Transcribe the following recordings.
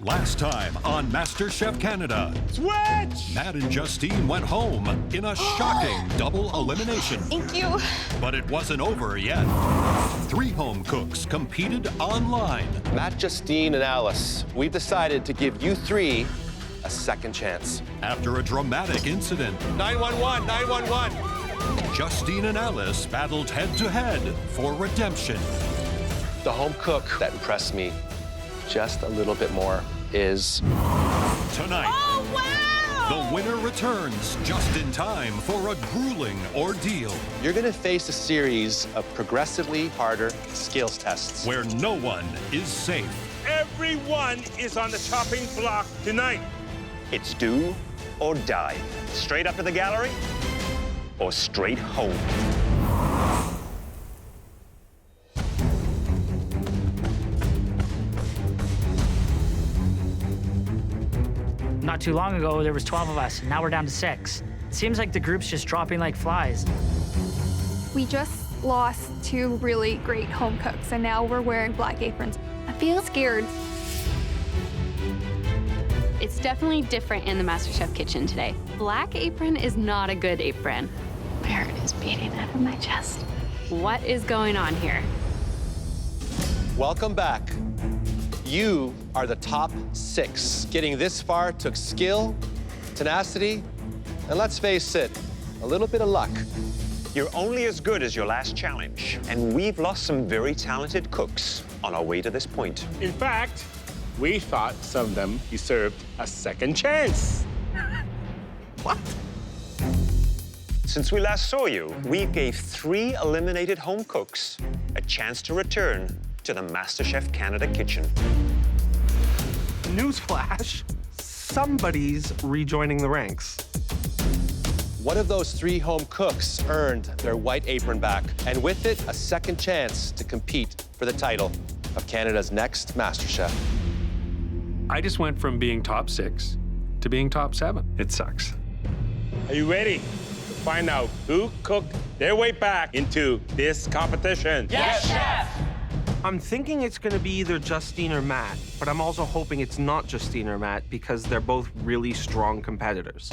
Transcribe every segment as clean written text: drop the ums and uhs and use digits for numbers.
Last time on MasterChef Canada, Switch! Matt and Justine went home in a shocking double elimination. Thank you. But it wasn't over yet. 3 home cooks competed online. Matt, Justine, and Alice, we've decided to give you 3 a second chance. After a dramatic incident, 911, 911. Justine and Alice battled head-to-head for redemption. The home cook that impressed me just a little bit more is... Tonight, Oh, wow! the winner returns just in time for a grueling ordeal You're gonna face a series of progressively harder skills tests. where no one is safe. Everyone is on the chopping block tonight. It's do or die. Straight up to the gallery or straight home. Not too long ago, there was 12 of us, and now we're down to 6. It seems like the group's just dropping like flies. We just lost 2 really great home cooks, and now we're wearing black aprons. I feel scared. It's definitely different in the MasterChef kitchen today. Black apron is not a good apron. My heart is beating out of my chest. What is going on here? Welcome back. You are the top 6. Getting this far took skill, tenacity, and let's face it, a little bit of luck. You're only as good as your last challenge, and we've lost some very talented cooks on our way to this point. In fact, we thought some of them deserved a second chance. What? Since we last saw you, we gave 3 eliminated home cooks a chance to return to the MasterChef Canada kitchen. Newsflash, somebody's rejoining the ranks. One of those 3 home cooks earned their white apron back, and with it, a second chance to compete for the title of Canada's next MasterChef. I just went from being top 6 to being top 7. It sucks. Are you ready to find out who cooked their way back into this competition? Yes, chef! I'm thinking it's gonna be either Justine or Matt, but I'm also hoping it's not Justine or Matt because they're both really strong competitors.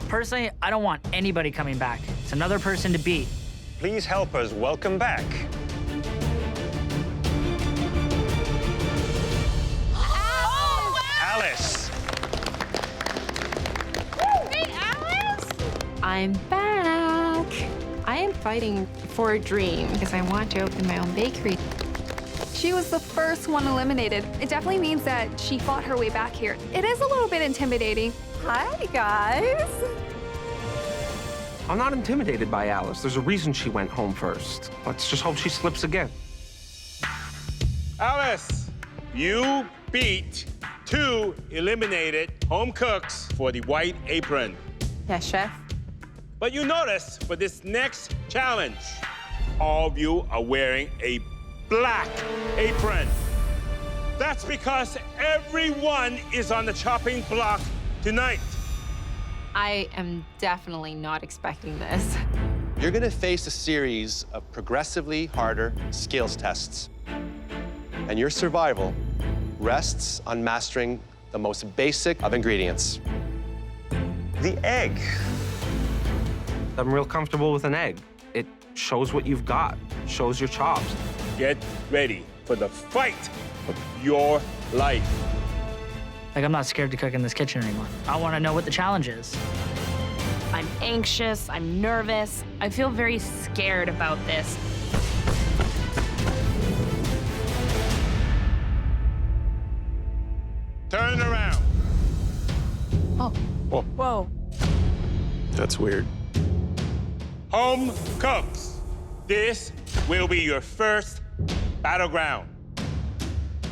Personally, I don't want anybody coming back. It's another person to beat. Please help us welcome back Oh, wow! Alice. Hey, Alice! I'm back. I am fighting for a dream because I want to open my own bakery. She was the first one eliminated. It definitely means that she fought her way back here. It is a little bit intimidating. Hi, guys. I'm not intimidated by Alice. There's a reason she went home first. Let's just hope she slips again. Alice, you beat 2 eliminated home cooks for the white apron. Yes, chef. But you notice for this next challenge, all of you are wearing a black apron. That's because everyone is on the chopping block tonight. I am definitely not expecting this. You're gonna face a series of progressively harder skills tests. And your survival rests on mastering the most basic of ingredients. The egg. I'm real comfortable with an egg. It shows what you've got, shows your chops. Get ready for the fight of your life. Like, I'm not scared to cook in this kitchen anymore. I want to know what the challenge is. I'm anxious, I'm nervous. I feel very scared about this. Turn around. Whoa. That's weird. Home cooks, this will be your first battleground.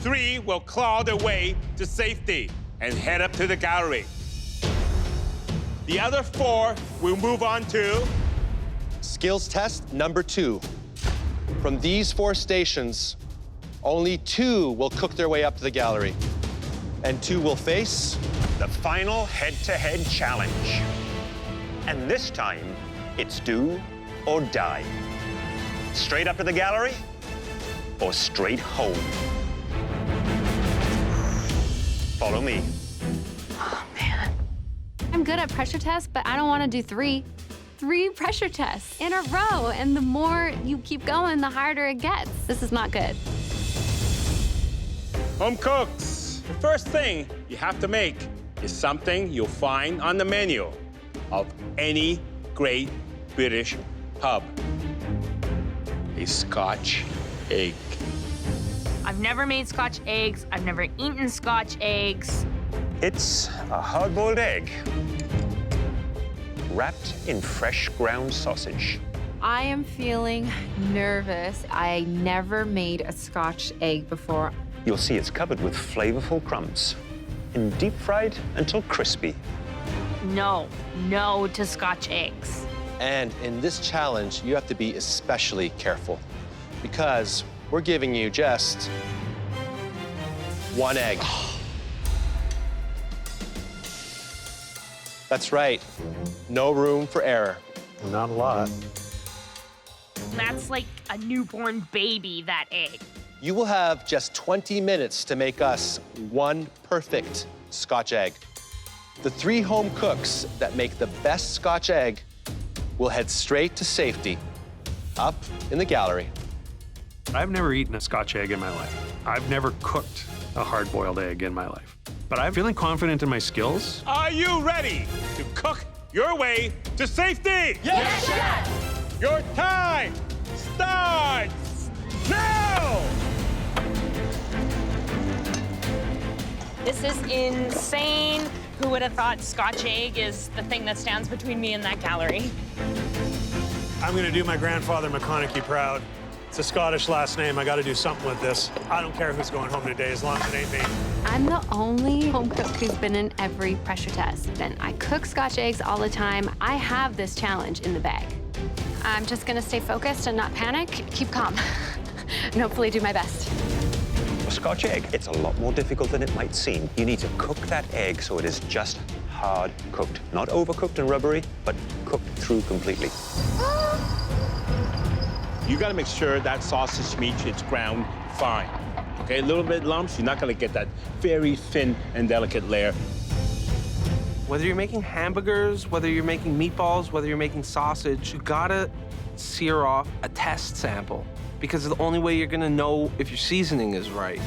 3 will claw their way to safety and head up to the gallery. The other 4 will move on to Skills test number 2. From these 4 stations, only 2 will cook their way up to the gallery, and 2 will face The final head-to-head challenge. And this time, it's do or die. Straight up to the gallery or straight home. Follow me. I'm good at pressure tests, but I don't want to do 3. 3 pressure tests in a row, and the more you keep going, the harder it gets. This is not good. Home cooks, the first thing you have to make is something you'll find on the menu of any great British pub. A Scotch egg. I've never made Scotch eggs. I've never eaten Scotch eggs. It's a hard-boiled egg wrapped in fresh ground sausage. I am feeling nervous. I never made a Scotch egg before. You'll see it's covered with flavorful crumbs and deep-fried until crispy. No to Scotch eggs. And in this challenge, you have to be especially careful because we're giving you just 1 egg. That's right, no room for error. Not a lot. That's like a newborn baby, that egg. You will have just 20 minutes to make us 1 perfect Scotch egg. The 3 home cooks that make the best Scotch egg will head straight to safety, up in the gallery. I've never eaten a Scotch egg in my life. I've never cooked a hard-boiled egg in my life. But I'm feeling confident in my skills. Are you ready to cook your way to safety? Yes, Chef! Your time starts now! This is insane. Who would have thought Scotch egg is the thing that stands between me and that gallery? I'm gonna do my grandfather McConaughey proud. It's a Scottish last name. I gotta do something with this. I don't care who's going home today as long as it ain't me. I'm the only home cook who's been in every pressure test. And I cook Scotch eggs all the time. I have this challenge in the bag. I'm just gonna stay focused and not panic, keep calm, and hopefully do my best. A Scotch egg, it's a lot more difficult than it might seem. You need to cook that egg so it is just hard cooked. Not overcooked and rubbery, but cooked through completely. You gotta make sure that sausage meat is ground fine. Okay, a little bit lumps, you're not gonna get that very thin and delicate layer. Whether you're making hamburgers, whether you're making meatballs, whether you're making sausage, you gotta sear off a test sample because it's the only way you're gonna know if your seasoning is right.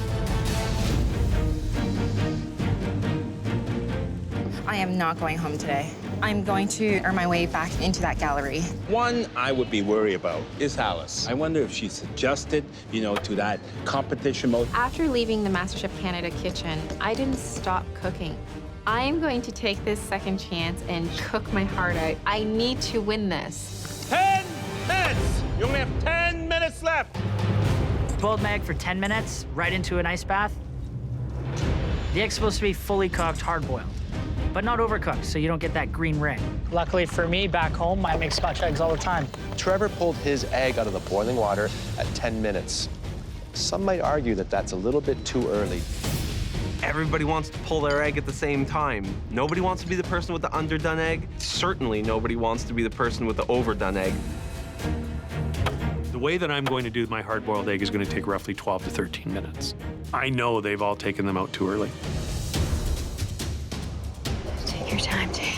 I am not going home today. I'm going to earn my way back into that gallery. One I would be worried about is Alice. I wonder if she's adjusted, to that competition mode. After leaving the MasterChef Canada kitchen, I didn't stop cooking. I am going to take this second chance and cook my heart out. I need to win this. 10 minutes! You only have 10 minutes left! Boiled my egg for 10 minutes, right into an ice bath. The egg's supposed to be fully cooked, hard-boiled, but not overcooked, so you don't get that green ring. Luckily for me, back home, I make Scotch eggs all the time. Trevor pulled his egg out of the boiling water at 10 minutes. Some might argue that that's a little bit too early. Everybody wants to pull their egg at the same time. Nobody wants to be the person with the underdone egg. Certainly nobody wants to be the person with the overdone egg. The way that I'm going to do my hard-boiled egg is going to take roughly 12 to 13 minutes. I know they've all taken them out too early. Take your time, Tay.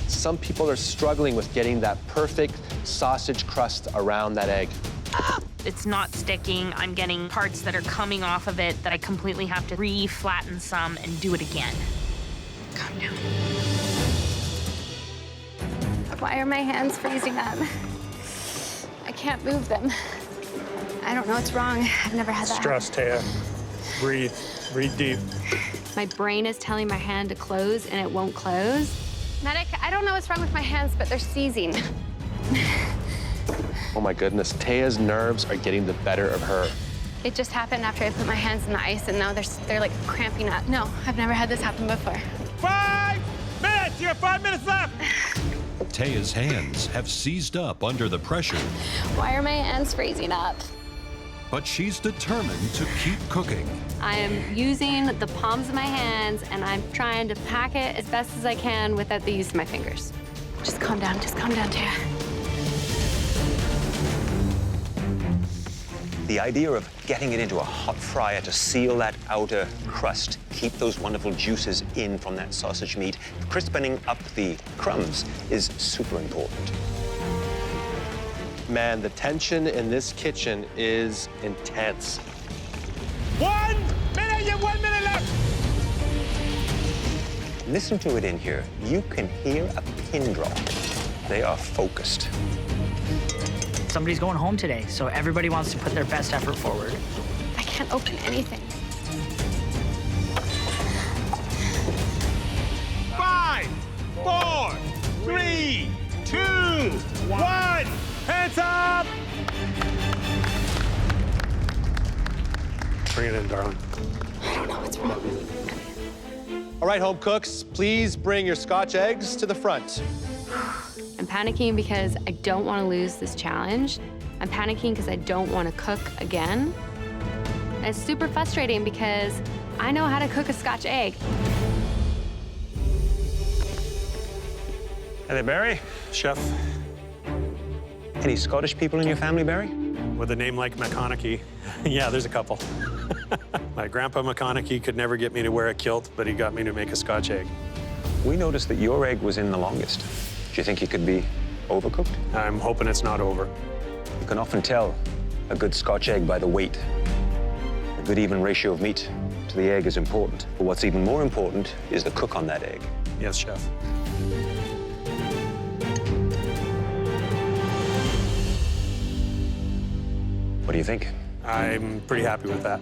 Some people are struggling with getting that perfect sausage crust around that egg. It's not sticking. I'm getting parts that are coming off of it that I completely have to re-flatten some and do it again. Calm down. Why are my hands freezing up? I can't move them. I don't know what's wrong. I've never had that. Stress, Taya. Breathe. Breathe deep. My brain is telling my hand to close, and it won't close. Medic, I don't know what's wrong with my hands, but they're seizing. Oh my goodness, Taya's nerves are getting the better of her. It just happened after I put my hands in the ice, and now they're like cramping up. No, I've never had this happen before. 5 minutes! You have 5 minutes left! Taya's hands have seized up under the pressure, Why are my hands freezing up? but she's determined to keep cooking. I am using the palms of my hands, and I'm trying to pack it as best as I can without the use of my fingers. Just calm down, Taya. The idea of getting it into a hot fryer to seal that outer crust, keep those wonderful juices in from that sausage meat, crispening up the crumbs is super important. Man, the tension in this kitchen is intense. 1 minute, you have 1 minute left. Listen to it in here. You can hear a pin drop. They are focused. Somebody's going home today, so everybody wants to put their best effort forward. I can't open anything. 5, 4, 3, 2, 1. Hands up! Bring it in, darling. I don't know what's wrong. All right, home cooks, please bring your Scotch eggs to the front. I'm panicking because I don't want to lose this challenge. I'm panicking because I don't want to cook again. And it's super frustrating because I know how to cook a Scotch egg. Hey there, Barry. Chef, Any Scottish people in your family, Barry? with a name like McConaughey, yeah, there's a couple. My grandpa McConaughey could never get me to wear a kilt, but he got me to make a Scotch egg. We noticed that your egg was in the longest. Do you think it could be overcooked? I'm hoping it's not over. You can often tell a good Scotch egg by the weight. A good even ratio of meat to the egg is important. But what's even more important is the cook on that egg. Yes, chef. What do you think? I'm pretty happy with that.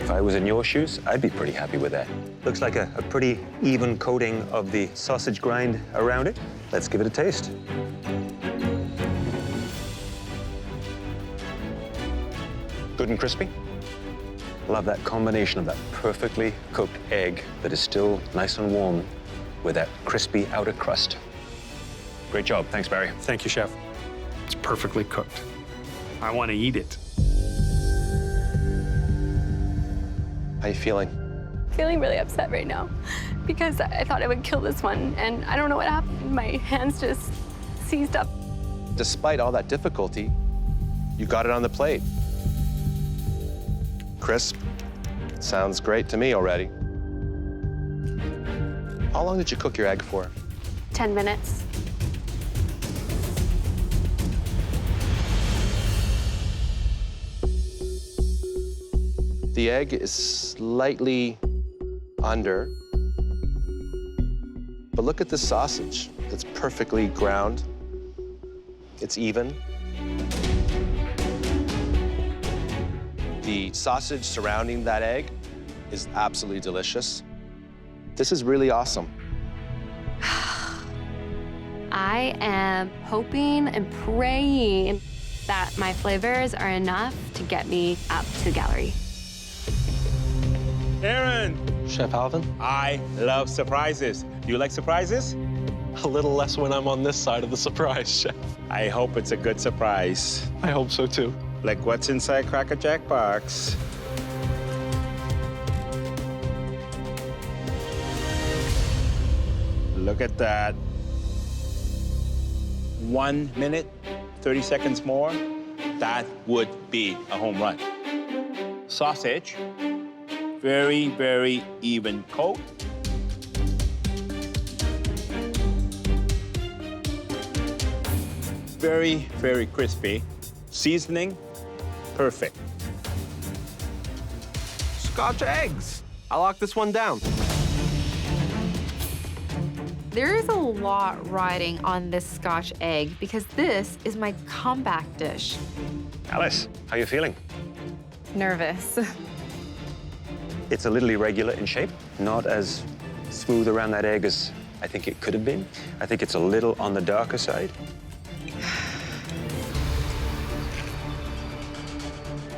If I was in your shoes, I'd be pretty happy with that. Looks like a pretty even coating of the sausage grind around it. Let's give it a taste. Good and crispy. Love that combination of that perfectly cooked egg that is still nice and warm with that crispy outer crust. Great job. Thanks, Barry. Thank you, chef. It's perfectly cooked. I want to eat it. How you feeling? Feeling really upset right now because I thought I would kill this one, and I don't know what happened. My hands just seized up. Despite all that difficulty, you got it on the plate. Crisp. Sounds great to me already. How long did you cook your egg for? 10 minutes. The egg is slightly under, but look at this sausage. It's perfectly ground. It's even. The sausage surrounding that egg is absolutely delicious. This is really awesome. I am hoping and praying that my flavors are enough to get me up to the gallery. Aaron, Chef Alvin? I love surprises. Do you like surprises? A little less when I'm on this side of the surprise, Chef. I hope it's a good surprise. I hope so, too. Like what's inside Cracker Jack box. Look at that. 1 minute, 30 seconds more. That would be a home run. Sausage. Very, very even coat. Very, very crispy. Seasoning, perfect. Scotch eggs. I locked this one down. There is a lot riding on this Scotch egg because this is my comeback dish. Alice, how you feeling? Nervous. It's a little irregular in shape, not as smooth around that egg as I think it could have been. I think it's a little on the darker side.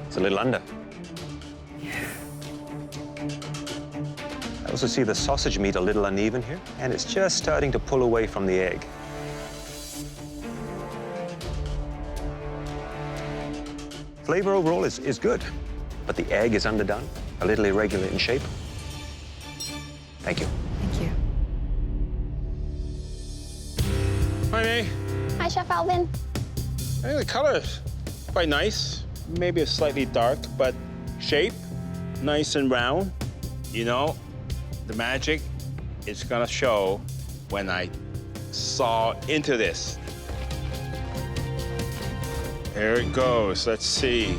It's a little under. I also see the sausage meat a little uneven here, and it's just starting to pull away from the egg. Flavor overall is good, but the egg is underdone, a little irregular in shape. Thank you. Thank you. Hi, May. Hi, Chef Alvin. I think the color's quite nice. maybe a slightly dark, but shape, nice and round. You know, the magic is gonna show when I saw into this. There it goes, let's see.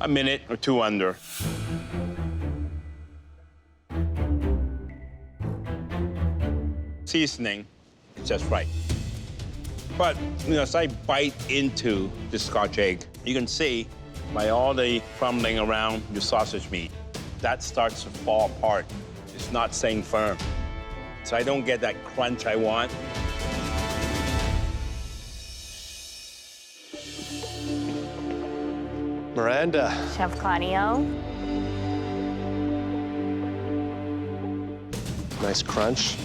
A minute or two under. Seasoning, it's just right. But, you know, as I bite into the Scotch egg, you can see by all the crumbling around the sausage meat, that starts to fall apart. It's not staying firm. So I don't get that crunch I want. Miranda. Chef Claudio. Nice crunch.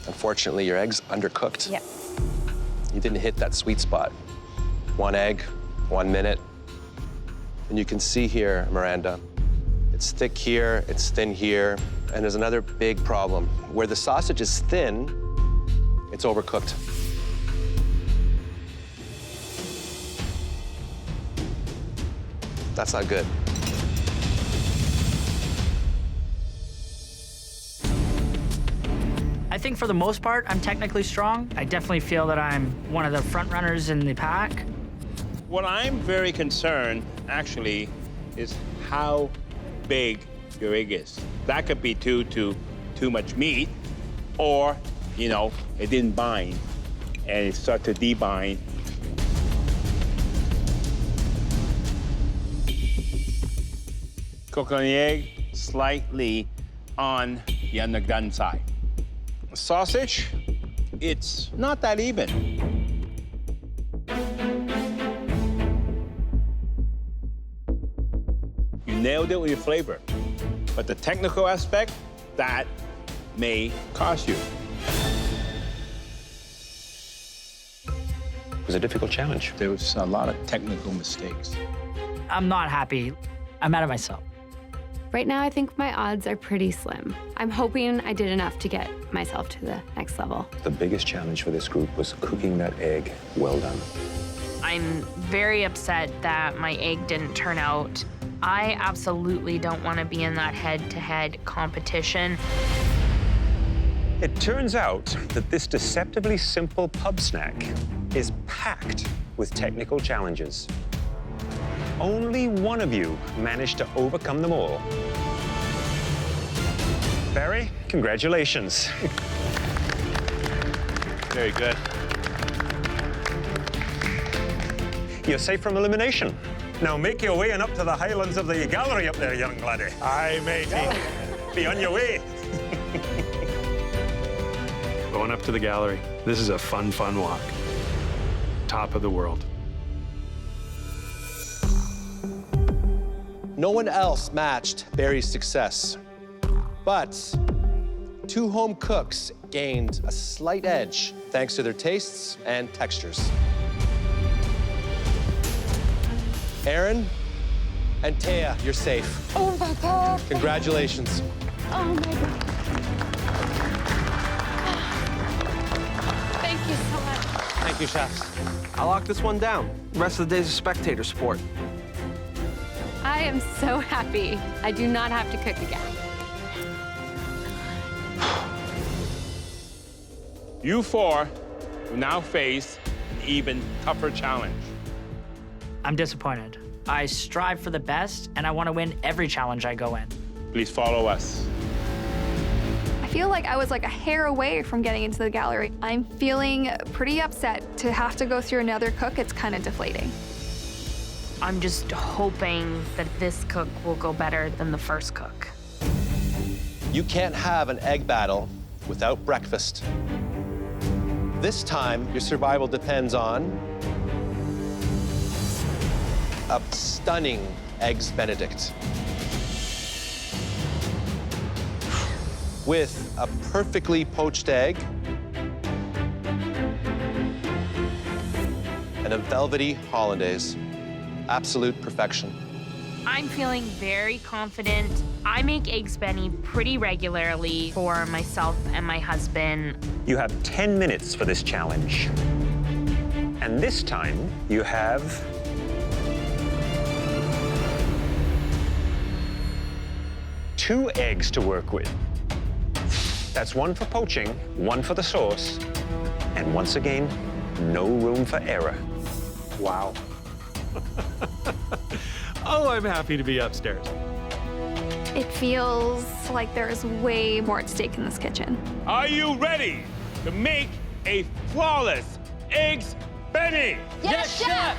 Unfortunately, your egg's undercooked. Yep. You didn't hit that sweet spot. 1 egg, 1 minute. And you can see here, Miranda, it's thick here, it's thin here, and there's another big problem. Where the sausage is thin, it's overcooked. That's not good. I think for the most part, I'm technically strong. I definitely feel that I'm one of the front runners in the pack. What I'm very concerned, actually, is how big your egg is. That could be due to too much meat, or, you know, it didn't bind, and it started to debind. Cook on the egg slightly on the underdone side. Sausage, it's not that even. You nailed it with your flavor. But the technical aspect, that may cost you. It was a difficult challenge. There was a lot of technical mistakes. I'm not happy. I'm mad at myself. Right now, I think my odds are pretty slim. I'm hoping I did enough to get myself to the next level. The biggest challenge for this group was cooking that egg well done. I'm very upset that my egg didn't turn out. I absolutely don't want to be in that head-to-head competition. It turns out that this deceptively simple pub snack is packed with technical challenges. Only one of you managed to overcome them all. Barry, congratulations. Very good. You're safe from elimination. Now make your way on up to the highlands of the gallery up there, young laddie. Aye, matey. Be on your way. Going up to the gallery. This is a fun, fun walk. Top of the world. No one else matched Barry's success, but 2 home cooks gained a slight edge thanks to their tastes and textures. Aaron and Taya, you're safe. Oh my God. Congratulations. Oh my God. Thank you so much. Thank you, chefs. I'll lock this one down. The rest of the day's a spectator sport. I am so happy I do not have to cook again. You 4 will now face an even tougher challenge. I'm disappointed. I strive for the best, and I want to win every challenge I go in. Please follow us. I feel like I was like a hair away from getting into the gallery. I'm feeling pretty upset to have to go through another cook. It's kind of deflating. I'm just hoping that this cook will go better than the first cook. You can't have an egg battle without breakfast. This time, your survival depends on a stunning Eggs Benedict with a perfectly poached egg and a velvety hollandaise. Absolute perfection. I'm feeling very confident I make eggs Benny pretty regularly for myself and my husband. You have 10 minutes for this challenge. And this time, you have 2 eggs to work with. That's 1 for poaching, 1 for the sauce, and once again, no room for error. Wow. Oh, I'm happy to be upstairs. It feels like there's way more at stake in this kitchen. Are you ready to make a flawless eggs Benny? Yes, Chef!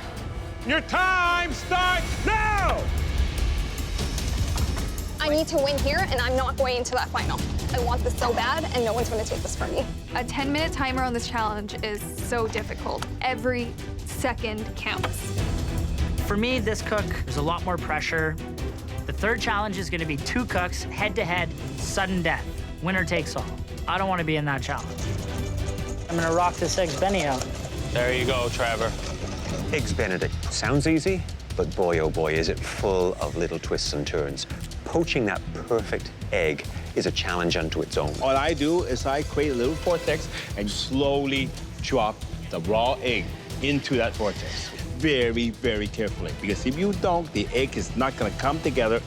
Your time starts now! I need to win here, and I'm not going into that final. I want this so bad, and no one's going to take this from me. A 10-minute timer on this challenge is so difficult. Every second counts. For me, this cook, there's a lot more pressure. The third challenge is gonna be 2 cooks, head-to-head, sudden death. Winner takes all. I don't wanna be in that challenge. I'm gonna rock this eggs Benny out. There you go, Trevor. Eggs Benedict sounds easy, but boy, oh boy, is it full of little twists and turns. Poaching that perfect egg is a challenge unto its own. What I do is I create a little vortex and slowly drop the raw egg into that vortex. Very, very carefully, because if you don't, the egg is not gonna come together.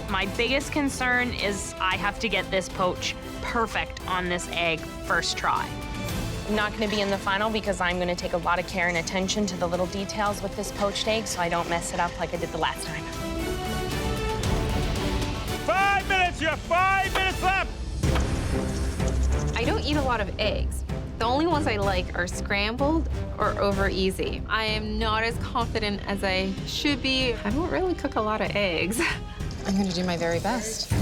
My biggest concern is I have to get this poach perfect on this egg first try. I'm not gonna be in the final because I'm gonna take a lot of care and attention to the little details with this poached egg so I don't mess it up like I did the last time. 5 minutes, you have 5 minutes left! I don't eat a lot of eggs. The only ones I like are scrambled or over easy. I am not as confident as I should be. I don't really cook a lot of eggs. I'm gonna do my very best.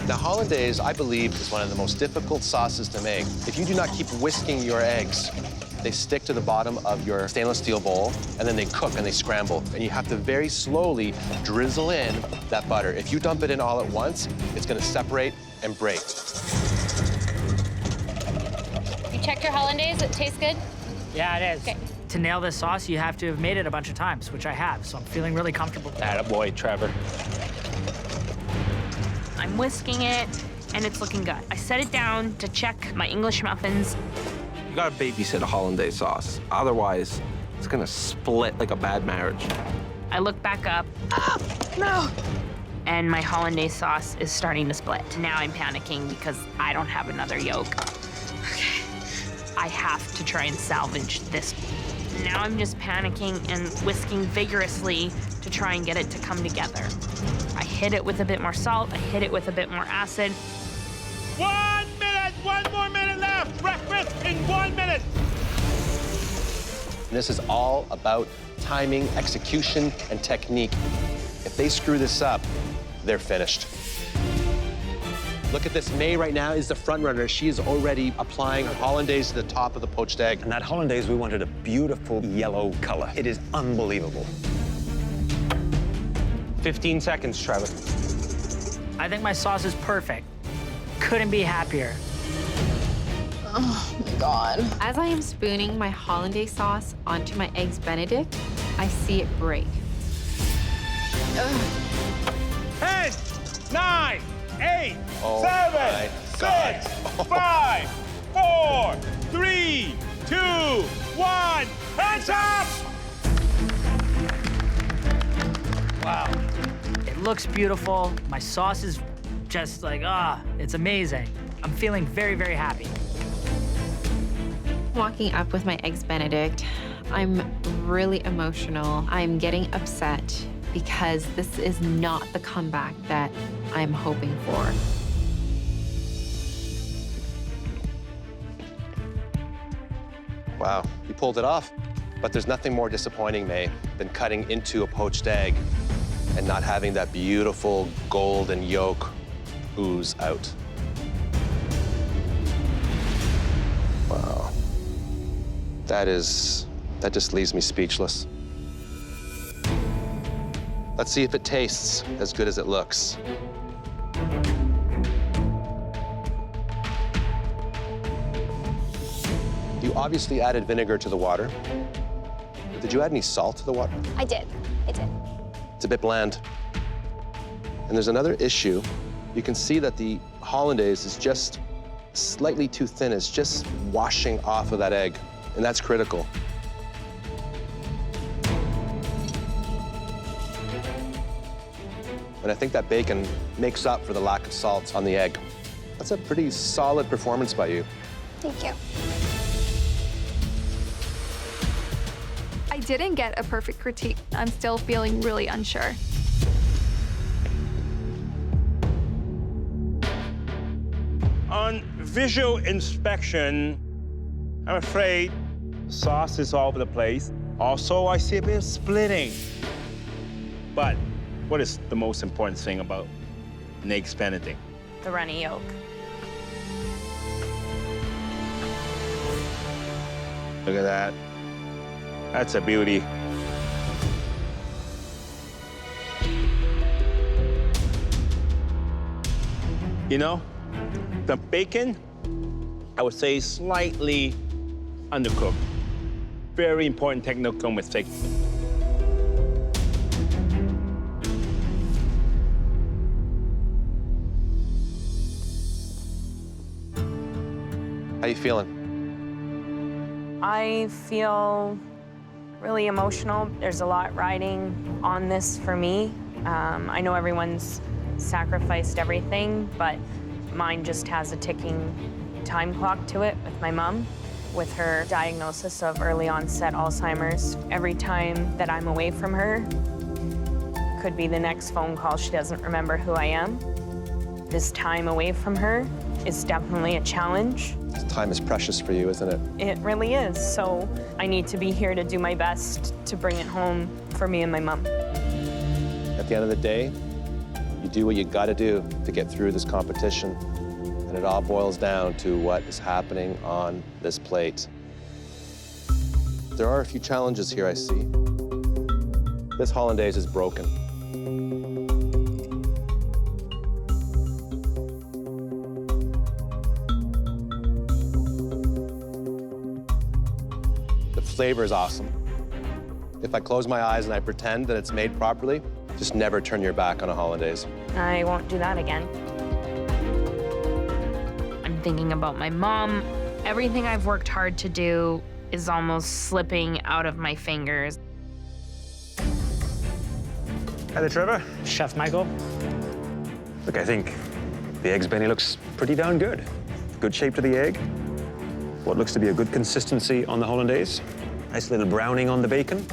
Now, hollandaise, I believe, is one of the most difficult sauces to make. If you do not keep whisking your eggs, they stick to the bottom of your stainless steel bowl, and then they cook and they scramble. And you have to very slowly drizzle in that butter. If you dump it in all at once, it's gonna separate and break. You checked your hollandaise? It tastes good? Yeah, it is. Okay. To nail this sauce, you have to have made it a bunch of times, which I have, so I'm feeling really comfortable. Attaboy, Trevor. I'm whisking it, and it's looking good. I set it down to check my English muffins. You gotta babysit a hollandaise sauce. Otherwise, it's gonna split like a bad marriage. I look back up. No! And my hollandaise sauce is starting to split. Now I'm panicking because I don't have another yolk. Okay. I have to try and salvage this. Now I'm just panicking and whisking vigorously to try and get it to come together. I hit it with a bit more salt. I hit it with a bit more acid. 1 minute! 1 more minute left! Breakfast in 1 minute! And this is all about timing, execution, and technique. If they screw this up, they're finished. Look at this. May right now is the front runner. She is already applying her hollandaise to the top of the poached egg. And that hollandaise, we wanted a beautiful yellow color. It is unbelievable. 15 seconds, Trevor. I think my sauce is perfect. Couldn't be happier. Oh my God. As I am spooning my hollandaise sauce onto my eggs Benedict, I see it break. 10, 9, 8, Oh 7, my 6, 5, 4, 3, 2, 1. Hands up! Wow. It looks beautiful. My sauce is just like, it's amazing. I'm feeling very, very happy. Walking up with my eggs Benedict, I'm really emotional. I'm getting upset because this is not the comeback that I'm hoping for. Wow, you pulled it off. But there's nothing more disappointing, May, than cutting into a poached egg and not having that beautiful golden yolk ooze out. Wow. That just leaves me speechless. Let's see if it tastes as good as it looks. You obviously added vinegar to the water. Did you add any salt to the water? I did. It's a bit bland. And there's another issue. You can see that the hollandaise is just slightly too thin. It's just washing off of that egg, and that's critical. And I think that bacon makes up for the lack of salt on the egg. That's a pretty solid performance by you. Thank you. I didn't get a perfect critique. I'm still feeling really unsure. On visual inspection, I'm afraid sauce is all over the place. Also, I see a bit of splitting. But what is the most important thing about an eggs Benedict? The runny yolk. Look at that. That's a beauty. You know, the bacon, I would say, is slightly undercooked. Very important technical mistake. How you feeling? I feel really emotional. There's a lot riding on this for me. I know everyone's sacrificed everything, but mine just has a ticking time clock to it with my mom. With her diagnosis of early onset Alzheimer's, every time that I'm away from her could be the next phone call. She doesn't remember who I am. This time away from her is definitely a challenge. Time is precious for you, isn't it? It really is. So I need to be here to do my best to bring it home for me and my mom. At the end of the day, you do what you gotta do to get through this competition. And it all boils down to what is happening on this plate. There are a few challenges here, I see. This hollandaise is broken. The flavor is awesome. If I close my eyes and I pretend that it's made properly, just never turn your back on a hollandaise. I won't do that again. I'm thinking about my mom. Everything I've worked hard to do is almost slipping out of my fingers. Hi there, Trevor. Chef Michael. Look, I think the eggs Benny looks pretty darn good. Good shape to the egg. What looks to be a good consistency on the hollandaise. Nice little browning on the bacon.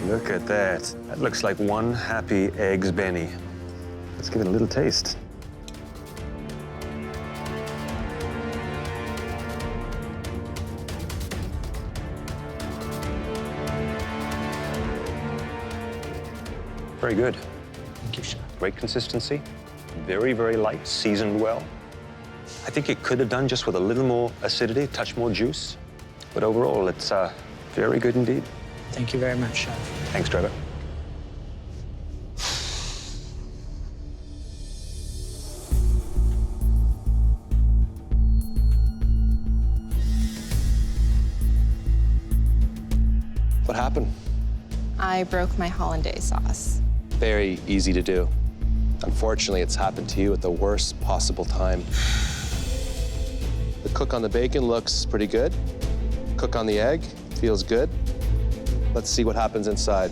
Look at that. That looks like one happy eggs Benny. Let's give it a little taste. Very good. Thank you, Chef. Great consistency. Very, very light, seasoned well. I think it could have done just with a little more acidity, a touch more juice. But overall, it's very good indeed. Thank you very much, Chef. Thanks, Trevor. What happened? I broke my hollandaise sauce. Very easy to do. Unfortunately, it's happened to you at the worst possible time. The cook on the bacon looks pretty good. Cook on the egg feels good. Let's see what happens inside.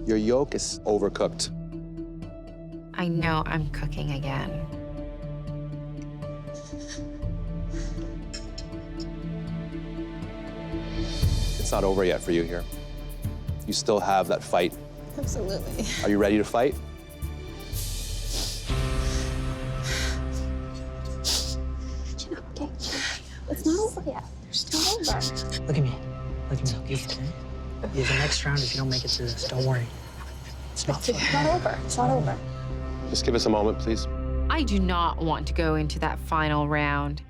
Your yolk is overcooked. I know I'm cooking again. It's not over yet for you here. You still have that fight. Absolutely. Are you ready to fight? Okay. It's not over yet. They're still over. Look at me. Look at me. You the next round if you don't make it to this. Don't worry. It's not It's not over. It's not over. Just give us a moment, please. I do not want to go into that final round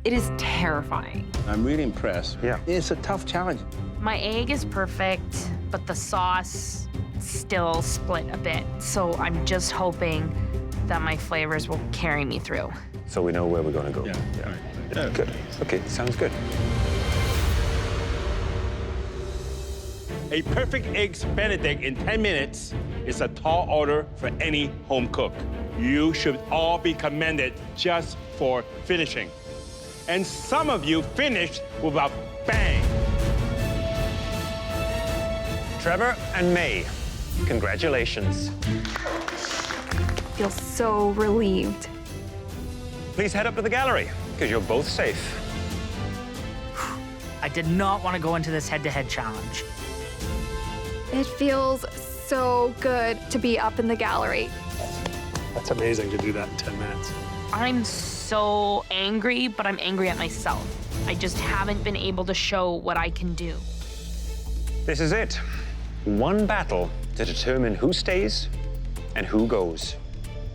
It is terrifying. I'm really impressed. Yeah. It's a tough challenge. My egg is perfect, but the sauce still split a bit. So I'm just hoping that my flavors will carry me through. So we know where we're going to go. Yeah. Good. Okay, sounds good. A perfect eggs Benedict in 10 minutes is a tall order for any home cook. You should all be commended just for finishing. And some of you finished with a bang. Trevor and May, congratulations. I feel so relieved. Please head up to the gallery, because you're both safe. I did not want to go into this head-to-head challenge. It feels so good to be up in the gallery. That's amazing to do that in 10 minutes. I'm so angry, but I'm angry at myself. I just haven't been able to show what I can do. This is it. One battle to determine who stays and who goes.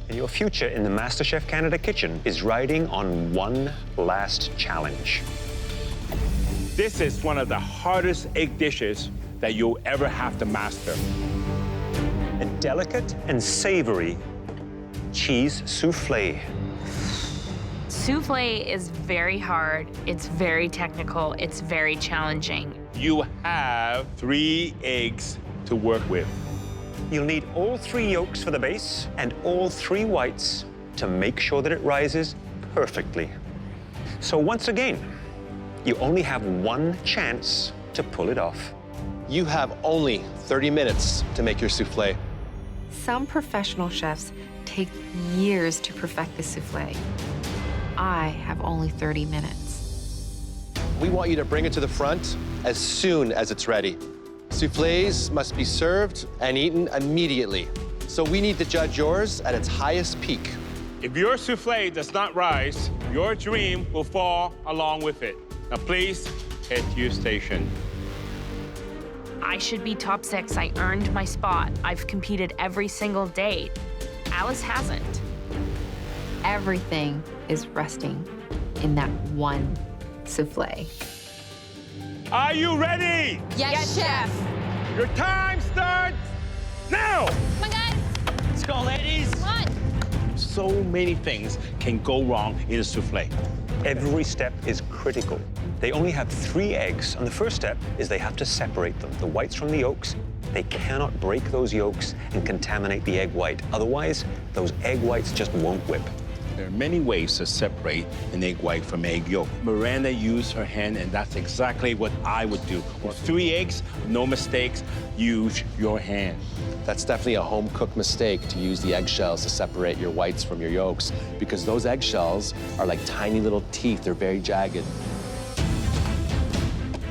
And your future in the MasterChef Canada kitchen is riding on one last challenge. This is one of the hardest egg dishes that you'll ever have to master. A delicate and savory cheese soufflé. Soufflé is very hard, it's very technical, it's very challenging. You have 3 eggs to work with. You'll need all 3 yolks for the base and all 3 whites to make sure that it rises perfectly. So once again, you only have one chance to pull it off. You have only 30 minutes to make your soufflé. Some professional chefs take years to perfect the soufflé. I have only 30 minutes. We want you to bring it to the front as soon as it's ready. Soufflés must be served and eaten immediately. So we need to judge yours at its highest peak. If your soufflé does not rise, your dream will fall along with it. Now please head to your station. I should be top 6. I earned my spot. I've competed every single day. Alice hasn't. Everything is resting in that one soufflé. Are you ready? Yes, Chef. Your time starts now! Come on, guys. Let's go, ladies. Come on. So many things can go wrong in a soufflé. Every step is critical. They only have 3 eggs, and the first step is they have to separate them, the whites from the yolks. They cannot break those yolks and contaminate the egg white. Otherwise, those egg whites just won't whip. There are many ways to separate an egg white from egg yolk. Miranda used her hand, and that's exactly what I would do. With 3 eggs, no mistakes, use your hand. That's definitely a home-cooked mistake to use the eggshells to separate your whites from your yolks, because those eggshells are like tiny little teeth. They're very jagged.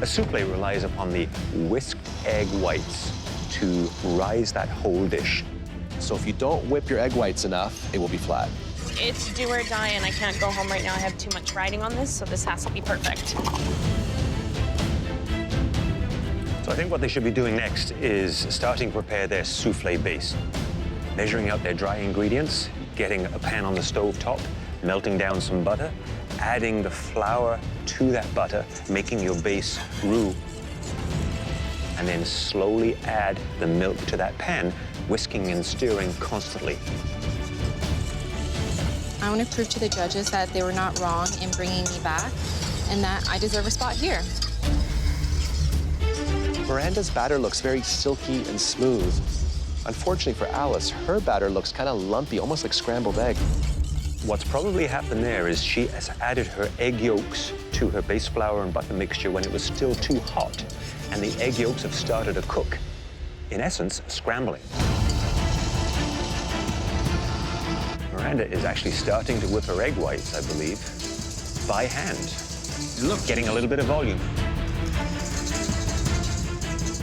A soufflé relies upon the whisked egg whites to rise that whole dish. So if you don't whip your egg whites enough, it will be flat. It's do or die, and I can't go home right now. I have too much riding on this, so this has to be perfect. So I think what they should be doing next is starting to prepare their soufflé base. Measuring out their dry ingredients, getting a pan on the stove top, melting down some butter, adding the flour to that butter, making your base roux, and then slowly add the milk to that pan, whisking and stirring constantly. I want to prove to the judges that they were not wrong in bringing me back and that I deserve a spot here. Miranda's batter looks very silky and smooth. Unfortunately for Alice, her batter looks kind of lumpy, almost like scrambled egg. What's probably happened there is she has added her egg yolks to her base flour and butter mixture when it was still too hot, and the egg yolks have started to cook, in essence, scrambling. Miranda is actually starting to whip her egg whites, I believe, by hand. Look, getting a little bit of volume.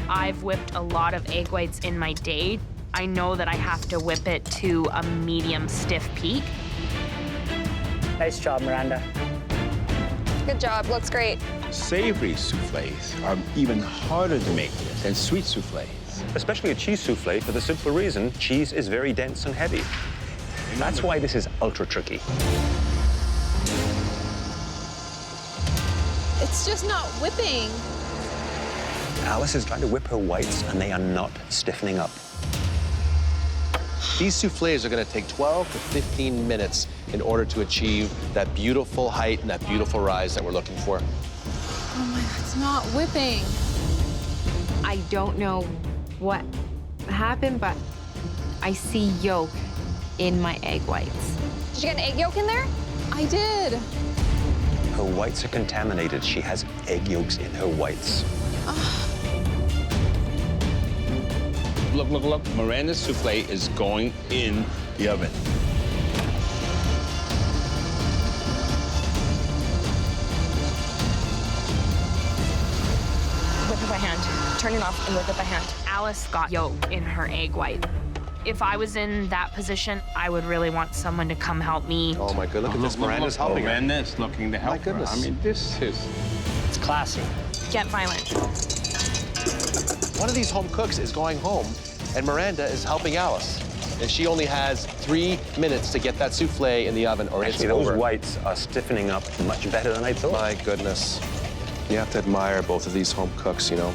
I've whipped a lot of egg whites in my day. I know that I have to whip it to a medium stiff peak. Nice job, Miranda. Good job. Looks great. Savory soufflés are even harder to make than sweet soufflés. Especially a cheese soufflé for the simple reason cheese is very dense and heavy. That's why this is ultra tricky. It's just not whipping. Alice is trying to whip her whites, and they are not stiffening up. These soufflés are going to take 12 to 15 minutes in order to achieve that beautiful height and that beautiful rise that we're looking for. Oh my God, it's not whipping. I don't know what happened, but I see yolk in my egg whites. Did you get an egg yolk in there? I did. Her whites are contaminated. She has egg yolks in her whites. Look, look, look. Miranda's souffle is going in the oven. Whip it by hand. Turn it off and whip it by hand. Alice got yolk in her egg white. If I was in that position, I would really want someone to come help me. Oh my God, look at this. Miranda's helping her. Miranda's looking to help My goodness. her. I mean, this is... It's classy. Get violent. One of these home cooks is going home, and Miranda is helping Alice. And she only has 3 minutes to get that souffle in the oven, or it's Actually, those over. whites are stiffening up much better than I thought. My goodness. You have to admire both of these home cooks, you know.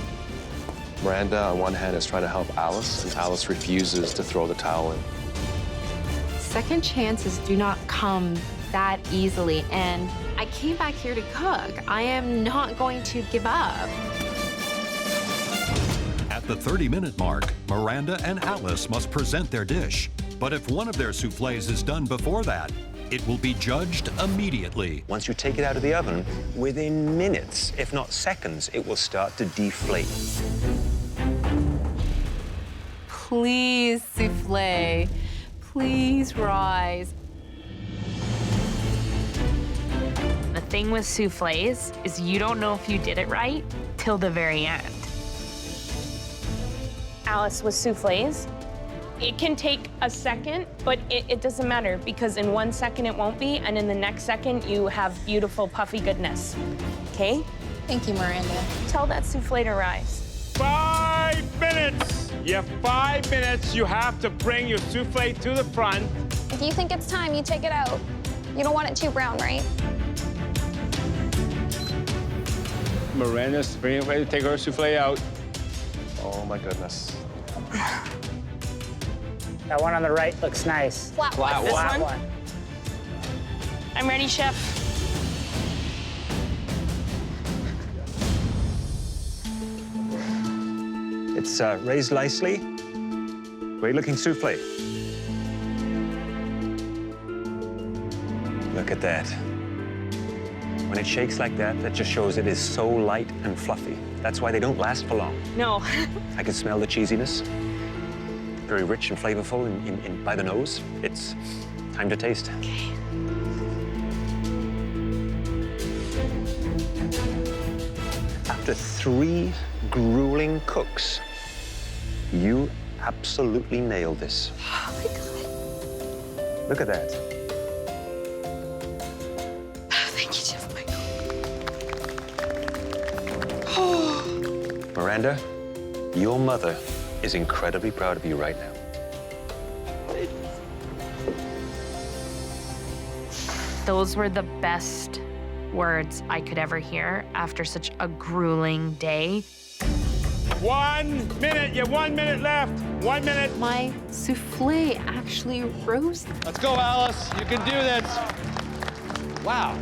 Miranda, on one hand, is trying to help Alice, and Alice refuses to throw the towel in. Second chances do not come that easily, and I came back here to cook. I am not going to give up. At the 30-minute mark, Miranda and Alice must present their dish. But if one of their soufflés is done before that, it will be judged immediately. Once you take it out of the oven, within minutes, if not seconds, it will start to deflate. Please, souffle. Please rise. The thing with soufflés is you don't know if you did it right till the very end. Alice, with soufflés, it can take a second, but it doesn't matter because in 1 second it won't be, and in the next second you have beautiful puffy goodness. Okay? Thank you, Miranda. Tell that soufflé to rise. 5 minutes! You have 5 minutes. You have to bring your souffle to the front. If you think it's time, you take it out. You don't want it too brown, right? Miranda's ready to take her souffle out. Oh my goodness. That one on the right looks nice. Flat Flat one. That one? I'm ready, chef. It's raised nicely. Great-looking souffle. Look at that. When it shakes like that, that just shows it is so light and fluffy. That's why they don't last for long. No. I can smell the cheesiness. Very rich and flavorful by the nose. It's time to taste. Okay. After 3 grueling cooks, you absolutely nailed this. Oh my God. Look at that. Thank you, Chef Michael. Miranda, your mother is incredibly proud of you right now. Those were the best words I could ever hear after such a grueling day. 1 minute. You have 1 minute left. 1 minute. My souffle actually rose. Let's go, Alice. You can do this. Wow.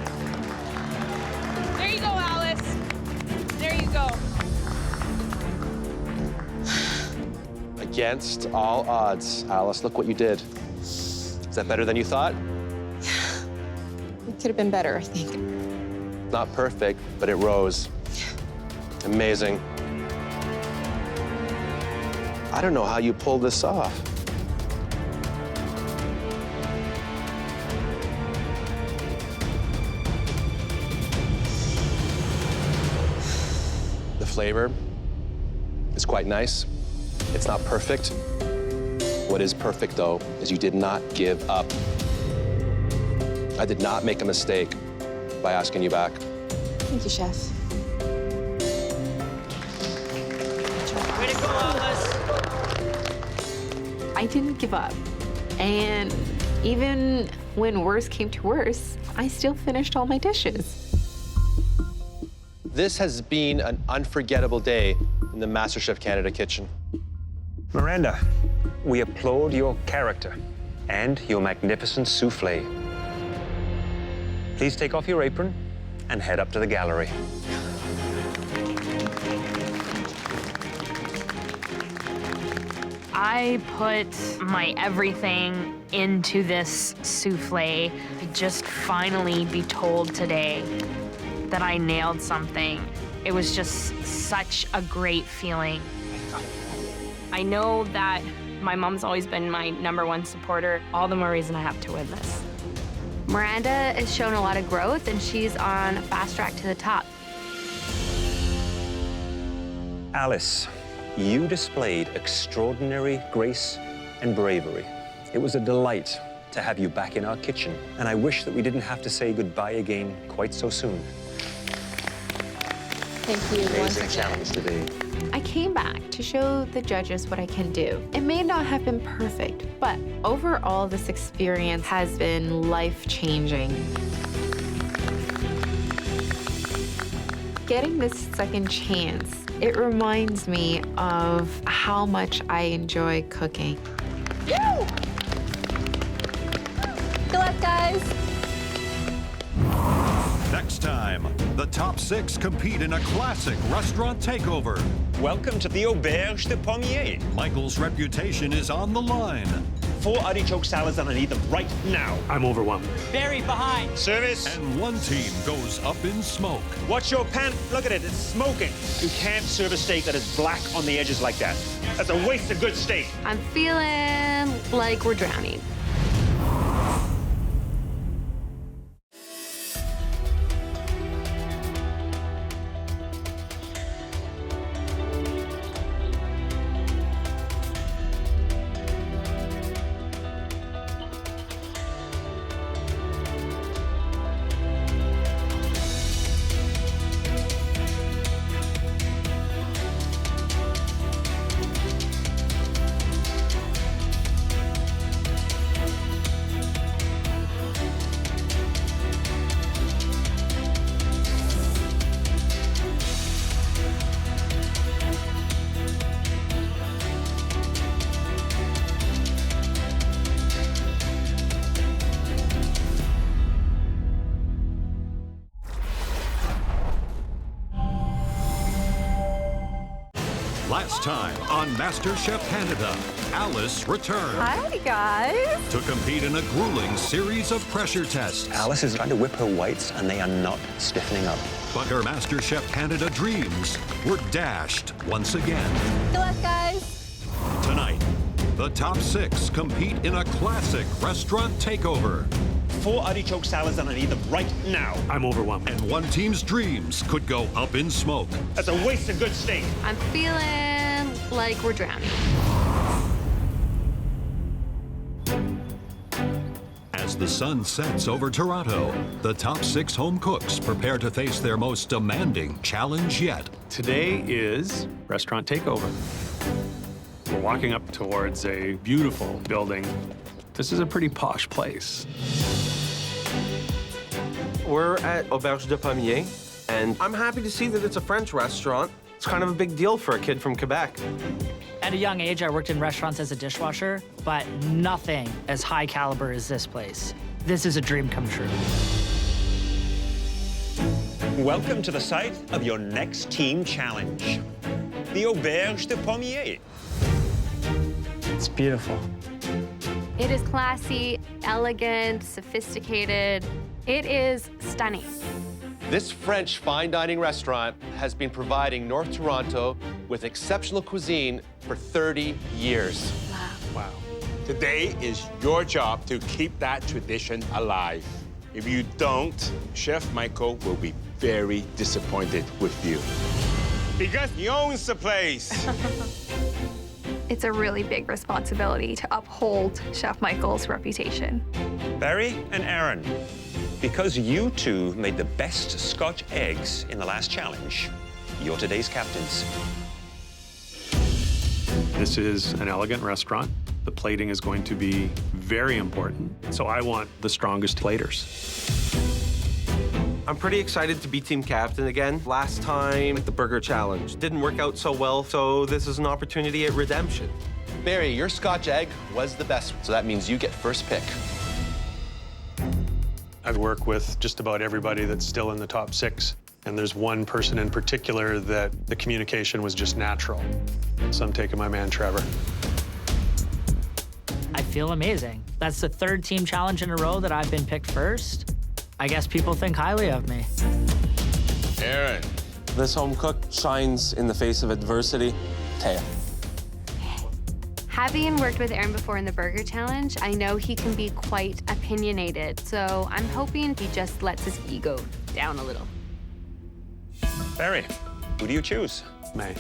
There you go, Alice. There you go. Against all odds, Alice, look what you did. Is that better than you thought? It could have been better, I think. Not perfect, but it rose. Amazing. I don't know how you pulled this off. The flavor is quite nice. It's not perfect. What is perfect, though, is you did not give up. I did not make a mistake by asking you back. Thank you, Chef. Way to go, Alice. I didn't give up. And even when worse came to worse, I still finished all my dishes. This has been an unforgettable day in the MasterChef Canada kitchen. Miranda, we applaud your character and your magnificent soufflé. Please take off your apron and head up to the gallery. I put my everything into this souffle to just finally be told today that I nailed something. It was just such a great feeling. I know that my mom's always been my #1 supporter. All the more reason I have to win this. Miranda has shown a lot of growth, and she's on a fast track to the top. Alice, you displayed extraordinary grace and bravery. It was a delight to have you back in our kitchen, and I wish that we didn't have to say goodbye again quite so soon. Thank you once Amazing again. challenge today. I came back to show the judges what I can do. It may not have been perfect, but overall, this experience has been life-changing. Getting this second chance, it reminds me of how much I enjoy cooking. Woo! Good luck, guys. Next time, the top 6 compete in a classic restaurant takeover. Welcome to the Auberge de Pommier. Michael's reputation is on the line. 4 artichoke salads and I need them right now. I'm overwhelmed. Very behind. Service. And one team goes up in smoke. Watch your pan. Look at it, it's smoking. You can't serve a steak that is black on the edges like that. That's a waste of good steak. I'm feeling like we're drowning. Last time on MasterChef Canada, Alice returned Hi, guys. to compete in a grueling series of pressure tests. Alice is trying to whip her whites, and they are not stiffening up. But her MasterChef Canada dreams were dashed once again. Good luck, guys. Tonight, the top 6 compete in a classic restaurant takeover. 4 artichoke salads and I need them right now. I'm overwhelmed. And one team's dreams could go up in smoke. That's a waste of good steak. I'm feeling like we're drowning. As the sun sets over Toronto, the top 6 home cooks prepare to face their most demanding challenge yet. Today is Restaurant Takeover. We're walking up towards a beautiful building. This is a pretty posh place. We're at Auberge de Pommier, and I'm happy to see that it's a French restaurant. It's kind of a big deal for a kid from Quebec. At a young age, I worked in restaurants as a dishwasher, but nothing as high caliber as this place. This is a dream come true. Welcome to the site of your next team challenge, the Auberge de Pommier. It's beautiful. It is classy, elegant, sophisticated. It is stunning. This French fine dining restaurant has been providing North Toronto with exceptional cuisine for 30 years. Wow. Today is your job to keep that tradition alive. If you don't, Chef Michael will be very disappointed with you. Because he owns the place. It's a really big responsibility to uphold Chef Michael's reputation. Barry and Aaron, because you two made the best Scotch eggs in the last challenge, you're today's captains. This is an elegant restaurant. The plating is going to be very important, so I want the strongest platers. I'm pretty excited to be team captain again. Last time, the burger challenge didn't work out so well, so this is an opportunity at redemption. Barry, your Scotch egg was the best, so that means you get first pick. I've worked with just about everybody that's still in the top 6. And there's one person in particular that the communication was just natural. So I'm taking my man, Trevor. I feel amazing. That's the 3rd team challenge in a row that I've been picked first. I guess people think highly of me. Aaron. This home cook shines in the face of adversity. Taya. Having worked with Aaron before in the burger challenge, I know he can be quite opinionated, so I'm hoping he just lets his ego down a little. Barry, who do you choose? May.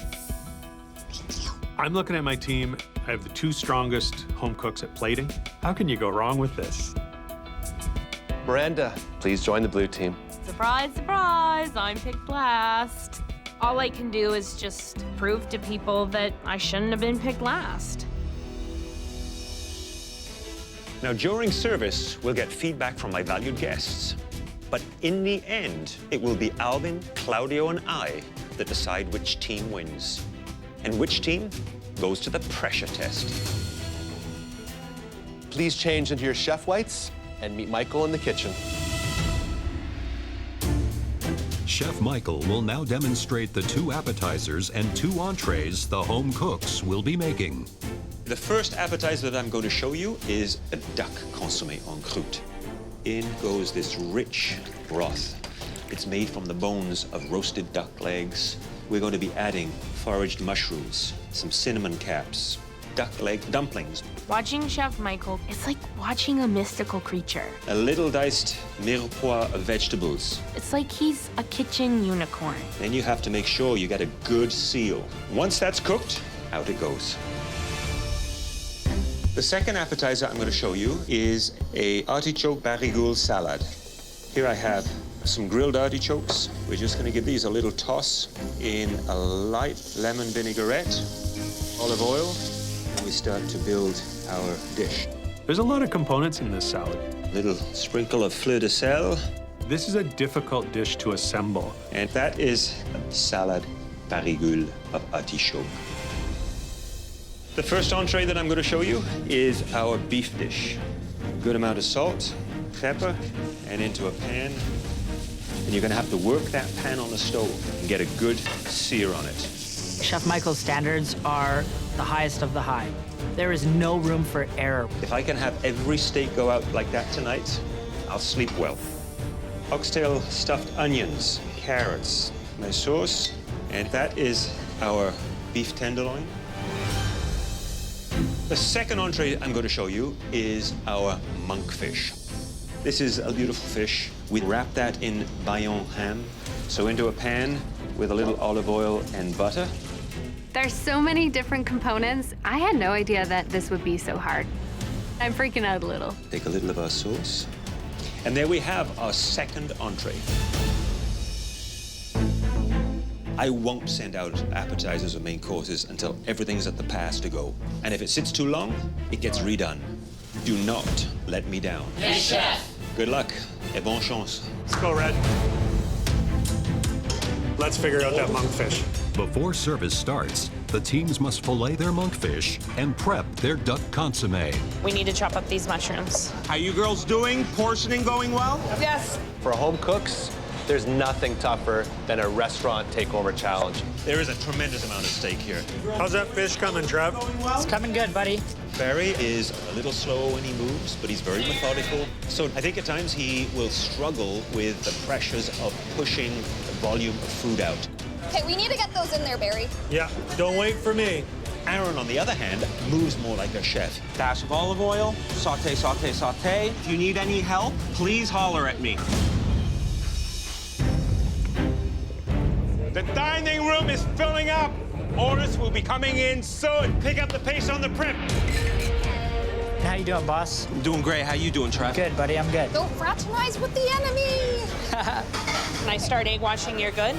I'm looking at my team. I have the 2 strongest home cooks at plating. How can you go wrong with this? Miranda, please join the blue team. Surprise, surprise, I'm picked last. All I can do is just prove to people that I shouldn't have been picked last. Now, during service, we'll get feedback from my valued guests. But in the end, it will be Alvin, Claudio, and I that decide which team wins. And which team goes to the pressure test. Please change into your chef whites and meet Michael in the kitchen. Chef Michael will now demonstrate the 2 appetizers and 2 entrees the home cooks will be making. The first appetizer that I'm going to show you is a duck consommé en croûte. In goes this rich broth. It's made from the bones of roasted duck legs. We're going to be adding foraged mushrooms, some cinnamon caps, duck leg dumplings. Watching Chef Michael, it's like watching a mystical creature. A little diced mirepoix of vegetables. It's like he's a kitchen unicorn. Then you have to make sure you get a good seal. Once that's cooked, out it goes. The second appetizer I'm going to show you is a artichoke barigoule salad. Here I have some grilled artichokes. We're just going to give these a little toss in a light lemon vinaigrette, olive oil, and we start to build our dish. There's a lot of components in this salad. Little sprinkle of fleur de sel. This is a difficult dish to assemble. And that is salad barigoule of artichoke. The first entree that I'm going to show you is our beef dish. Good amount of salt, pepper, and into a pan. And you're going to have to work that pan on the stove and get a good sear on it. Chef Michael's standards are the highest of the high. There is no room for error. If I can have every steak go out like that tonight, I'll sleep well. Oxtail stuffed onions, carrots, my sauce, and that is our beef tenderloin. The second entree I'm going to show you is our monkfish. This is a beautiful fish. We wrap that in Bayonne ham. So into a pan with a little olive oil and butter. There's so many different components. I had no idea that this would be so hard. I'm freaking out a little. Take a little of our sauce. And there we have our second entree. I won't send out appetizers or main courses until everything's at the pass to go. And if it sits too long, it gets redone. Do not let me down. Yes, chef. Good luck et bonne chance. Let's go, Red. Let's figure out that monkfish. Before service starts, the teams must fillet their monkfish and prep their duck consommé. We need to chop up these mushrooms. How you girls doing? Portioning going well? Yes. For home cooks, there's nothing tougher than a restaurant takeover challenge. There is a tremendous amount of steak here. How's that fish coming, Trev? It's coming good, buddy. Barry is a little slow when he moves, but he's very methodical. So I think at times he will struggle with the pressures of pushing the volume of food out. Okay, we need to get those in there, Barry. Yeah, don't wait for me. Aaron, on the other hand, moves more like a chef. Dash of olive oil, saute, saute, saute. If you need any help, please holler at me. The dining room is filling up. Orders will be coming in soon. Pick up the pace on the prep. How you doing, boss? I'm doing great. How you doing, Trev? Good, buddy. I'm good. Don't fraternize with the enemy. Can I start egg washing? You're good?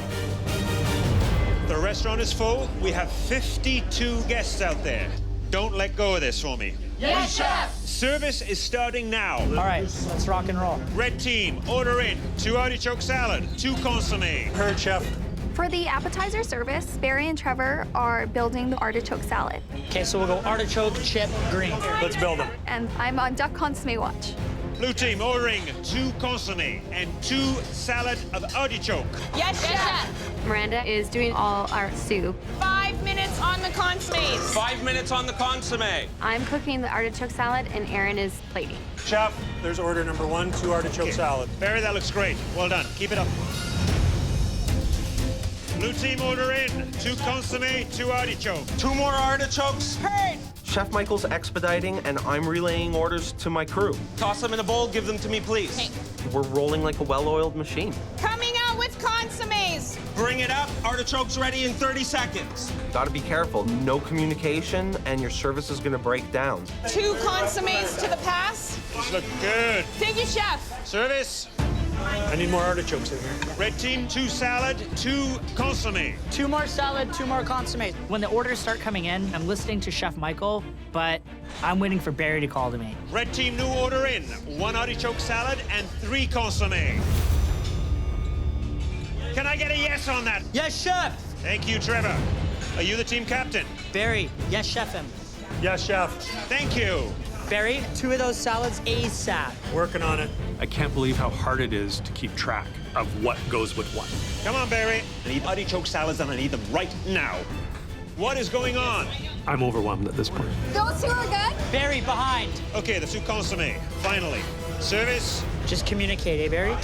The restaurant is full. We have 52 guests out there. Don't let go of this for me. Yes, Chef! Service is starting now. All right, let's rock and roll. Red team, order in 2 artichoke salad, 2 consommé. Heard, Chef. For the appetizer service, Barry and Trevor are building the artichoke salad. Okay, so we'll go artichoke, chip, green. Let's build them. And I'm on duck consommé watch. Blue team ordering 2 consommé and 2 salad of artichoke. Yes, Chef! Miranda is doing all our soup. 5 minutes on the consommes. 5 minutes on the consommé. I'm cooking the artichoke salad, and Aaron is plating. Chef, there's order number 1, 2 artichoke salad. Barry, that looks great. Well done. Keep it up. Blue team order in 2 consommé, 2 artichoke. 2 more artichokes. Heard. Chef Michael's expediting, and I'm relaying orders to my crew. Toss them in a bowl, give them to me, please. Okay. We're rolling like a well-oiled machine. Coming out with consommes. Bring it up. Artichokes ready in 30 seconds. Gotta be careful. No communication, and your service is gonna break down. 2 consommes to the pass. These look good. Thank you, Chef. Service. I need more artichokes in here. Red team, 2 salad, 2 consommé. 2 more salad, 2 more consommé. When the orders start coming in, I'm listening to Chef Michael, but I'm waiting for Barry to call to me. Red team, new order in 1 artichoke salad and 3 consommé. Can I get a yes on that? Yes, Chef! Thank you, Trevor. Are you the team captain? Barry, yes, Chef him. Yes, Chef. Thank you. Barry, 2 of those salads ASAP. Working on it. I can't believe how hard it is to keep track of what goes with what. Come on, Barry. I need artichoke salads and I need them right now. What is going on? I'm overwhelmed at this point. Those 2 are good? Barry, behind. Okay, the 2 consommé. Finally. Service. Just communicate, eh, Barry?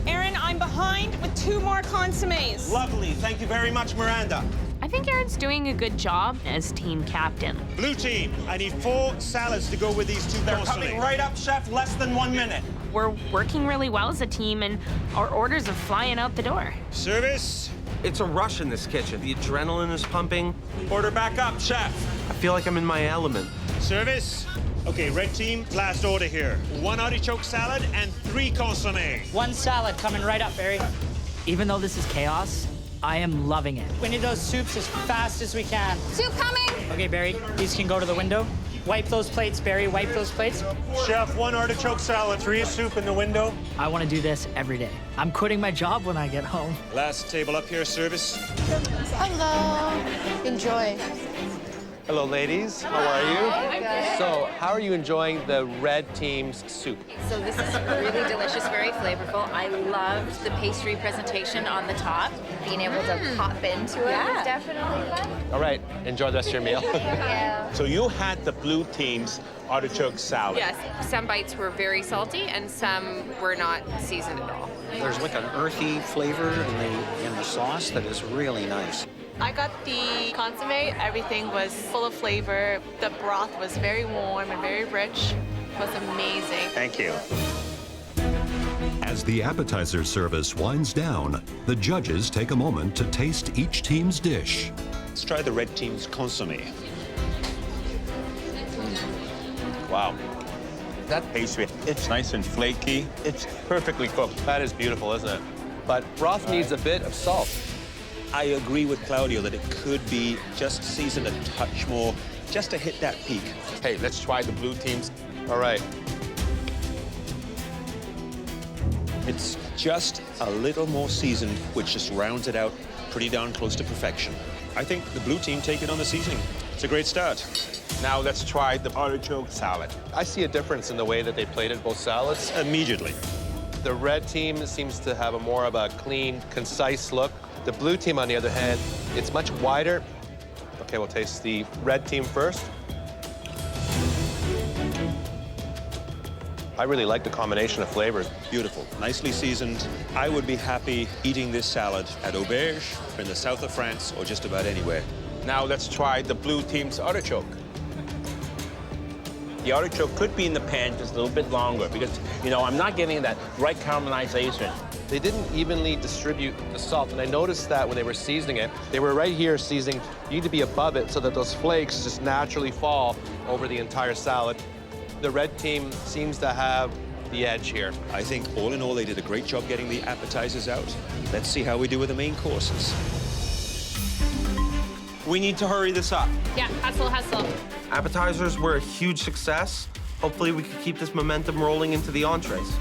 Aaron, I'm behind with 2 more consommes. Lovely. Thank you very much, Miranda. I think Aaron's doing a good job as team captain. Blue team, I need 4 salads to go with these 2 They're consommé. coming right up, Chef. Less than 1 minute. We're working really well as a team, and our orders are flying out the door. Service. It's a rush in this kitchen. The adrenaline is pumping. Order back up, Chef. I feel like I'm in my element. Service. Okay, red team, last order here. 1 artichoke salad and 3 consommé. 1 salad coming right up, Barry. Even though this is chaos, I am loving it. We need those soups as fast as we can. Soup coming. Okay, Barry, these can go to the window. Wipe those plates, Barry, wipe those plates. Chef, 1 artichoke salad, 3 soup in the window. I want to do this every day. I'm quitting my job when I get home. Last table up here, service. Hello. Enjoy. Hello, ladies. How are you? So, how are you enjoying the red team's soup? So this is really delicious, very flavorful. I loved the pastry presentation on the top. Being able to pop into it was definitely fun. All right, enjoy the rest of your meal. Yeah. So you had the blue team's artichoke salad. Yes, some bites were very salty and some were not seasoned at all. There's like an earthy flavor in the sauce that is really nice. I got the consommé. Everything was full of flavor. The broth was very warm and very rich. It was amazing. Thank you. As the appetizer service winds down, the judges take a moment to taste each team's dish. Let's try the red team's consommé. Wow. That pastry, it's nice and flaky. It's perfectly cooked. That is beautiful, isn't it? But broth needs a bit of salt. I agree with Claudio that it could be just seasoned a touch more, just to hit that peak. Hey, let's try the blue team's. All right. It's just a little more seasoned, which just rounds it out pretty darn close to perfection. I think the blue team take it on the seasoning. It's a great start. Now let's try the artichoke salad. I see a difference in the way that they plated both salads. Immediately. The red team seems to have a more of a clean, concise look. The blue team, on the other hand, it's much wider. Okay, we'll taste the red team first. I really like the combination of flavors. Beautiful, nicely seasoned. I would be happy eating this salad at Auberge, in the south of France, or just about anywhere. Now let's try the blue team's artichoke. The artichoke could be in the pan just a little bit longer because, you know, I'm not getting that right caramelization. They didn't evenly distribute the salt, and I noticed that when they were seasoning it. They were right here seasoning. You need to be above it so that those flakes just naturally fall over the entire salad. The red team seems to have the edge here. I think all in all, they did a great job getting the appetizers out. Let's see how we do with the main courses. We need to hurry this up. Yeah, hustle, hustle. Appetizers were a huge success. Hopefully we can keep this momentum rolling into the entrees.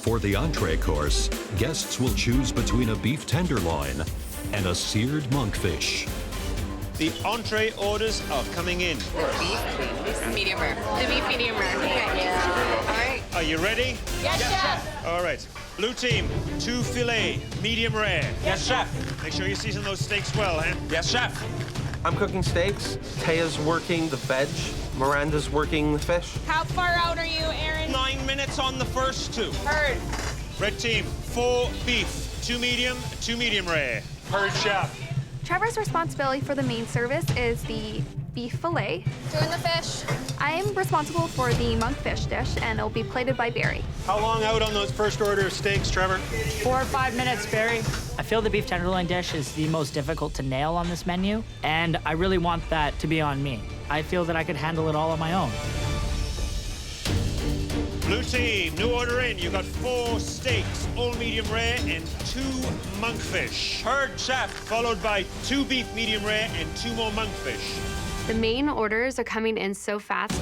For the entree course, guests will choose between a beef tenderloin and a seared monkfish. The entree orders are coming in. Beef, please. Medium rare. The beef medium rare. Yeah. All right. Are you ready? Yes, chef. All right. Blue team, 2 filet, medium rare. Yes, chef. Make sure you season those steaks well, huh? Yes, chef. I'm cooking steaks. Taya's working the veg. Miranda's working the fish. How far out are you, Aaron? 9 minutes on the first 2. Heard. Red team, 4 beef, 2 medium rare. Heard, chef. Trevor's responsibility for the main service is the beef fillet. Doing the fish. I am responsible for the monkfish dish, and it'll be plated by Barry. How long out on those first order of steaks, Trevor? 4 or 5 minutes, Barry. I feel the beef tenderloin dish is the most difficult to nail on this menu, and I really want that to be on me. I feel that I could handle it all on my own. Blue team, new order in. You got 4 steaks, all medium rare, and 2 monkfish. Heard, chef. Followed by 2 beef medium rare and 2 more monkfish. The main orders are coming in so fast.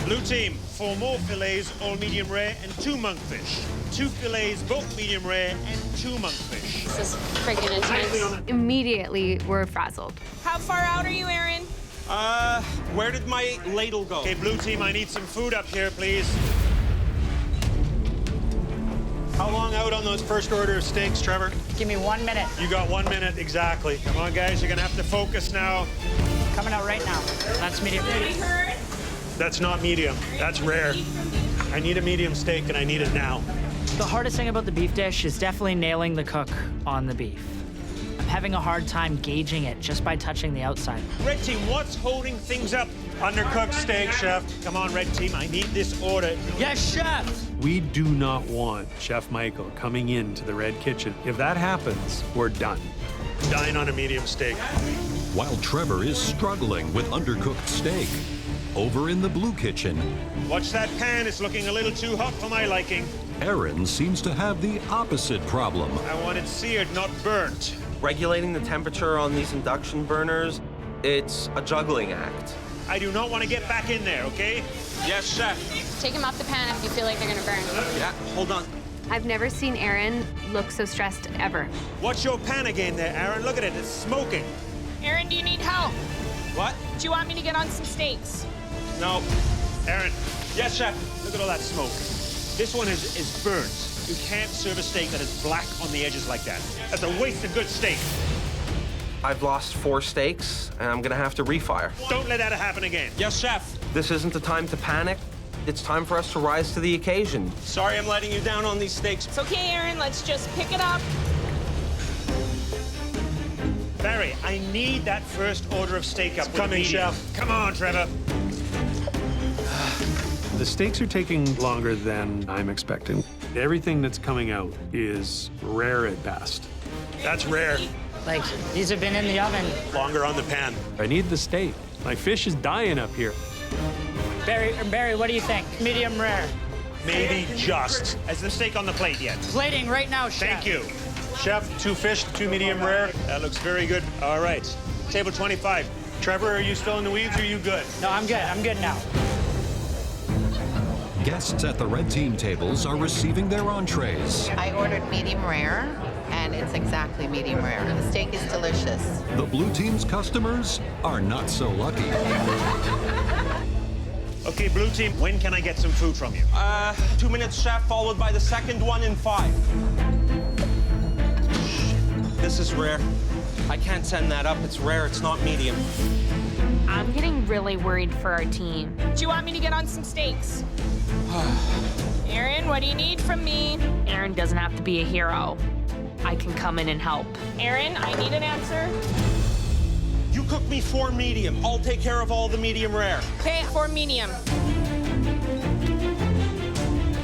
Blue team, 4 more fillets, all medium rare, and 2 monkfish. 2 fillets, both medium rare, and 2 monkfish. This is freaking intense. Immediately, we're frazzled. How far out are you, Aaron? Where did my ladle go? Okay, blue team, I need some food up here, please. How long out on those first order of steaks, Trevor? Give me 1 minute. You got 1 minute, exactly. Come on, guys, you're gonna have to focus now. Coming out right now. That's medium. That's not medium. That's rare. I need a medium steak, and I need it now. The hardest thing about the beef dish is definitely nailing the cook on the beef. I'm having a hard time gauging it just by touching the outside. Red team, what's holding things up? Undercooked steak, chef. Come on, red team, I need this order. Yes, chef! We do not want Chef Michael coming into the red kitchen. If that happens, we're done. Dine on a medium steak. While Trevor is struggling with undercooked steak, over in the blue kitchen, Watch that pan, it's looking a little too hot for my liking. Aaron seems to have the opposite problem. I want it seared, not burnt. Regulating the temperature on these induction burners, it's a juggling act. I do not want to get back in there, okay? Yes, chef. Take them off the pan if you feel like they're gonna burn. Yeah, hold on. I've never seen Aaron look so stressed ever. Watch your pan again there, Aaron. Look at it, it's smoking. Aaron, do you need help? What? Do you want me to get on some steaks? No. Aaron, Yes, chef. look at all that smoke. This one is burnt. You can't serve a steak that is black on the edges like that. That's a waste of good steak. I've lost 4 steaks, and I'm gonna have to refire. Don't let that happen again. Yes, chef. This isn't the time to panic. It's time for us to rise to the occasion. Sorry I'm letting you down on these steaks. It's okay, Aaron. Let's just pick it up. Barry, I need that first order of steak up. It's coming, chef. Come on, Trevor. The steaks are taking longer than I'm expecting. Everything that's coming out is rare at best. That's rare. Like, these have been in the oven. Longer on the pan. I need the steak. My fish is dying up here. Barry, what do you think? Medium rare. Maybe just. Is the steak on the plate yet? Plating right now, chef. Thank you. Chef, 2 fish, 2 medium rare. That looks very good. All right. Table 25. Trevor, are you still in the weeds or are you good? No, I'm good. I'm good now. Guests at the red team tables are receiving their entrees. I ordered medium rare, and it's exactly medium rare. The steak is delicious. The blue team's customers are not so lucky. Okay, blue team, when can I get some food from you? 2 minutes, chef, followed by the second one in 5. This is rare. I can't send that up. It's rare. It's not medium. I'm getting really worried for our team. Do you want me to get on some steaks? Aaron, what do you need from me? Aaron doesn't have to be a hero. I can come in and help. Aaron, I need an answer. You cook me 4 medium. I'll take care of all the medium rare. Okay, 4 medium.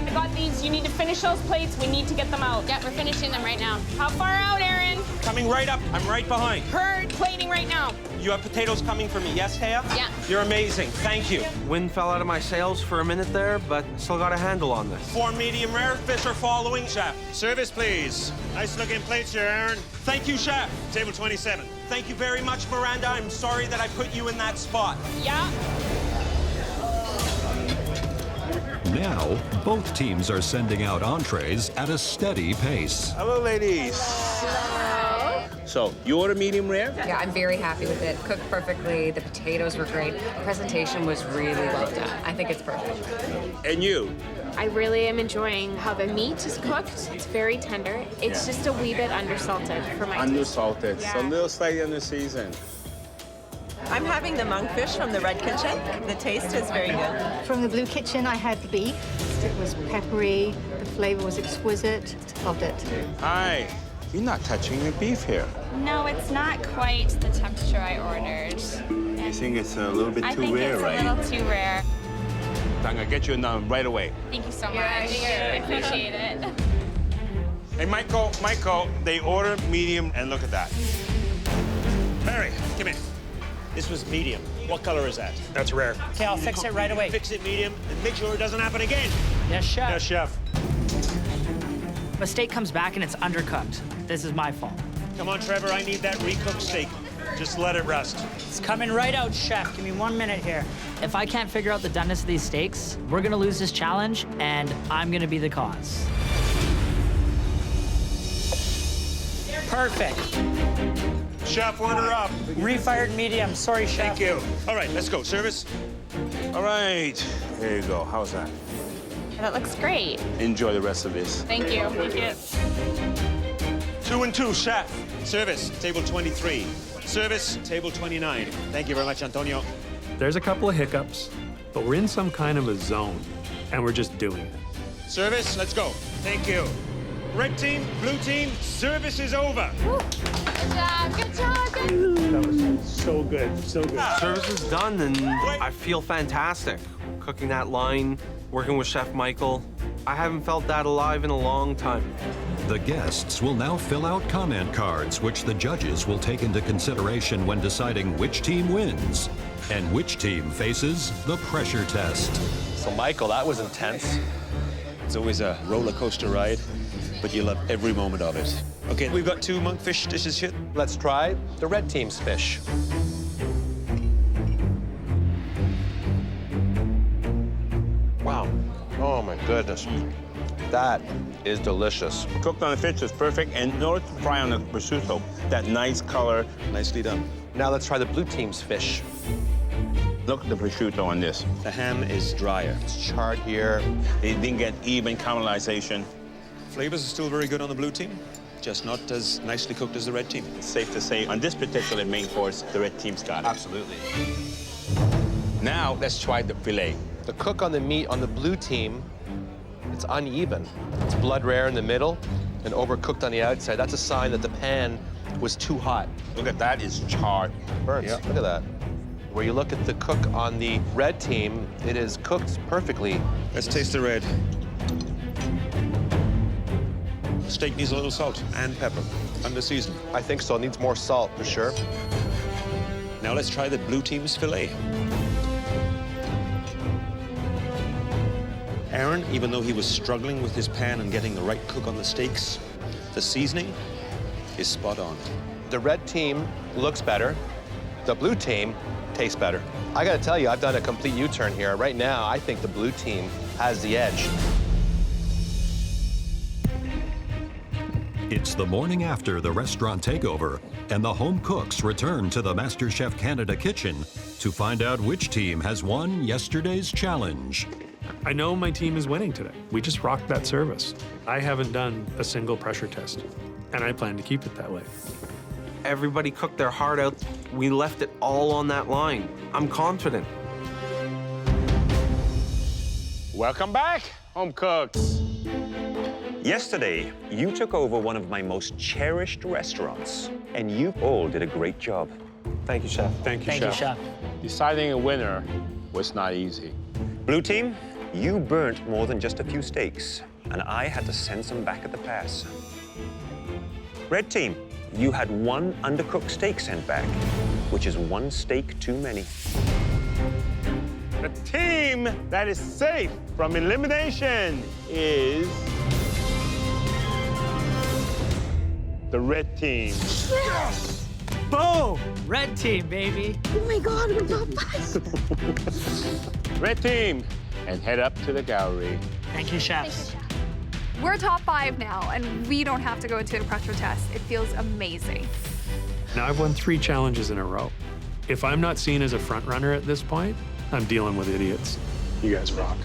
I got these. You need to finish those plates. We need to get them out. Yeah, we're finishing them right now. How far out, Aaron? Coming right up. I'm right behind. Heard. Plating right now. You have potatoes coming for me, yes, Taya? Yeah. You're amazing. Thank you. Wind fell out of my sails for a minute there, but still got a handle on this. 4 medium rare. Fish are following, chef. Service, please. Nice looking plates here, Aaron. Thank you, chef. Table 27. Thank you very much, Miranda. I'm sorry that I put you in that spot. Yeah. Now, both teams are sending out entrees at a steady pace. Hello, ladies. So, you order medium rare? Yeah, I'm very happy with it. Cooked perfectly. The potatoes were great. The presentation was really well done. I think it's perfect. And you? I really am enjoying how the meat is cooked. It's very tender. It's just a wee bit undersalted for my taste. Undersalted, so a little slightly underseasoned. I'm having the monkfish from the Red Kitchen. The taste is very good. From the Blue Kitchen, I had the beef. It was peppery. The flavor was exquisite. Loved it. Hi. You're not touching the beef here. No, it's not quite the temperature I ordered. You think it's a little bit too rare, right? I think it's a little too rare. I'm gonna get you a number right away. Thank you so much. I appreciate it. Hey, Michael, they order medium, and look at that. Barry, come in. This was medium. What color is that? That's rare. Okay, I'll fix it right away. Fix it medium and make sure it doesn't happen again. Yes, chef. Yes, chef. A steak comes back and it's undercooked. This is my fault. Come on, Trevor, I need that recooked steak. Just let it rest. It's coming right out, chef. Give me 1 minute here. If I can't figure out the doneness of these steaks, we're gonna lose this challenge, and I'm gonna be the cause. Perfect. Chef, order up. Refired medium. Sorry, chef. Thank you. All right, let's go. Service. All right. There you go. How's that? That looks great. Enjoy the rest of this. Thank you. Thank you. 2 and 2, chef. Service, table 23. Service, table 29. Thank you very much, Antonio. There's a couple of hiccups, but we're in some kind of a zone, and we're just doing it. Service, let's go. Thank you. Red team, blue team, service is over. Good job. Good job. That was so good, so good. Service is done, and I feel fantastic. Cooking that line, working with Chef Michael. I haven't felt that alive in a long time. The guests will now fill out comment cards, which the judges will take into consideration when deciding which team wins and which team faces the pressure test. So, Michael, that was intense. It's always a roller coaster ride, but you love every moment of it. Okay, we've got 2 monkfish dishes here. Let's try the red team's fish. Wow. Oh, my goodness. That is delicious. Cooked on the fish is perfect, and in order to fry on the prosciutto, that nice color. Nicely done. Now let's try the blue team's fish. Look at the prosciutto on this. The ham is drier. It's charred here. It didn't get even caramelization. Flavors are still very good on the blue team, just not as nicely cooked as the red team. It's safe to say, on this particular main course, the red team's got it. Absolutely. Now, let's try the filet. The cook on the meat on the blue team, it's uneven. It's blood rare in the middle and overcooked on the outside. That's a sign that the pan was too hot. Look at that, it's charred. Burnt. Yep. Look at that. Where you look at the cook on the red team, it is cooked perfectly. Let's taste the red. The steak needs a little salt and pepper, under seasoned. I think so. It needs more salt, for sure. Now let's try the blue team's filet. Aaron, even though he was struggling with his pan and getting the right cook on the steaks, the seasoning is spot on. The red team looks better. The blue team tastes better. I gotta tell you, I've done a complete U-turn here. Right now, I think the blue team has the edge. It's the morning after the restaurant takeover, and the home cooks return to the MasterChef Canada kitchen to find out which team has won yesterday's challenge. I know my team is winning today. We just rocked that service. I haven't done a single pressure test, and I plan to keep it that way. Everybody cooked their heart out. We left it all on that line. I'm confident. Welcome back, home cooks. Yesterday, you took over one of my most cherished restaurants, and you all did a great job. Thank you, Chef. Thank you, Thank you, Chef. chef. Deciding a winner was not easy. Blue team, you burnt more than just a few steaks, and I had to send some back at the pass. Red team, you had 1 undercooked steak sent back, which is 1 steak too many. The team that is safe from elimination is the red team. Yes! Boom! Red team, baby. Oh my God, we're top 5. Red team, and head up to the gallery. Thank you, chefs. We're top 5 now, and we don't have to go into a pressure test. It feels amazing. Now I've won 3 challenges in a row. If I'm not seen as a front runner at this point, I'm dealing with idiots. You guys rock.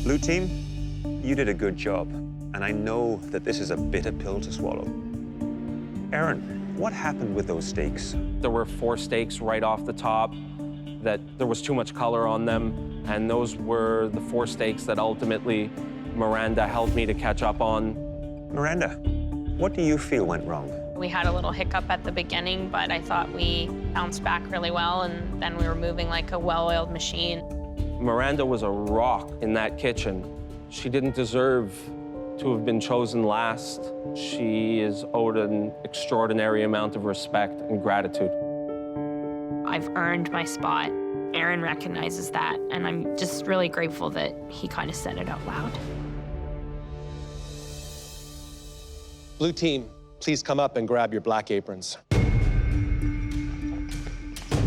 Blue team, you did a good job, and I know that this is a bitter pill to swallow. Aaron, what happened with those steaks? There were 4 steaks right off the top that there was too much color on them, and those were the 4 steaks that ultimately Miranda helped me to catch up on. Miranda, what do you feel went wrong? We had a little hiccup at the beginning, but I thought we bounced back really well, and then we were moving like a well-oiled machine. Miranda was a rock in that kitchen. She didn't deserve to have been chosen last. She is owed an extraordinary amount of respect and gratitude. I've earned my spot. Aaron recognizes that, and I'm just really grateful that he kind of said it out loud. Blue team, please come up and grab your black aprons.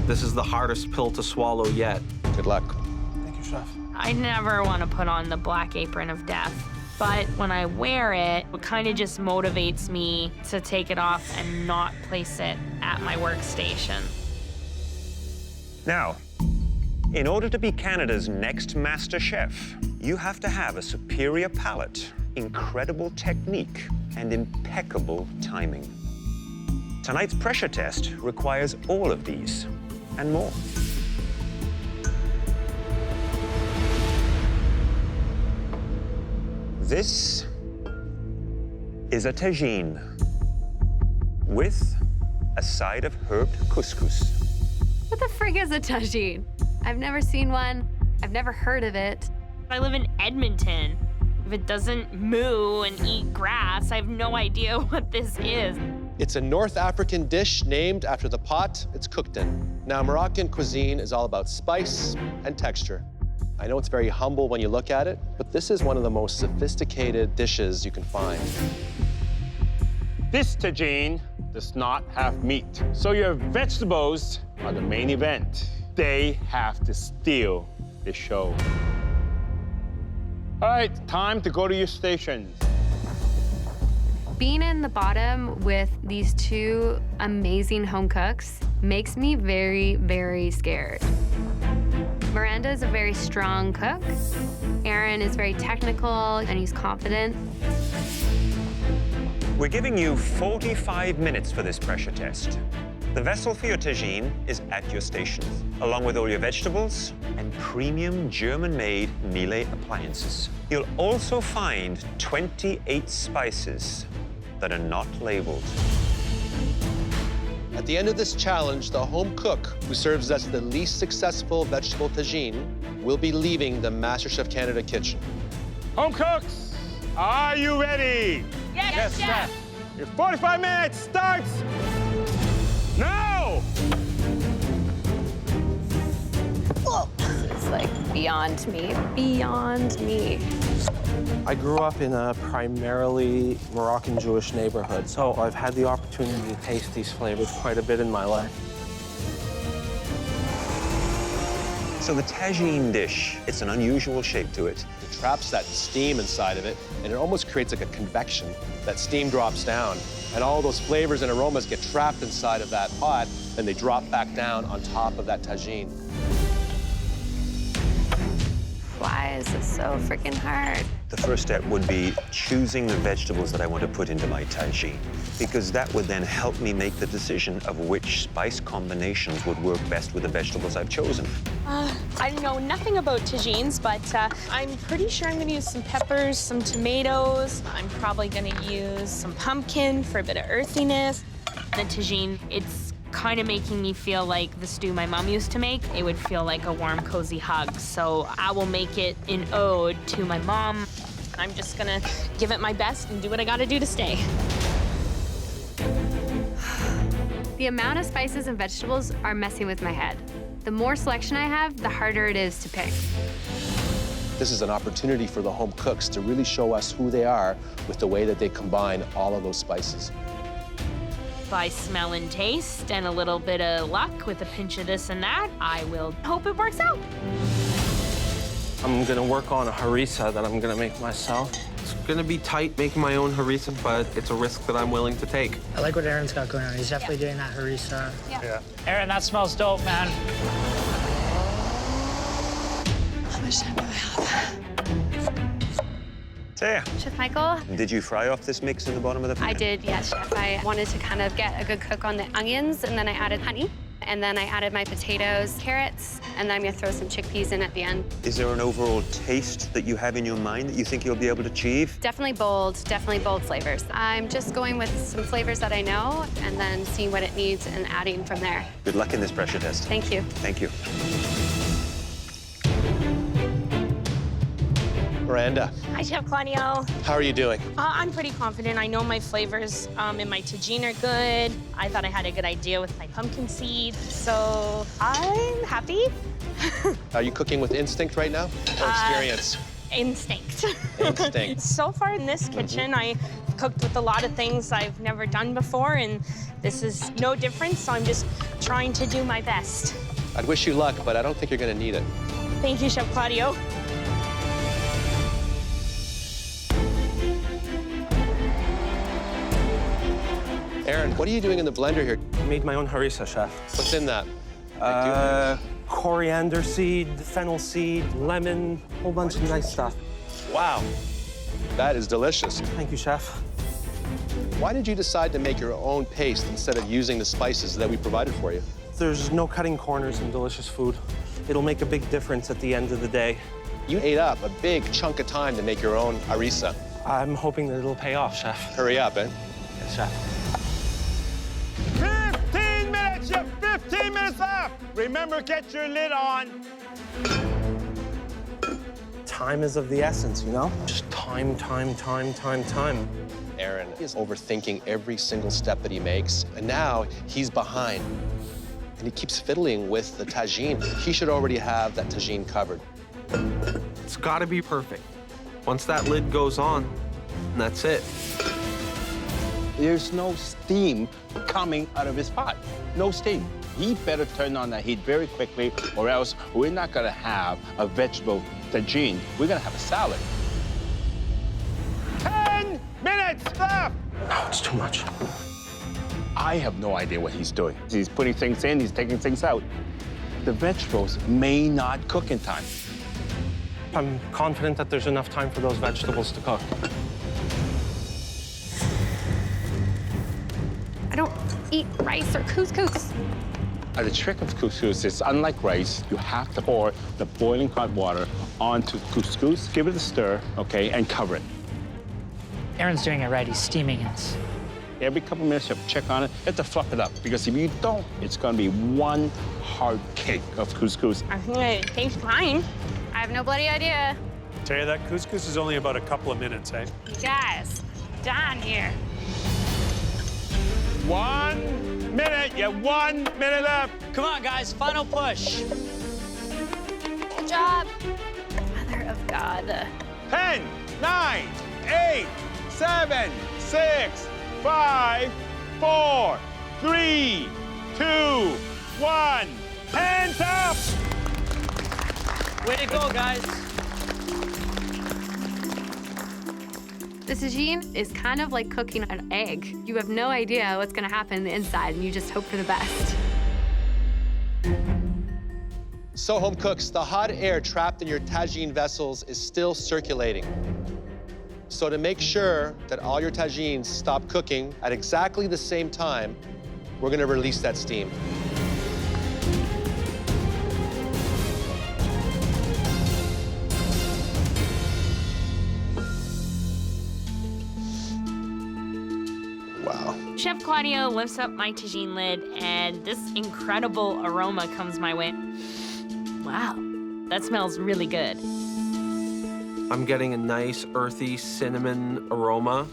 This is the hardest pill to swallow yet. Good luck. Thank you, Chef. I never want to put on the black apron of death, but when I wear it, it kind of just motivates me to take it off and not place it at my workstation. Now, in order to be Canada's next Master Chef, you have to have a superior palate, incredible technique, and impeccable timing. Tonight's pressure test requires all of these and more. This is a tajine with a side of herbed couscous. What the frig is a tajine? I've never seen one. I've never heard of it. I live in Edmonton. If it doesn't moo and eat grass, I have no idea what this is. It's a North African dish named after the pot it's cooked in. Now, Moroccan cuisine is all about spice and texture. I know it's very humble when you look at it, but this is one of the most sophisticated dishes you can find. This tajine does not have meat, so your vegetables are the main event. They have to steal the show. All right, time to go to your stations. Being in the bottom with these 2 amazing home cooks makes me very, very scared. Miranda is a very strong cook. Aaron is very technical and he's confident. We're giving you 45 minutes for this pressure test. The vessel for your tajine is at your station, along with all your vegetables and premium German-made Miele appliances. You'll also find 28 spices that are not labeled. At the end of this challenge, the home cook who serves us the least successful vegetable tagine will be leaving the MasterChef Canada kitchen. Home cooks, are you ready? Yes, Chef. Your 45 minutes starts now! This is like beyond me, beyond me. I grew up in a primarily Moroccan Jewish neighborhood, so I've had the opportunity to taste these flavors quite a bit in my life. So the tajine dish, it's an unusual shape to it. It traps that steam inside of it, and it almost creates like a convection. That steam drops down, and all those flavors and aromas get trapped inside of that pot, and they drop back down on top of that tajine. Why is this so freaking hard? The first step would be choosing the vegetables that I want to put into my tajine, because that would then help me make the decision of which spice combinations would work best with the vegetables I've chosen. I know nothing about tagines, but I'm pretty sure I'm going to use some peppers, some tomatoes. I'm probably going to use some pumpkin for a bit of earthiness. The tagine, it's kind of making me feel like the stew my mom used to make. It would feel like a warm, cozy hug. So I will make it an ode to my mom. I'm just gonna give it my best and do what I gotta do to stay. The amount of spices and vegetables are messing with my head. The more selection I have, the harder it is to pick. This is an opportunity for the home cooks to really show us who they are with the way that they combine all of those spices. By smell and taste and a little bit of luck with a pinch of this and that, I will hope it works out. I'm gonna work on a harissa that I'm gonna make myself. It's gonna be tight making my own harissa, but it's a risk that I'm willing to take. I like what Aaron's got going on. He's definitely doing that harissa. Yeah. Aaron, that smells dope, man. How much time do I have? Taya. Chef Michael? Did you fry off this mix in the bottom of the pan? I did, yes, Chef. I wanted to kind of get a good cook on the onions, and then I added honey, and then I added my potatoes, carrots, and then I'm gonna throw some chickpeas in at the end. Is there an overall taste that you have in your mind that you think you'll be able to achieve? Definitely bold flavors. I'm just going with some flavors that I know, and then seeing what it needs and adding from there. Good luck in this pressure test. Thank you. Thank you. Miranda, Hi, Chef Claudio. how are you doing? I'm pretty confident. I know my flavors in my tajine are good. I thought I had a good idea with my pumpkin seed, so I'm happy. Are you cooking with instinct right now or experience? Instinct. Instinct. So far in this kitchen, I cooked with a lot of things I've never done before, and this is no different, so I'm just trying to do my best. I'd wish you luck, but I don't think you're going to need it. Thank you, Chef Claudio. Aaron, what are you doing in the blender here? I made my own harissa, Chef. What's in that? Coriander seed, fennel seed, lemon, a whole bunch of nice stuff. Wow, that is delicious. Thank you, Chef. Why did you decide to make your own paste instead of using the spices that we provided for you? There's no cutting corners in delicious food. It'll make a big difference at the end of the day. You ate up a big chunk of time to make your own harissa. I'm hoping that it'll pay off, Chef. Hurry up, eh? Yes, Chef. 15 minutes! You have 15 minutes left! Remember, get your lid on. Time is of the essence, you know? Just time. Aaron is overthinking every single step that he makes, and now he's behind. And he keeps fiddling with the tajine. He should already have that tajine covered. It's gotta be perfect. Once that lid goes on, that's it. There's no steam coming out of his pot. No steam. He better turn on that heat very quickly, or else we're not gonna have a vegetable tajine. We're gonna have a salad. 10 minutes left! No, it's too much. I have no idea what he's doing. He's putting things in, he's taking things out. The vegetables may not cook in time. I'm confident that there's enough time for those vegetables to cook. I don't eat rice or couscous. The trick of couscous is, unlike rice, you have to pour the boiling hot water onto couscous, give it a stir, okay, and cover it. Aaron's doing it right. He's steaming it. Every couple minutes, you have to check on it. You have to fluff it up, because if you don't, it's going to be one hard cake of couscous. I think it tastes fine. I have no bloody idea. Taya, that couscous is only about a couple of minutes, eh? Guys, done here. 1 minute. You have 1 minute left. Come on, guys. Final push. Good job. Mother of God. 10, 9, 8, 7, 6, 5, 4, 3, 2, 1. Hands up! Way to go, guys. The tajine is kind of like cooking an egg. You have no idea what's gonna happen in the inside, and you just hope for the best. So, home cooks, the hot air trapped in your tajine vessels is still circulating. So to make sure that all your tajines stop cooking at exactly the same time, we're gonna release that steam. Wow. Chef Claudio lifts up my tajine lid, and this incredible aroma comes my way. Wow, that smells really good. I'm getting a nice, earthy cinnamon aroma.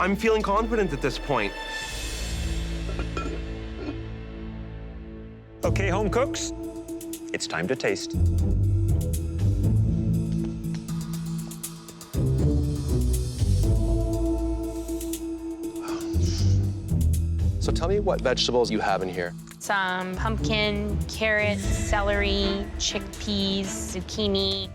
I'm feeling confident at this point. Okay, home cooks, it's time to taste. So tell me what vegetables you have in here. Some pumpkin, carrots, celery, chickpeas, zucchini.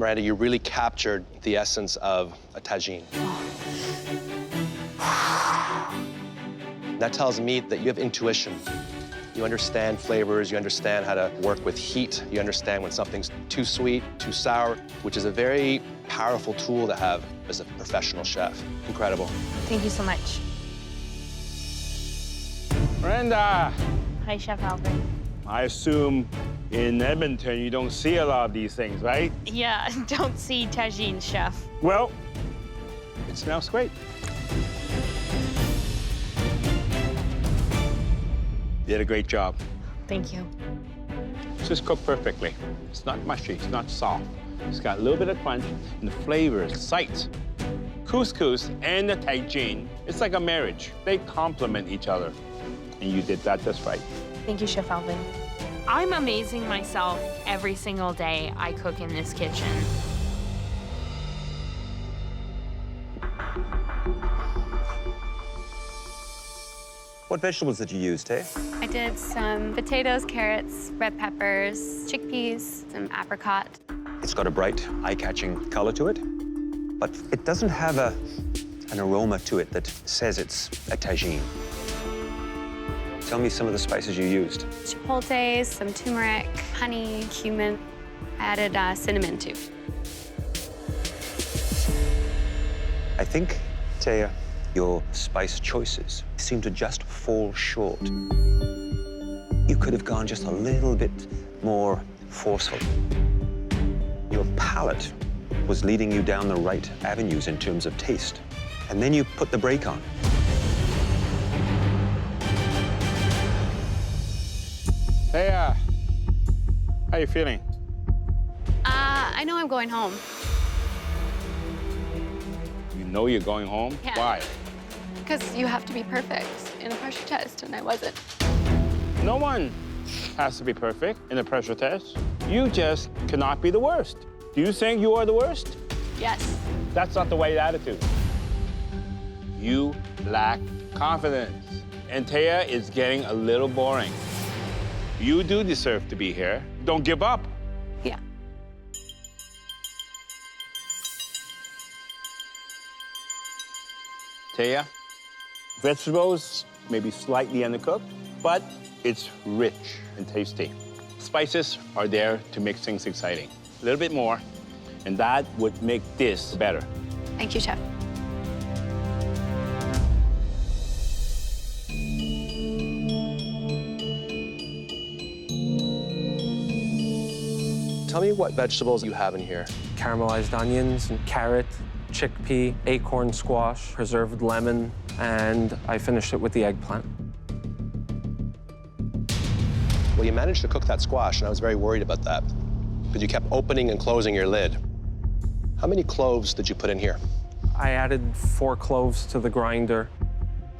Miranda, you really captured the essence of a tajine. That tells me that you have intuition. You understand flavors, you understand how to work with heat, you understand when something's too sweet, too sour, which is a very powerful tool to have as a professional chef. Incredible. Thank you so much. Miranda! Hi, Chef Alvin. I assume in Edmonton you don't see a lot of these things, right? Yeah, don't see tagine, Chef. Well, it smells great. You did a great job. Thank you. It's just cooked perfectly. It's not mushy, it's not soft. It's got a little bit of crunch, and the flavor is sight. Couscous and the tajine, it's like a marriage. They complement each other, and you did that just right. Thank you, Chef Alvin. I'm amazing myself every single day I cook in this kitchen. What vegetables did you use, Tay? I did some potatoes, carrots, red peppers, chickpeas, some apricot. It's got a bright, eye-catching color to it, but it doesn't have an aroma to it that says it's a tajine. Tell me some of the spices you used. Chipotles, some turmeric, honey, cumin. I added cinnamon, too. I think, Taya, your spice choices seem to just fall short. You could have gone just a little bit more forceful. Your palate was leading you down the right avenues in terms of taste. And then you put the brake on. Hey, how you feeling? I know I'm going home. You know you're going home? Yeah. Why? Because you have to be perfect in a pressure test, and I wasn't. No one has to be perfect in a pressure test. You just cannot be the worst. Do you think you are the worst? Yes. That's not the right attitude. You lack confidence. And Taya is getting a little boring. You do deserve to be here. Don't give up. Yeah. Taya, vegetables may be slightly undercooked, but it's rich and tasty. Spices are there to make things exciting. A little bit more, and that would make this better. Thank you, Chef. Tell me what vegetables you have in here. Caramelized onions and carrot, chickpea, acorn squash, preserved lemon, and I finished it with the eggplant. Well, you managed to cook that squash, and I was very worried about that, because you kept opening and closing your lid. How many cloves did you put in here? I added 4 cloves to the grinder.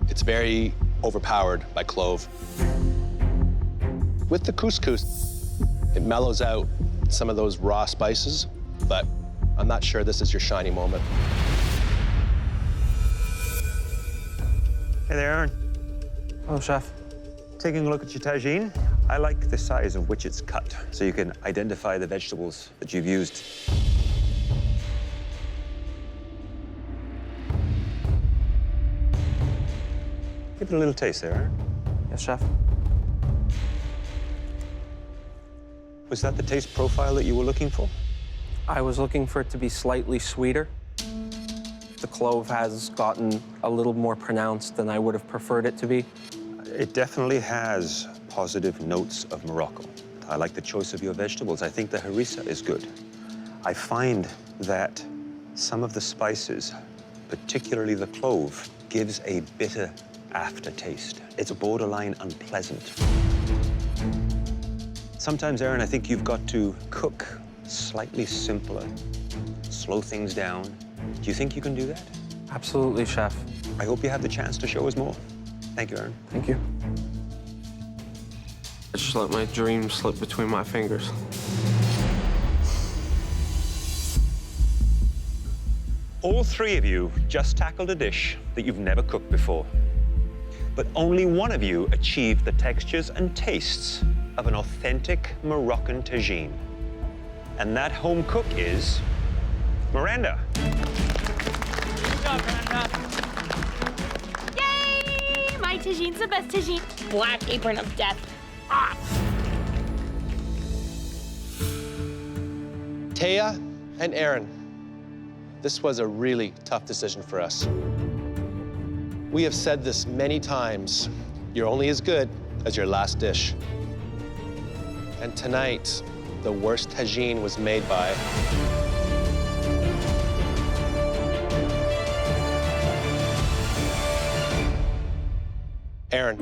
It's very overpowered by clove. With the couscous, it mellows out some of those raw spices, but I'm not sure this is your shiny moment. Hey there, Aaron. Hello, Chef. Taking a look at your tagine, I like the size of which it's cut, so you can identify the vegetables that you've used. Give it a little taste there, Aaron. Yes, Chef. Was that the taste profile that you were looking for? I was looking for it to be slightly sweeter. The clove has gotten a little more pronounced than I would have preferred it to be. It definitely has positive notes of Morocco. I like the choice of your vegetables. I think the harissa is good. I find that some of the spices, particularly the clove, gives a bitter aftertaste. It's borderline unpleasant. Sometimes, Aaron, I think you've got to cook slightly simpler, slow things down. Do you think you can do that? Absolutely, Chef. I hope you have the chance to show us more. Thank you, Aaron. Thank you. I just let my dream slip between my fingers. All 3 of you just tackled a dish that you've never cooked before. But only one of you achieved the textures and tastes of an authentic Moroccan tagine. And that home cook is Miranda. Good job, Miranda. Yay! My tajine's the best tajine. Black apron of death. Ah! Taya and Aaron, this was a really tough decision for us. We have said this many times. You're only as good as your last dish. And tonight, the worst tagine was made by Aaron.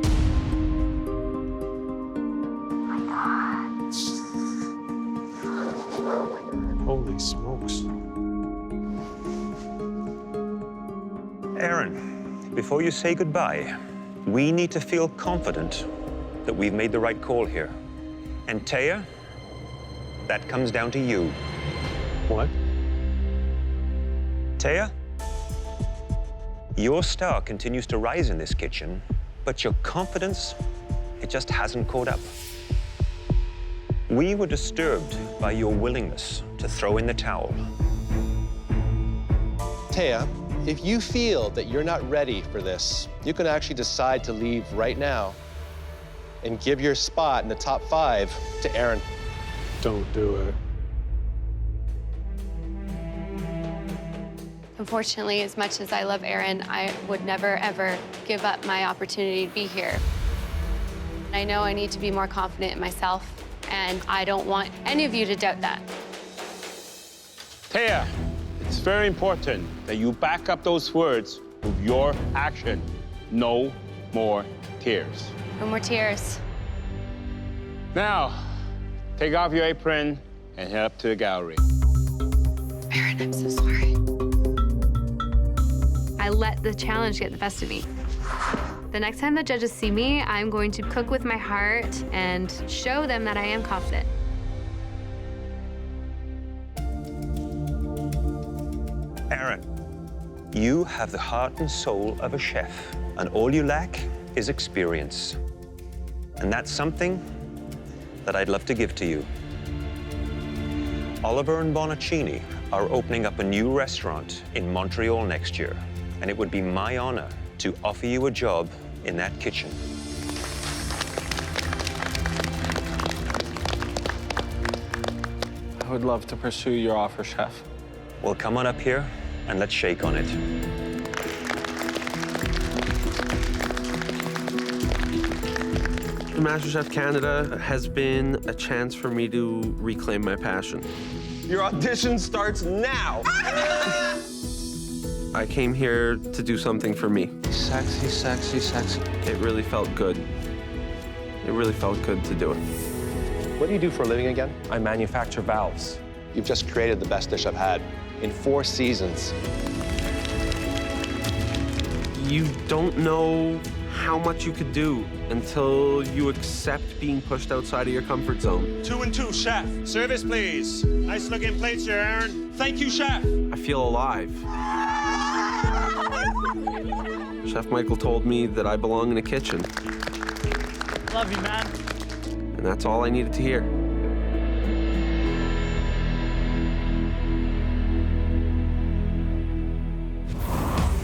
Holy smokes. Aaron, before you say goodbye, we need to feel confident that we've made the right call here. And Taya, that comes down to you. What? Taya, your star continues to rise in this kitchen, but your confidence, it just hasn't caught up. We were disturbed by your willingness to throw in the towel. Taya, if you feel that you're not ready for this, you can actually decide to leave right now and give your spot in the top 5 to Aaron. Don't do it. Unfortunately, as much as I love Aaron, I would never, ever give up my opportunity to be here. I know I need to be more confident in myself, and I don't want any of you to doubt that. Taya, it's very important that you back up those words with your action. No more tears. No more tears. Now, take off your apron and head up to the gallery. Aaron, I'm so sorry. I let the challenge get the best of me. The next time the judges see me, I'm going to cook with my heart and show them that I am confident. Aaron, you have the heart and soul of a chef, and all you lack is experience. And that's something that I'd love to give to you. Oliver and Bonaccini are opening up a new restaurant in Montreal next year, and it would be my honor to offer you a job in that kitchen. I would love to pursue your offer, Chef. Well, come on up here and let's shake on it. MasterChef Canada has been a chance for me to reclaim my passion. Your audition starts now. I came here to do something for me. Sexy, sexy, sexy. It really felt good. It really felt good to do it. What do you do for a living again? I manufacture valves. You've just created the best dish I've had in 4 seasons. You don't know how much you could do until you accept being pushed outside of your comfort zone. 2 and 2, chef. Service, please. Nice looking plates here, Aaron. Thank you, chef. I feel alive. Chef Michael told me that I belong in a kitchen. Love you, man. And that's all I needed to hear.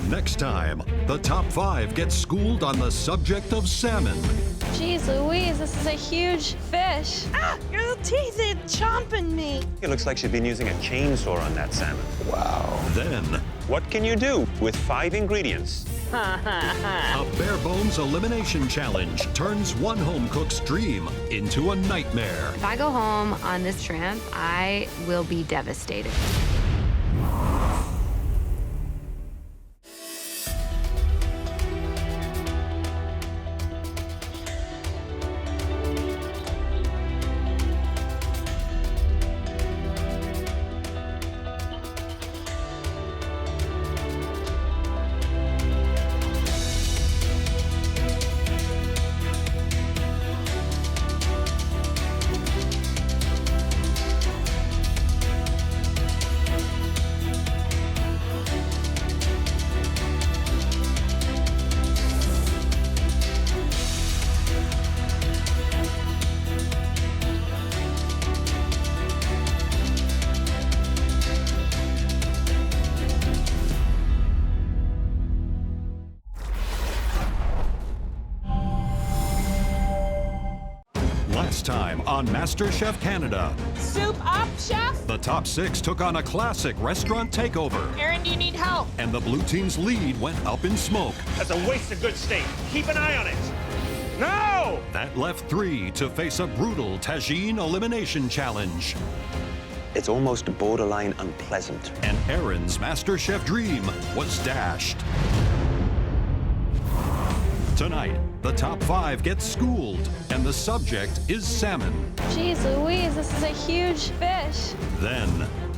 Next time, the top 5 get schooled on the subject of salmon. Jeez Louise, this is a huge fish. Ah, your little teeth are chomping me. It looks like she's been using a chainsaw on that salmon. Wow. Then, what can you do with 5 ingredients? a bare bones elimination challenge turns one home cook's dream into a nightmare. If I go home on this shrimp, I will be devastated. Last time on MasterChef Canada, Soup up, chef. the top 6 took on a classic restaurant takeover. Aaron, do you need help? And the blue team's lead went up in smoke. That's a waste of good steak. Keep an eye on it. No! That left 3 to face a brutal tajine elimination challenge. It's almost borderline unpleasant. And Aaron's MasterChef dream was dashed. Tonight, the top 5 get schooled, and the subject is salmon. Jeez Louise, this is a huge fish. Then,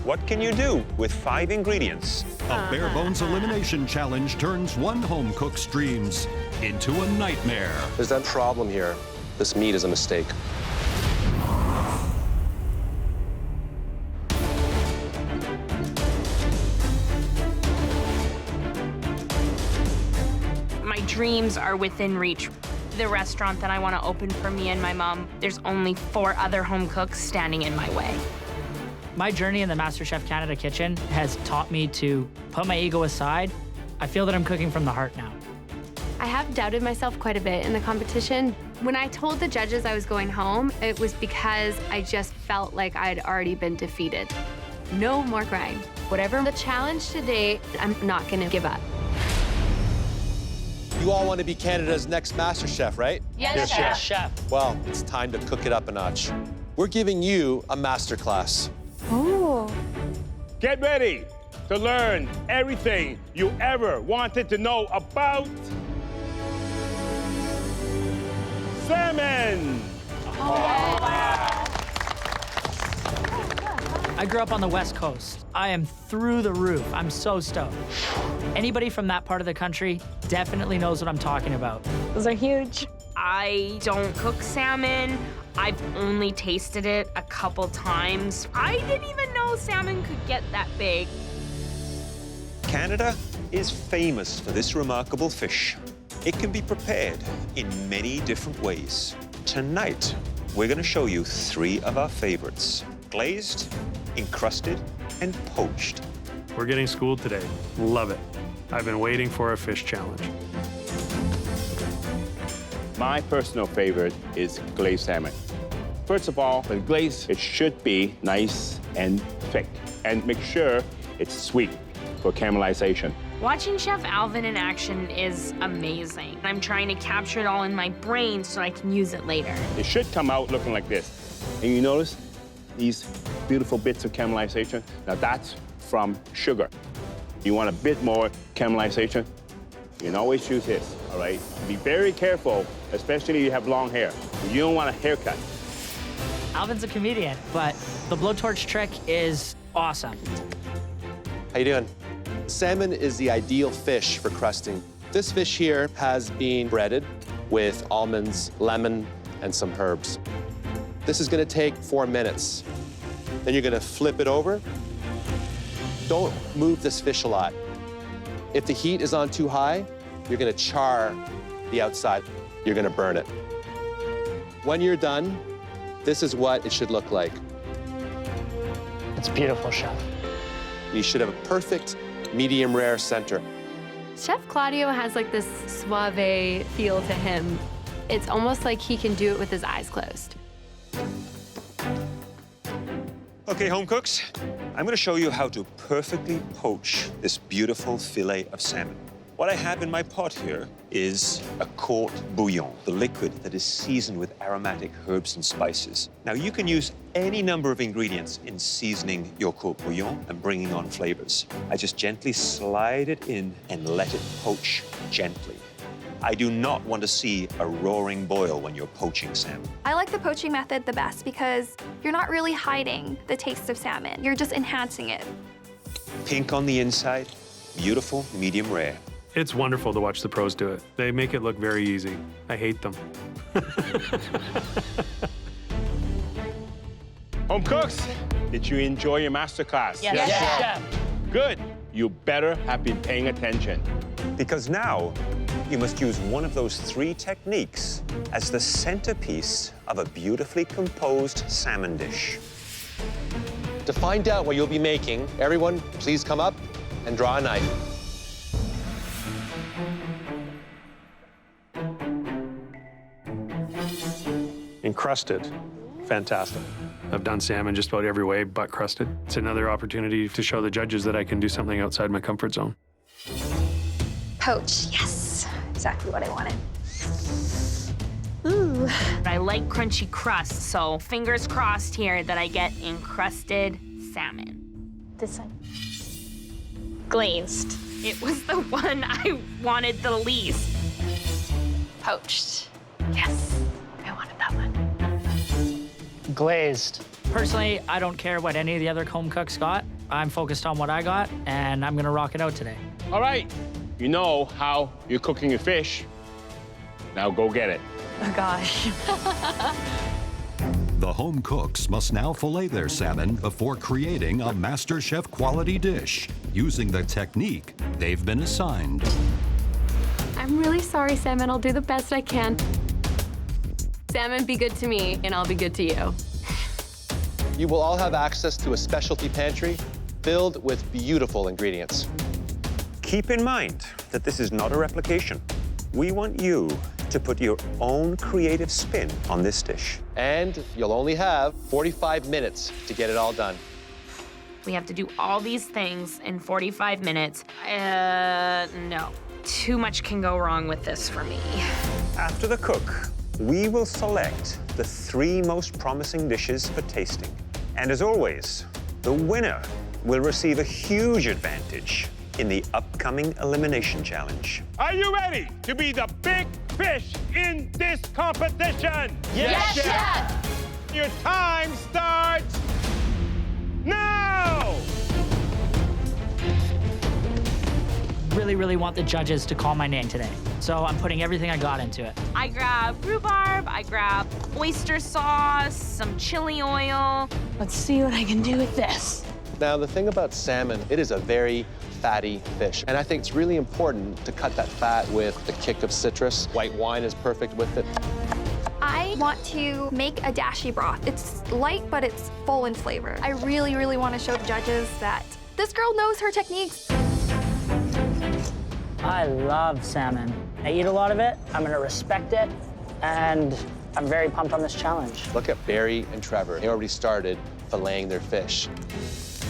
What can you do with 5 ingredients? a bare bones elimination challenge turns one home cook's dreams into a nightmare. There's that problem here. This meat is a mistake. My dreams are within reach. The restaurant that I want to open for me and my mom, there's only 4 other home cooks standing in my way. My journey in the MasterChef Canada kitchen has taught me to put my ego aside. I feel that I'm cooking from the heart now. I have doubted myself quite a bit in the competition. When I told the judges I was going home, it was because I just felt like I'd already been defeated. No more crying. Whatever the challenge today, I'm not gonna give up. You all want to be Canada's next MasterChef, right? Yes, Yes, chef. Well, it's time to cook it up a notch. We're giving you a masterclass. Oh. Get ready to learn everything you ever wanted to know about salmon. I grew up on the West Coast. I am through the roof. I'm so stoked. Anybody from that part of the country definitely knows what I'm talking about. Those are huge. I don't cook salmon. I've only tasted it a couple times. I didn't even know salmon could get that big. Canada is famous for this remarkable fish. It can be prepared in many different ways. Tonight, we're going to show you 3 of our favorites: glazed, encrusted, and poached. We're getting schooled today. Love it. I've been waiting for a fish challenge. My personal favorite is glazed salmon. First of all, the glaze, it should be nice and thick. And make sure it's sweet for caramelization. Watching Chef Alvin in action is amazing. I'm trying to capture it all in my brain so I can use it later. It should come out looking like this. And you notice these beautiful bits of caramelization? Now that's from sugar. You want a bit more caramelization? You can always choose this, all right? Be very careful, especially if you have long hair. You don't want a haircut. Alvin's a comedian, but the blowtorch trick is awesome. How you doing? Salmon is the ideal fish for crusting. This fish here has been breaded with almonds, lemon, and some herbs. This is gonna take 4 minutes. Then you're gonna flip it over. Don't move this fish a lot. If the heat is on too high, you're gonna char the outside. You're gonna burn it. When you're done, this is what it should look like. It's beautiful, chef. You should have a perfect medium rare center. Chef Claudio has like this suave feel to him. It's almost like he can do it with his eyes closed. Okay, home cooks, I'm going to show you how to perfectly poach this beautiful fillet of salmon. What I have in my pot here is a court bouillon, the liquid that is seasoned with aromatic herbs and spices. Now, you can use any number of ingredients in seasoning your court bouillon and bringing on flavors. I just gently slide it in and let it poach gently. I do not want to see a roaring boil when you're poaching salmon. I like the poaching method the best because you're not really hiding the taste of salmon. You're just enhancing it. Pink on the inside, beautiful, medium rare. It's wonderful to watch the pros do it. They make it look very easy. I hate them. Home cooks, did you enjoy your masterclass? Yes, chef. Good. You better have been paying attention. Because now, you must use one of those 3 techniques as the centerpiece of a beautifully composed salmon dish. To find out what you'll be making, everyone, please come up and draw a knife. Encrusted, fantastic. I've done salmon just about every way but crusted. It's another opportunity to show the judges that I can do something outside my comfort zone. Poach, yes. Exactly what I wanted. Ooh. I like crunchy crust, so fingers crossed here that I get encrusted salmon. This side. Glazed. It was the one I wanted the least. Poached. Yes, I wanted that one. Glazed. Personally, I don't care what any of the other home cooks got. I'm focused on what I got, and I'm gonna rock it out today. All right, you know how you're cooking your fish. Now go get it. Oh, gosh. The home cooks must now fillet their salmon before creating a MasterChef quality dish using the technique they've been assigned. I'm really sorry, Salmon. I'll do the best I can. Salmon, be good to me, and I'll be good to you. You will all have access to a specialty pantry filled with beautiful ingredients. Keep in mind that this is not a replication. We want you to put your own creative spin on this dish. And you'll only have 45 minutes to get it all done. We have to do all these things in 45 minutes. No. Too much can go wrong with this for me. After the cook, we will select the 3 most promising dishes for tasting. And as always, the winner will receive a huge advantage in the upcoming Elimination Challenge. Are you ready to be the big fish in this competition? Yes, Chef! Your time starts now! Really, really want the judges to call my name today. So I'm putting everything I got into it. I grab rhubarb, I grab oyster sauce, some chili oil. Let's see what I can do with this. Now, the thing about salmon, it is a very fatty fish. And I think it's really important to cut that fat with the kick of citrus. White wine is perfect with it. I want to make a dashi broth. It's light, but it's full in flavor. I really, really want to show the judges that this girl knows her techniques. I love salmon. I eat a lot of it, I'm gonna respect it, and I'm very pumped on this challenge. Look at Barry and Trevor. They already started filleting their fish.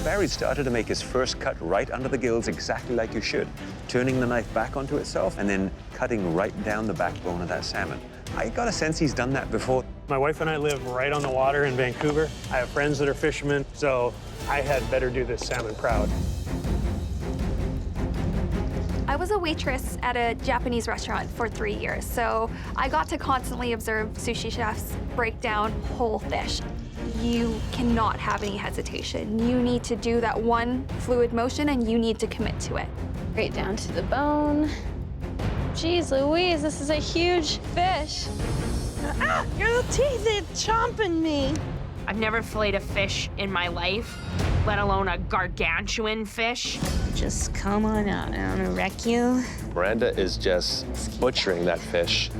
Barry started to make his first cut right under the gills exactly like you should, turning the knife back onto itself and then cutting right down the backbone of that salmon. I got a sense he's done that before. My wife and I live right on the water in Vancouver. I have friends that are fishermen, so I had better do this salmon proud. I was a waitress at a Japanese restaurant for 3 years, so I got to constantly observe sushi chefs break down whole fish. You cannot have any hesitation. You need to do that one fluid motion and you need to commit to it. Right down to the bone. Jeez Louise, this is a huge fish. Ah, your teeth are chomping me. I've never filleted a fish in my life, let alone a gargantuan fish. Just come on out, I want to wreck you. Miranda is just butchering that fish.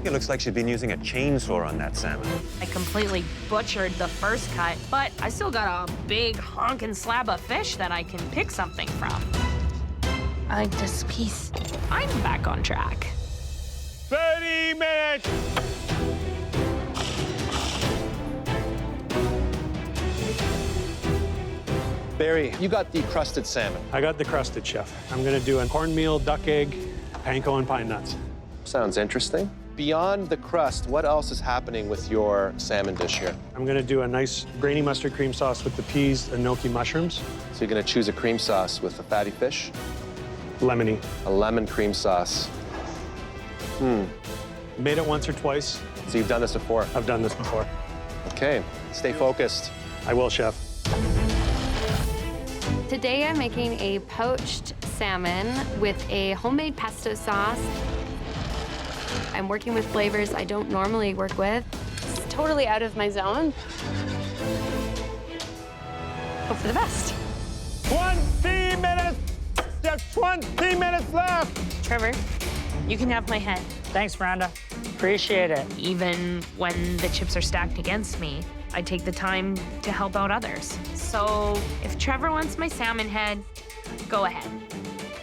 It looks like she's been using a chainsaw on that salmon. I completely butchered the first cut, but I still got a big honkin' slab of fish that I can pick something from. I like this piece. I'm back on track. 30 minutes! Barry, you got the crusted salmon. I got the crusted, chef. I'm gonna do a cornmeal, duck egg, panko, and pine nuts. Sounds interesting. Beyond the crust, what else is happening with your salmon dish here? I'm gonna do a nice grainy mustard cream sauce with the peas and gnocchi mushrooms. So you're gonna choose a cream sauce with the fatty fish? Lemony. A lemon cream sauce. Made it once or twice. So you've done this before? I've done this before. Okay, stay focused. I will, chef. Today I'm making a poached salmon with a homemade pesto sauce. I'm working with flavors I don't normally work with. It's totally out of my zone. Hope for the best. 20 minutes! There's 20 minutes left! Trevor, you can have my head. Thanks, Miranda. Appreciate it. Even when the chips are stacked against me, I take the time to help out others. So if Trevor wants my salmon head, go ahead.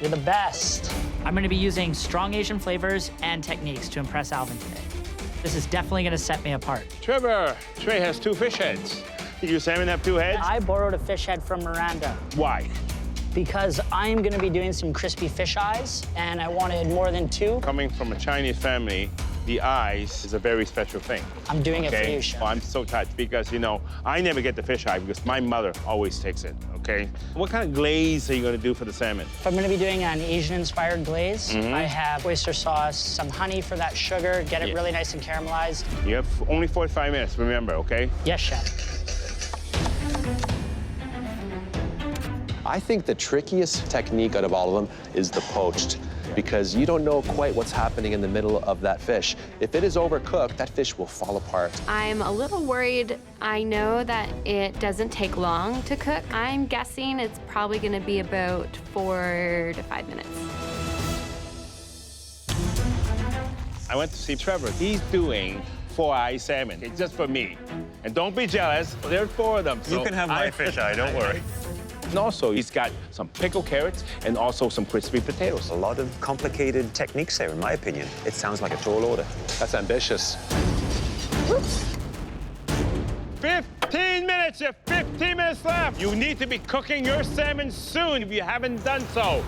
You're the best. I'm gonna be using strong Asian flavors and techniques to impress Alvin today. This is definitely gonna set me apart. Trevor, Trey has 2 fish heads. Did your salmon have 2 heads? I borrowed a fish head from Miranda Why? because I'm gonna be doing some crispy fish eyes, and I wanted more than 2. Coming from a Chinese family, the eyes is a very special thing. I'm doing it for you, Chef. Well, I'm so touched because, you know, I never get the fish eye because my mother always takes it, okay? What kind of glaze are you gonna do for the salmon? If I'm gonna be doing an Asian-inspired glaze, Mhm. I have oyster sauce, some honey for that sugar, get it Yeah. really nice and caramelized. You have only 45 minutes, remember, okay? Yes, Chef. I think the trickiest technique out of all of them is the poached, because you don't know quite what's happening in the middle of that fish. If it is overcooked, that fish will fall apart. I'm a little worried. I know that it doesn't take long to cook. I'm guessing it's probably gonna be about 4 to 5 minutes. I went to see Trevor. He's doing 4-eye salmon. It's just for me. And don't be jealous, there's 4 of them. You can have my fish eye, don't worry. And also, he's got some pickled carrots and also some crispy potatoes. A lot of complicated techniques there, in my opinion. It sounds like a tall order. That's ambitious. 15 minutes, you have 15 minutes left. You need to be cooking your salmon soon if you haven't done so.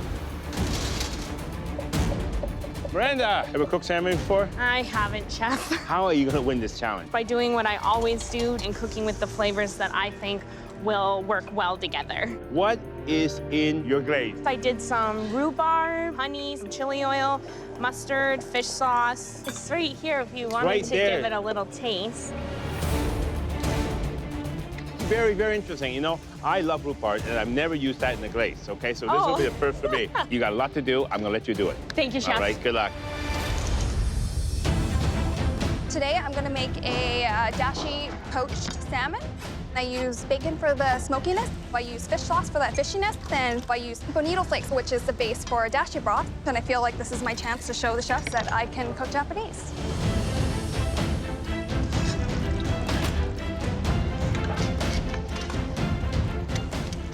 Miranda, ever cooked salmon before? I haven't, Chef. How are you gonna win this challenge? By doing what I always do and cooking with the flavors that I think will work well together. What is in your glaze? I did some rhubarb, honey, some chili oil, mustard, fish sauce. It's right here if you wanted Right to there. give it a little taste. Very, very interesting. You know, I love rhubarb, and I've never used that in the glaze, okay? So this will be the first for me. You got a lot to do. I'm gonna let you do it. Thank you, Chef. All right, good luck. Today I'm gonna make a dashi poached salmon. I use bacon for the smokiness. I use fish sauce for that fishiness. And I use bonito flakes, which is the base for dashi broth. And I feel like this is my chance to show the chefs that I can cook Japanese.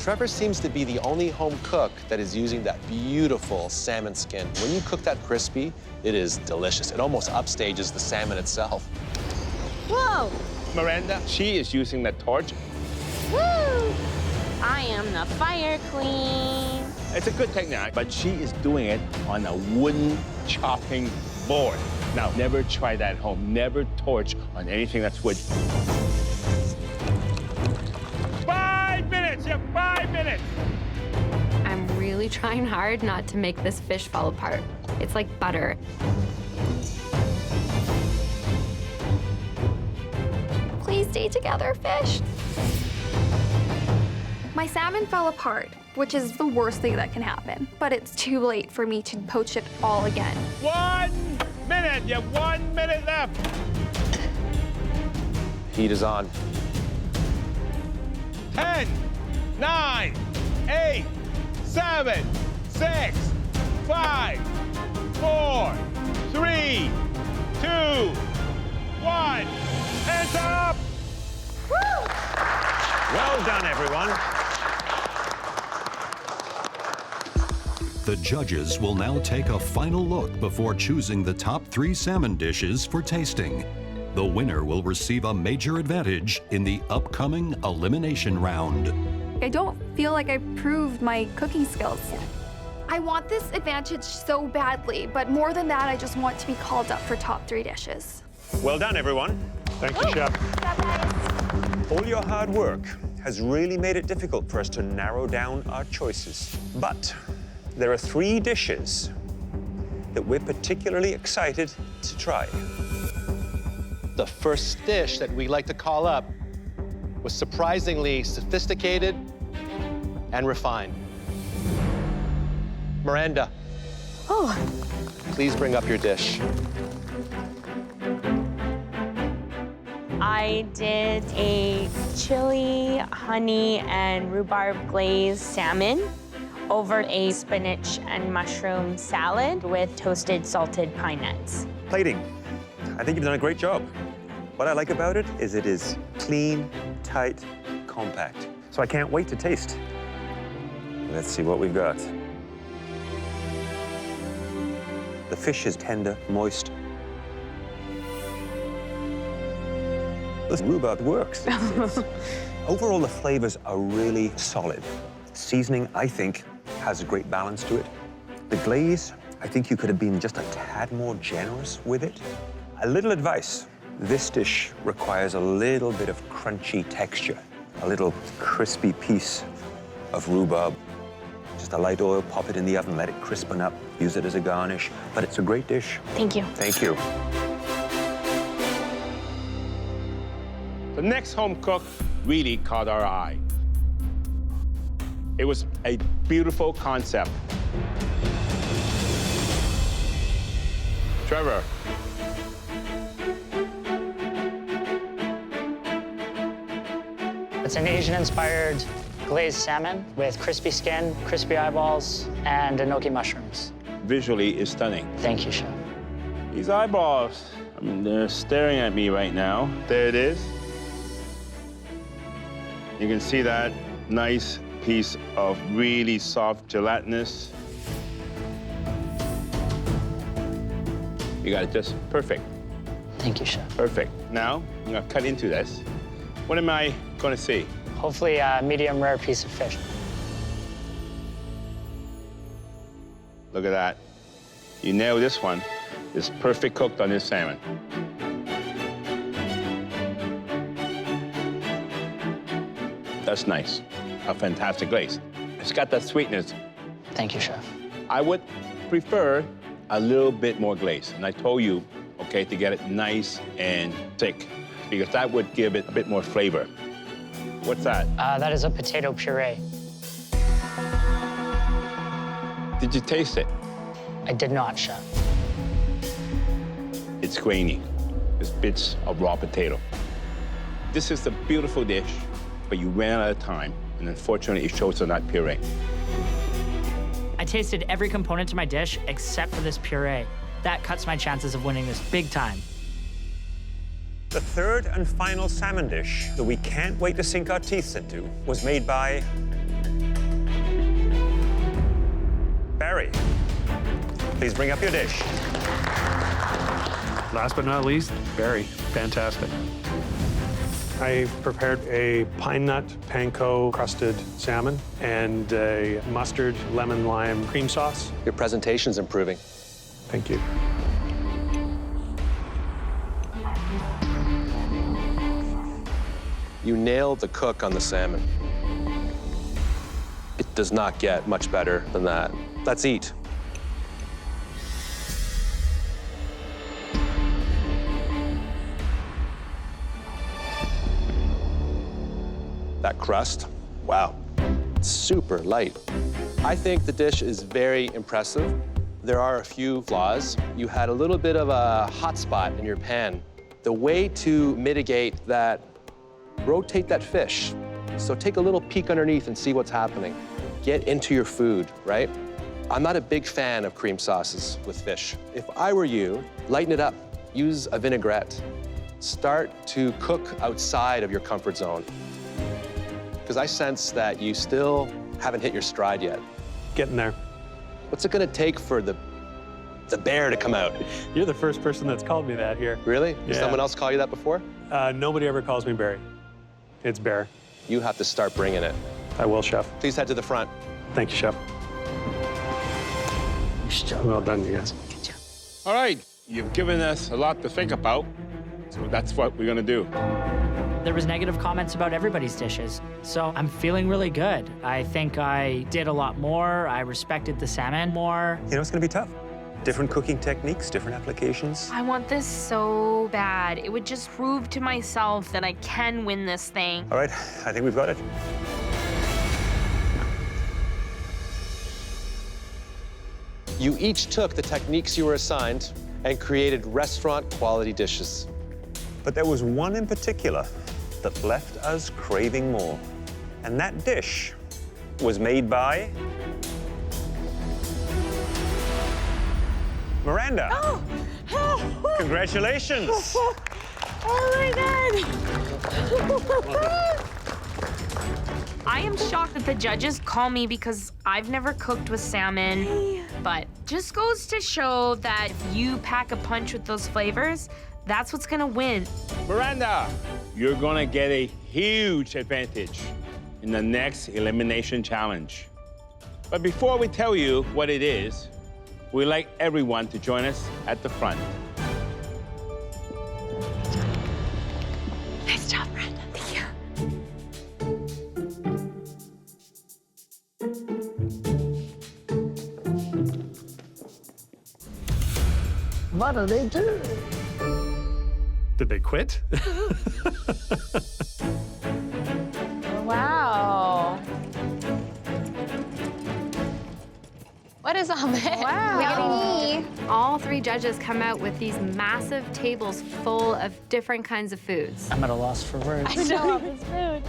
Trevor seems to be the only home cook that is using that beautiful salmon skin. When you cook that crispy, it is delicious. It almost upstages the salmon itself. Whoa! Miranda, she is using the torch. Woo! I am the fire queen. It's a good technique, but she is doing it on a wooden chopping board. Now, never try that at home. Never torch on anything that's wood. 5 minutes, you have 5 minutes. I'm really trying hard not to make this fish fall apart. It's like butter. Please stay together, fish. My salmon fell apart, which is the worst thing that can happen. But it's too late for me to poach it all again. 1 minute, you have 1 minute left. Heat is on. 10, 9, 8, 7, 6, 5, 4, 3, 2, 1. Hands up! Woo! Well done, everyone. The judges will now take a final look before choosing the top 3 salmon dishes for tasting. The winner will receive a major advantage in the upcoming elimination round. I don't feel like I proved my cooking skills yet. I want this advantage so badly, but more than that, I just want to be called up for top 3 dishes. Well done, everyone. Thank you, Chef. All your hard work has really made it difficult for us to narrow down our choices. But there are 3 dishes that we're particularly excited to try. The first dish that we like to call up was surprisingly sophisticated and refined. Miranda, Oh, please bring up your dish. I did a chili, honey, and rhubarb glazed salmon over a spinach and mushroom salad with toasted salted pine nuts. Plating. I think you've done a great job. What I like about it is clean, tight, compact. So I can't wait to taste. Let's see what we've got. The fish is tender, moist. The rhubarb works. Overall, the flavors are really solid. Seasoning, I think, has a great balance to it. The glaze, I think you could have been just a tad more generous with it. A little advice, this dish requires a little bit of crunchy texture, a little crispy piece of rhubarb. Just a light oil, pop it in the oven, let it crispen up, use it as a garnish. But it's a great dish. Thank you. Thank you. The next home cook really caught our eye. It was a beautiful concept. Trevor. It's an Asian-inspired glazed salmon with crispy skin, crispy eyeballs, and enoki mushrooms. Visually is stunning. Thank you, Chef. These eyeballs, I mean, they're staring at me right now. There it is. You can see that nice piece of really soft gelatinous. You got it just perfect. Thank you, Chef. Perfect. Now, I'm gonna cut into this. What am I gonna see? Hopefully a medium rare piece of fish. Look at that. You nailed this one. It's perfect cooked on this salmon. That's nice. A fantastic glaze. It's got that sweetness. Thank you, Chef. I would prefer a little bit more glaze. And I told you, okay, to get it nice and thick, because that would give it a bit more flavor. What's that? That is a potato puree. Did you taste it? I did not, Chef. It's grainy. It's bits of raw potato. This is a beautiful dish, but you ran out of time, and unfortunately, it shows on that puree. I tasted every component to my dish except for this puree. That cuts my chances of winning this big time. The third and final salmon dish that we can't wait to sink our teeth into was made by Barry. Please bring up your dish. Last but not least, Barry. Fantastic. I prepared a pine nut panko crusted salmon and a mustard lemon lime cream sauce. Your presentation's improving. Thank you. You nailed the cook on the salmon. It does not get much better than that. Let's eat. That crust, wow, super light. I think the dish is very impressive. There are a few flaws. You had a little bit of a hot spot in your pan. The way to mitigate that, rotate that fish. So take a little peek underneath and see what's happening. Get into your food, right? I'm not a big fan of cream sauces with fish. If I were you, lighten it up. Use a vinaigrette. Start to cook outside of your comfort zone. Because I sense that you still haven't hit your stride yet. Getting there. What's it gonna take for the bear to come out? You're the first person that's called me that here. Really? Did Yeah. someone else call you that before? Nobody ever calls me Barry. It's Bear. You have to start bringing it. I will, Chef. Please head to the front. Thank you, Chef. Well done, you guys. All right, you've given us a lot to think about, so that's what we're gonna do. There was negative comments about everybody's dishes, so I'm feeling really good. I think I did a lot more. I respected the salmon more. You know, it's gonna be tough. Different cooking techniques, different applications. I want this so bad. It would just prove to myself that I can win this thing. All right, I think we've got it. You each took the techniques you were assigned and created restaurant-quality dishes. But there was one in particular that left us craving more. And that dish was made by Miranda. Oh. Congratulations. Oh my God. I am shocked that the judges call me because I've never cooked with salmon, but just goes to show that if you pack a punch with those flavors, that's what's gonna win. Miranda, you're gonna get a huge advantage in the next elimination challenge. But before we tell you what it is, we'd like everyone to join us at the front. Nice job, Miranda. Thank you. What do they do? Did they quit? Wow. What is all this? Wow. All three judges come out with these massive tables full of different kinds of foods. I'm at a loss for words. I know all this food.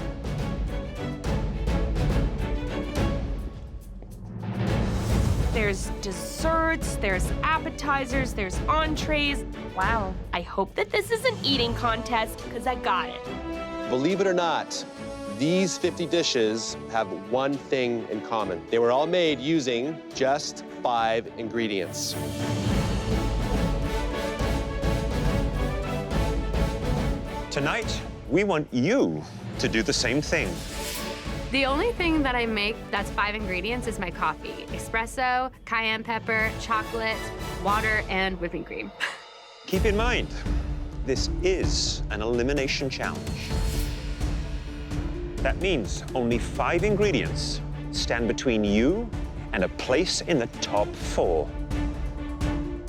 There's desserts, there's appetizers, there's entrees. Wow. I hope that this is an eating contest, because I got it. Believe it or not, these 50 dishes have one thing in common. They were all made using just 5 ingredients. Tonight, we want you to do the same thing. The only thing that I make that's 5 ingredients is my coffee. Espresso, cayenne pepper, chocolate, water, and whipping cream. Keep in mind, this is an elimination challenge. That means only 5 ingredients stand between you and a place in the top 4.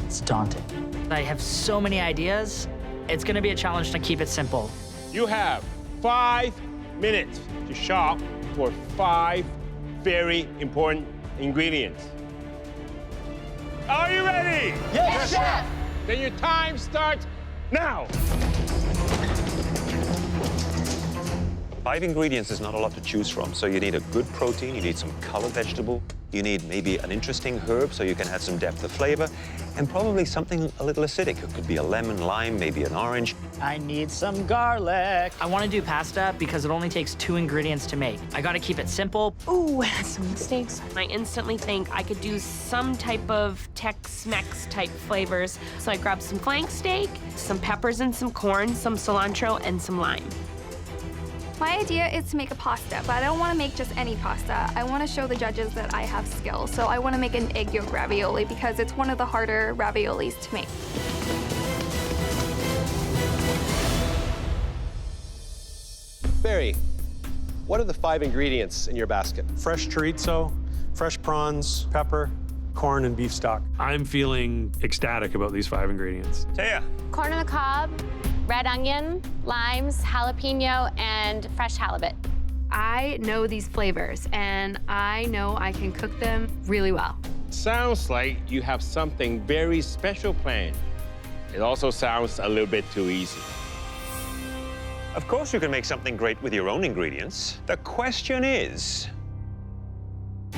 It's daunting. I have so many ideas. It's gonna be a challenge to keep it simple. You have 5 minutes to shop for 5 very important ingredients. Are you ready? Yes, Chef! Then your time starts now. 5 ingredients is not a lot to choose from, so you need a good protein, you need some colored vegetable, you need maybe an interesting herb so you can add some depth of flavor, and probably something a little acidic. It could be a lemon, lime, maybe an orange. I need some garlic. I want to do pasta because it only takes 2 ingredients to make. I got to keep it simple. Ooh, some mistakes. I instantly think I could do some type of Tex-Mex type flavors. So I grabbed some flank steak, some peppers and some corn, some cilantro, and some lime. My idea is to make a pasta, but I don't want to make just any pasta. I want to show the judges that I have skill. So I want to make an egg yolk ravioli because it's one of the harder raviolis to make. Barry, what are the 5 ingredients in your basket? Fresh chorizo, fresh prawns, pepper, corn, and beef stock. I'm feeling ecstatic about these 5 ingredients. Taya. Corn on the cob, red onion, limes, jalapeno, and fresh halibut. I know these flavors, and I know I can cook them really well. Sounds like you have something very special planned. It also sounds a little bit too easy. Of course you can make something great with your own ingredients. The question is,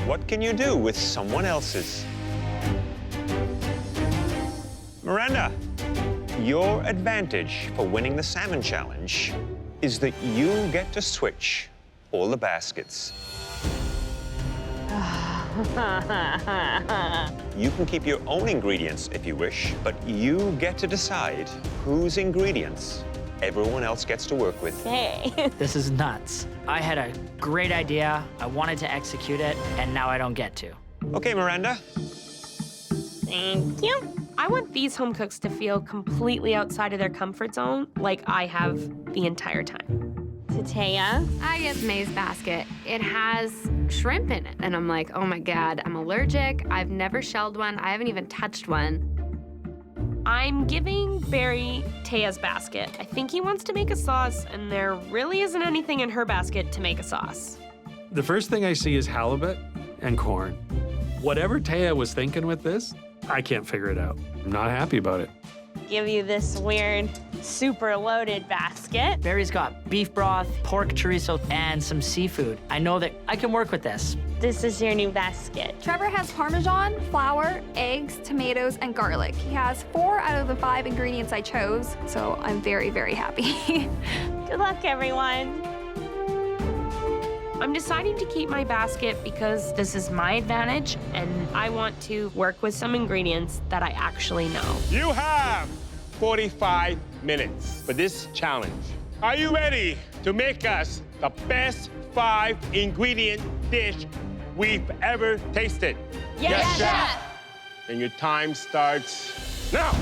what can you do with someone else's? Miranda, your advantage for winning the salmon challenge is that you get to switch all the baskets. You can keep your own ingredients if you wish, but you get to decide whose ingredients everyone else gets to work with. Hey. This is nuts. I had a great idea, I wanted to execute it, and now I don't get to. Okay, Miranda. Thank you. I want these home cooks to feel completely outside of their comfort zone, like I have the entire time. Taya. I get May's basket. It has shrimp in it, and I'm like, oh my God, I'm allergic. I've never shelled one. I haven't even touched one. I'm giving Barry Taya's basket. I think he wants to make a sauce, and there really isn't anything in her basket to make a sauce. The first thing I see is halibut and corn. Whatever Taya was thinking with this, I can't figure it out. I'm not happy about it. Give you this weird, super loaded basket. Barry's got beef broth, pork chorizo, and some seafood. I know that I can work with this. This is your new basket. Trevor has Parmesan, flour, eggs, tomatoes, and garlic. He has 4 out of the 5 ingredients I chose, so I'm very, very happy. Good luck, everyone. I'm deciding to keep my basket because this is my advantage, and I want to work with some ingredients that I actually know. You have 45 minutes for this challenge. Are you ready to make us the best 5-ingredient dish we've ever tasted? Yes, Chef. And your time starts now.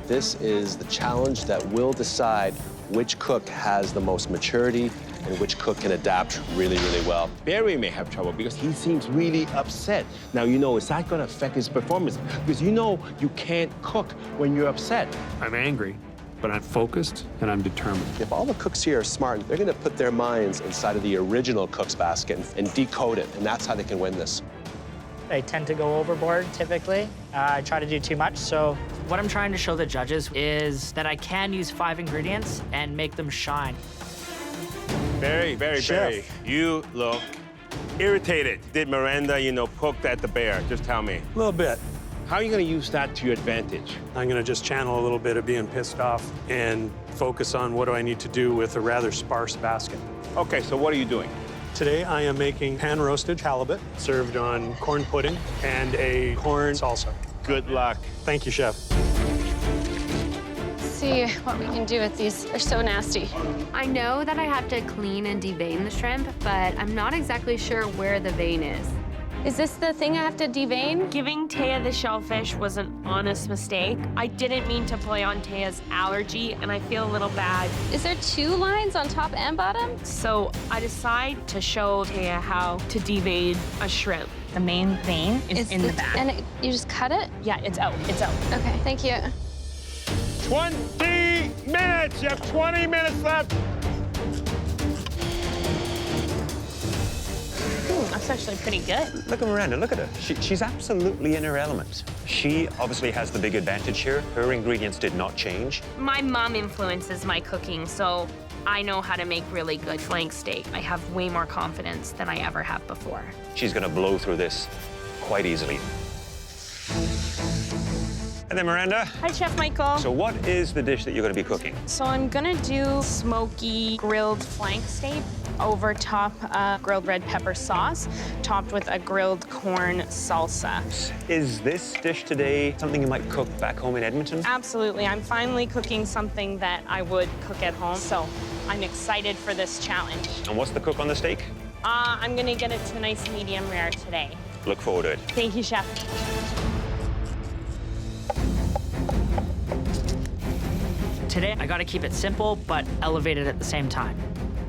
This is the challenge that will decide which cook has the most maturity and which cook can adapt really, really well. Barry may have trouble because he seems really upset. Now, you know, is that going to affect his performance? Because you know you can't cook when you're upset. I'm angry, but I'm focused and I'm determined. If all the cooks here are smart, they're gonna put their minds inside of the original cook's basket and decode it, and that's how they can win this. I tend to go overboard, typically. I try to do too much, so what I'm trying to show the judges is that I can use 5 ingredients and make them shine. Barry, you look irritated. Did Miranda, poke at the bear? Just tell me. A little bit. How are you going to use that to your advantage? I'm going to just channel a little bit of being pissed off and focus on what do I need to do with a rather sparse basket. Okay, so what are you doing? Today, I am making pan-roasted halibut served on corn pudding and a corn salsa. Good luck. Thank you, Chef. See what we can do with these. They're so nasty. I know that I have to clean and devein the shrimp, but I'm not exactly sure where the vein is. Is this the thing I have to devein? Giving Taya the shellfish was an honest mistake. I didn't mean to play on Taya's allergy, and I feel a little bad. Is there 2 lines on top and bottom? So I decide to show Taya how to devein a shrimp. The main vein is in the back. And you just cut it? Yeah, it's out. It's out. Okay, thank you. 20 minutes. You have 20 minutes left. That's actually pretty good. Look at Miranda, look at her. She's absolutely in her element. She obviously has the big advantage here. Her ingredients did not change. My mom influences my cooking, so I know how to make really good flank steak. I have way more confidence than I ever have before. She's gonna blow through this quite easily. And then Miranda. Hi, Chef Michael. So what is the dish that you're gonna be cooking? So I'm gonna do smoky grilled flank steak over top grilled red pepper sauce, topped with a grilled corn salsa. Is this dish today something you might cook back home in Edmonton? Absolutely. I'm finally cooking something that I would cook at home, so I'm excited for this challenge. And what's the cook on the steak? I'm gonna get it to a nice medium rare today. Look forward to it. Thank you, Chef. Today, I gotta keep it simple, but elevated at the same time.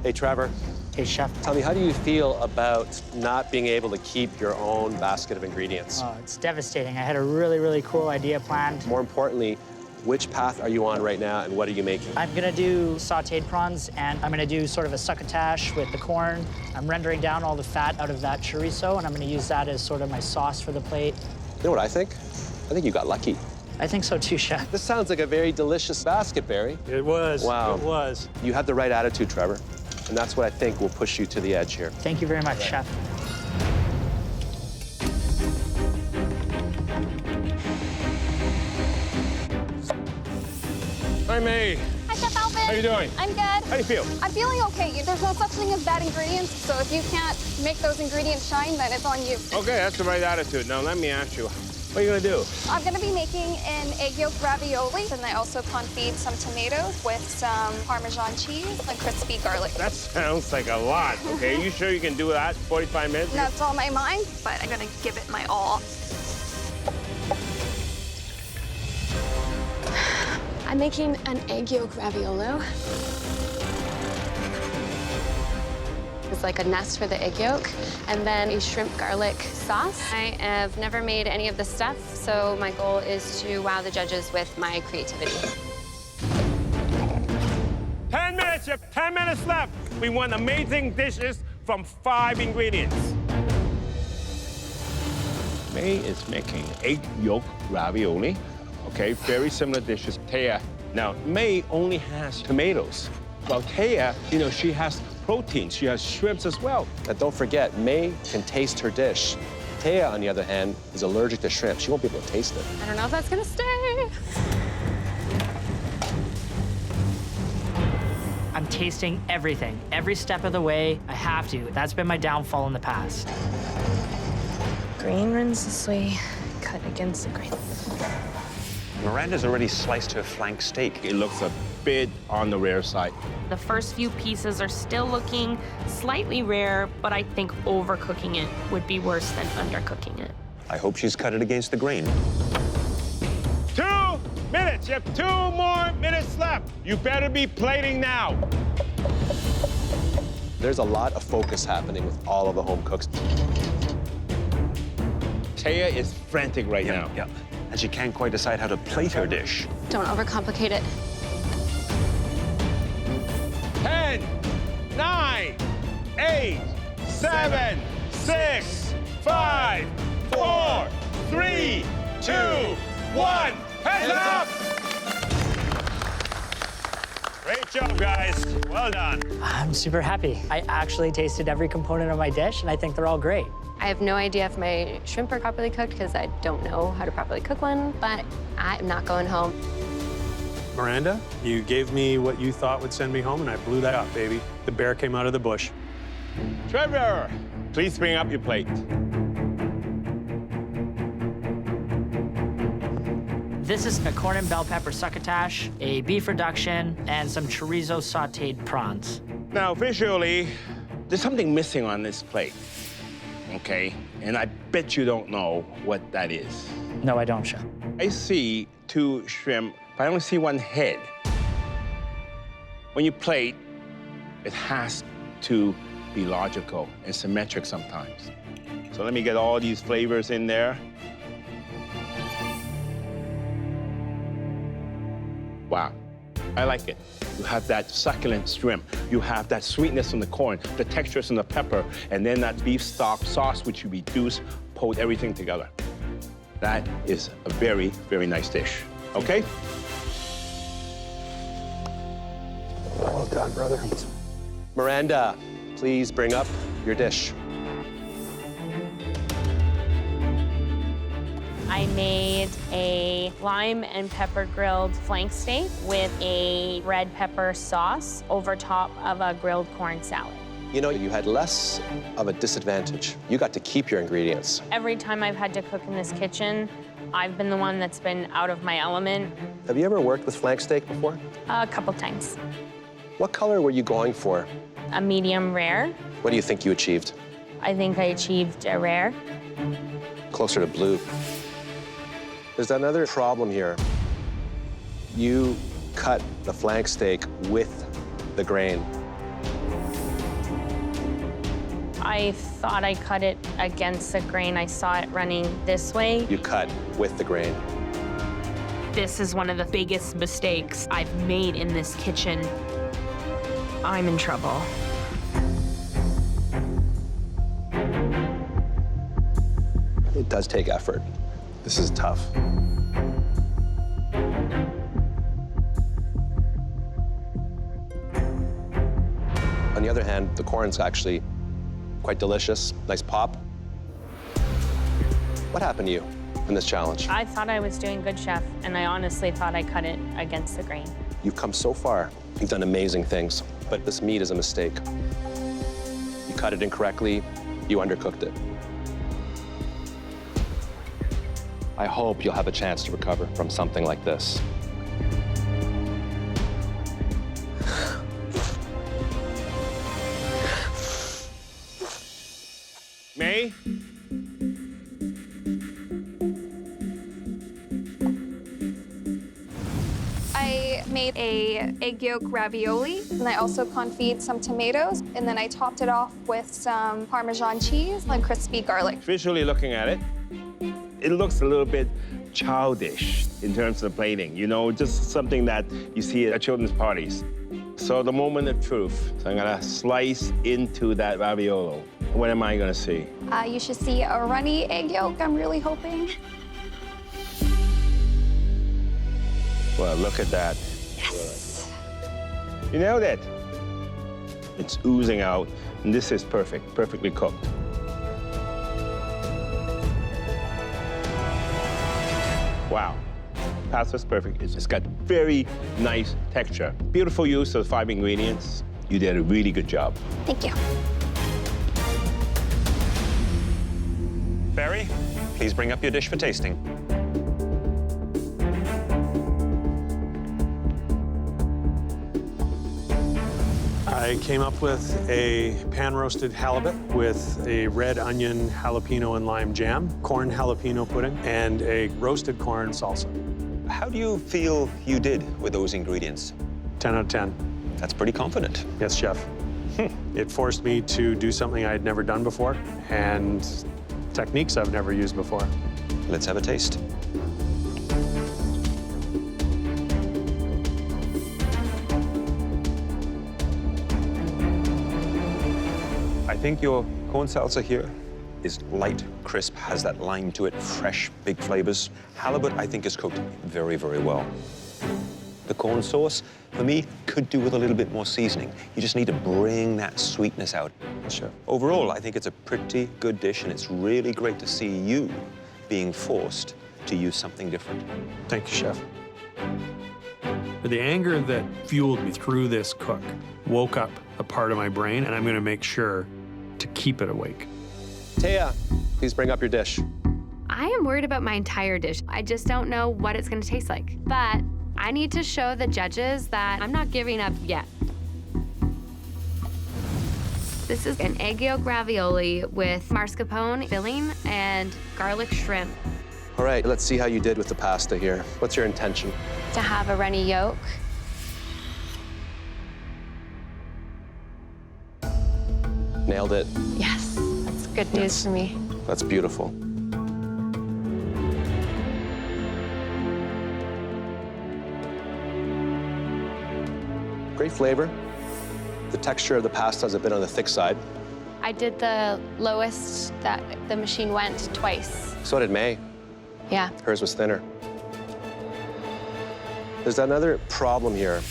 Hey, Trevor. Hey, Chef. Tell me, how do you feel about not being able to keep your own basket of ingredients? Oh, it's devastating. I had a really, really cool idea planned. More importantly, which path are you on right now, and what are you making? I'm gonna do sauteed prawns, and I'm gonna do sort of a succotash with the corn. I'm rendering down all the fat out of that chorizo, and I'm gonna use that as sort of my sauce for the plate. You know what I think? I think you got lucky. I think so too, Chef. This sounds like a very delicious basket, Barry. It was. Wow. It was. You have the right attitude, Trevor. And that's what I think will push you to the edge here. Thank you very much, Chef. Hi, May. Hi, Chef Alvin. How you doing? I'm good. How do you feel? I'm feeling okay. There's no such thing as bad ingredients, so if you can't make those ingredients shine, then it's on you. Okay, that's the right attitude. Now, let me ask you, what are you gonna do? I'm gonna be making an egg yolk ravioli, and I also confit some tomatoes with some Parmesan cheese and crispy garlic. That sounds like a lot, okay? You sure you can do that 45 minutes? That's on my mind, but I'm gonna give it my all. I'm making an egg yolk raviolo. It's like a nest for the egg yolk, and then a shrimp garlic sauce. I have never made any of this stuff, so my goal is to wow the judges with my creativity. 10 minutes, you have 10 minutes left. We want amazing dishes from 5 ingredients. May is making egg yolk ravioli. Okay, very similar dishes. Taya. Now, May only has tomatoes. Well, Taya, she has protein. She has shrimps as well. And don't forget, May can taste her dish. Taya, on the other hand, is allergic to shrimp. She won't be able to taste it. I don't know if that's gonna stay. I'm tasting everything. Every step of the way, I have to. That's been my downfall in the past. Grain runs this way, cut against the grain. Miranda's already sliced her flank steak. It looks a bit on the rare side. The first few pieces are still looking slightly rare, but I think overcooking it would be worse than undercooking it. I hope she's cut it against the grain. 2 minutes. You have 2 more minutes left. You better be plating now. There's a lot of focus happening with all of the home cooks. Taya is frantic right now. Yeah. And she can't quite decide how to plate her dish. Don't overcomplicate it. 10, 9, 8, 7, 6, 5, 4, 3, 2, 1. Hands up! Great job, guys. Well done. I'm super happy. I actually tasted every component of my dish, and I think they're all great. I have no idea if my shrimp are properly cooked because I don't know how to properly cook one, but I'm not going home. Miranda, you gave me what you thought would send me home, and I blew that up, baby. The bear came out of the bush. Trevor, please bring up your plate. This is a corn and bell pepper succotash, a beef reduction, and some chorizo sautéed prawns. Now, visually, there's something missing on this plate, okay? And I bet you don't know what that is. No, I don't, Chef. I see 2 shrimp, but I only see 1 head. When you plate, it has to be logical and symmetric sometimes. So let me get all these flavors in there. Wow, I like it. You have that succulent shrimp. You have that sweetness from the corn, the textures from the pepper, and then that beef stock sauce, which you reduce, pulled everything together. That is a very, very nice dish, okay? Well done, brother. Miranda, please bring up your dish. I made a lime and pepper grilled flank steak with a red pepper sauce over top of a grilled corn salad. You know, you had less of a disadvantage. You got to keep your ingredients. Every time I've had to cook in this kitchen, I've been the one that's been out of my element. Have you ever worked with flank steak before? A couple times. What color were you going for? A medium rare. What do you think you achieved? I think I achieved a rare. Closer to blue. There's another problem here. You cut the flank steak with the grain. I thought I cut it against the grain. I saw it running this way. You cut with the grain. This is one of the biggest mistakes I've made in this kitchen. I'm in trouble. It does take effort. This is tough. On the other hand, the corn's actually quite delicious, nice pop. What happened to you in this challenge? I thought I was doing good, Chef, and I honestly thought I cut it against the grain. You've come so far. You've done amazing things, but this meat is a mistake. You cut it incorrectly, you undercooked it. I hope you'll have a chance to recover from something like this. May? I made a egg yolk ravioli, and I also confit some tomatoes, and then I topped it off with some Parmesan cheese and crispy garlic. Visually looking at it, it looks a little bit childish in terms of plating, you know, just something that you see at children's parties. So the moment of truth, so I'm gonna slice into that raviolo. What am I gonna see? You should see a runny egg yolk, I'm really hoping. Well, look at that. Yes! You nailed it. It's oozing out, and this is perfect, perfectly cooked. Wow. pasta's perfect. It's got very nice texture. Beautiful use of the 5 ingredients. You did a really good job. Thank you. Barry, please bring up your dish for tasting. I came up with a pan-roasted halibut with a red onion, jalapeno, and lime jam, corn jalapeno pudding, and a roasted corn salsa. How do you feel you did with those ingredients? 10 out of 10. That's pretty confident. Yes, chef. It forced me to do something I had never done before and techniques I've never used before. Let's have a taste. I think your corn salsa here is light, crisp, has that lime to it, fresh, big flavors. Halibut, I think, is cooked very, very well. The corn sauce, for me, could do with a little bit more seasoning. You just need to bring that sweetness out. Sure. Overall, I think it's a pretty good dish, and it's really great to see you being forced to use something different. Thank you, chef. The anger that fueled me through this cook woke up a part of my brain, and I'm going to make sure to keep it awake. Taya, please bring up your dish. I am worried about my entire dish. I just don't know what it's gonna taste like. But I need to show the judges that I'm not giving up yet. This is an egg yolk ravioli with mascarpone filling and garlic shrimp. All right, let's see how you did with the pasta here. What's your intention? To have a runny yolk. Nailed it. Yes, that's good news for me. That's beautiful. Great flavor. The texture of the pasta is a bit on the thick side. I did the lowest that the machine went twice. So did May. Yeah. Hers was thinner. There's another problem here.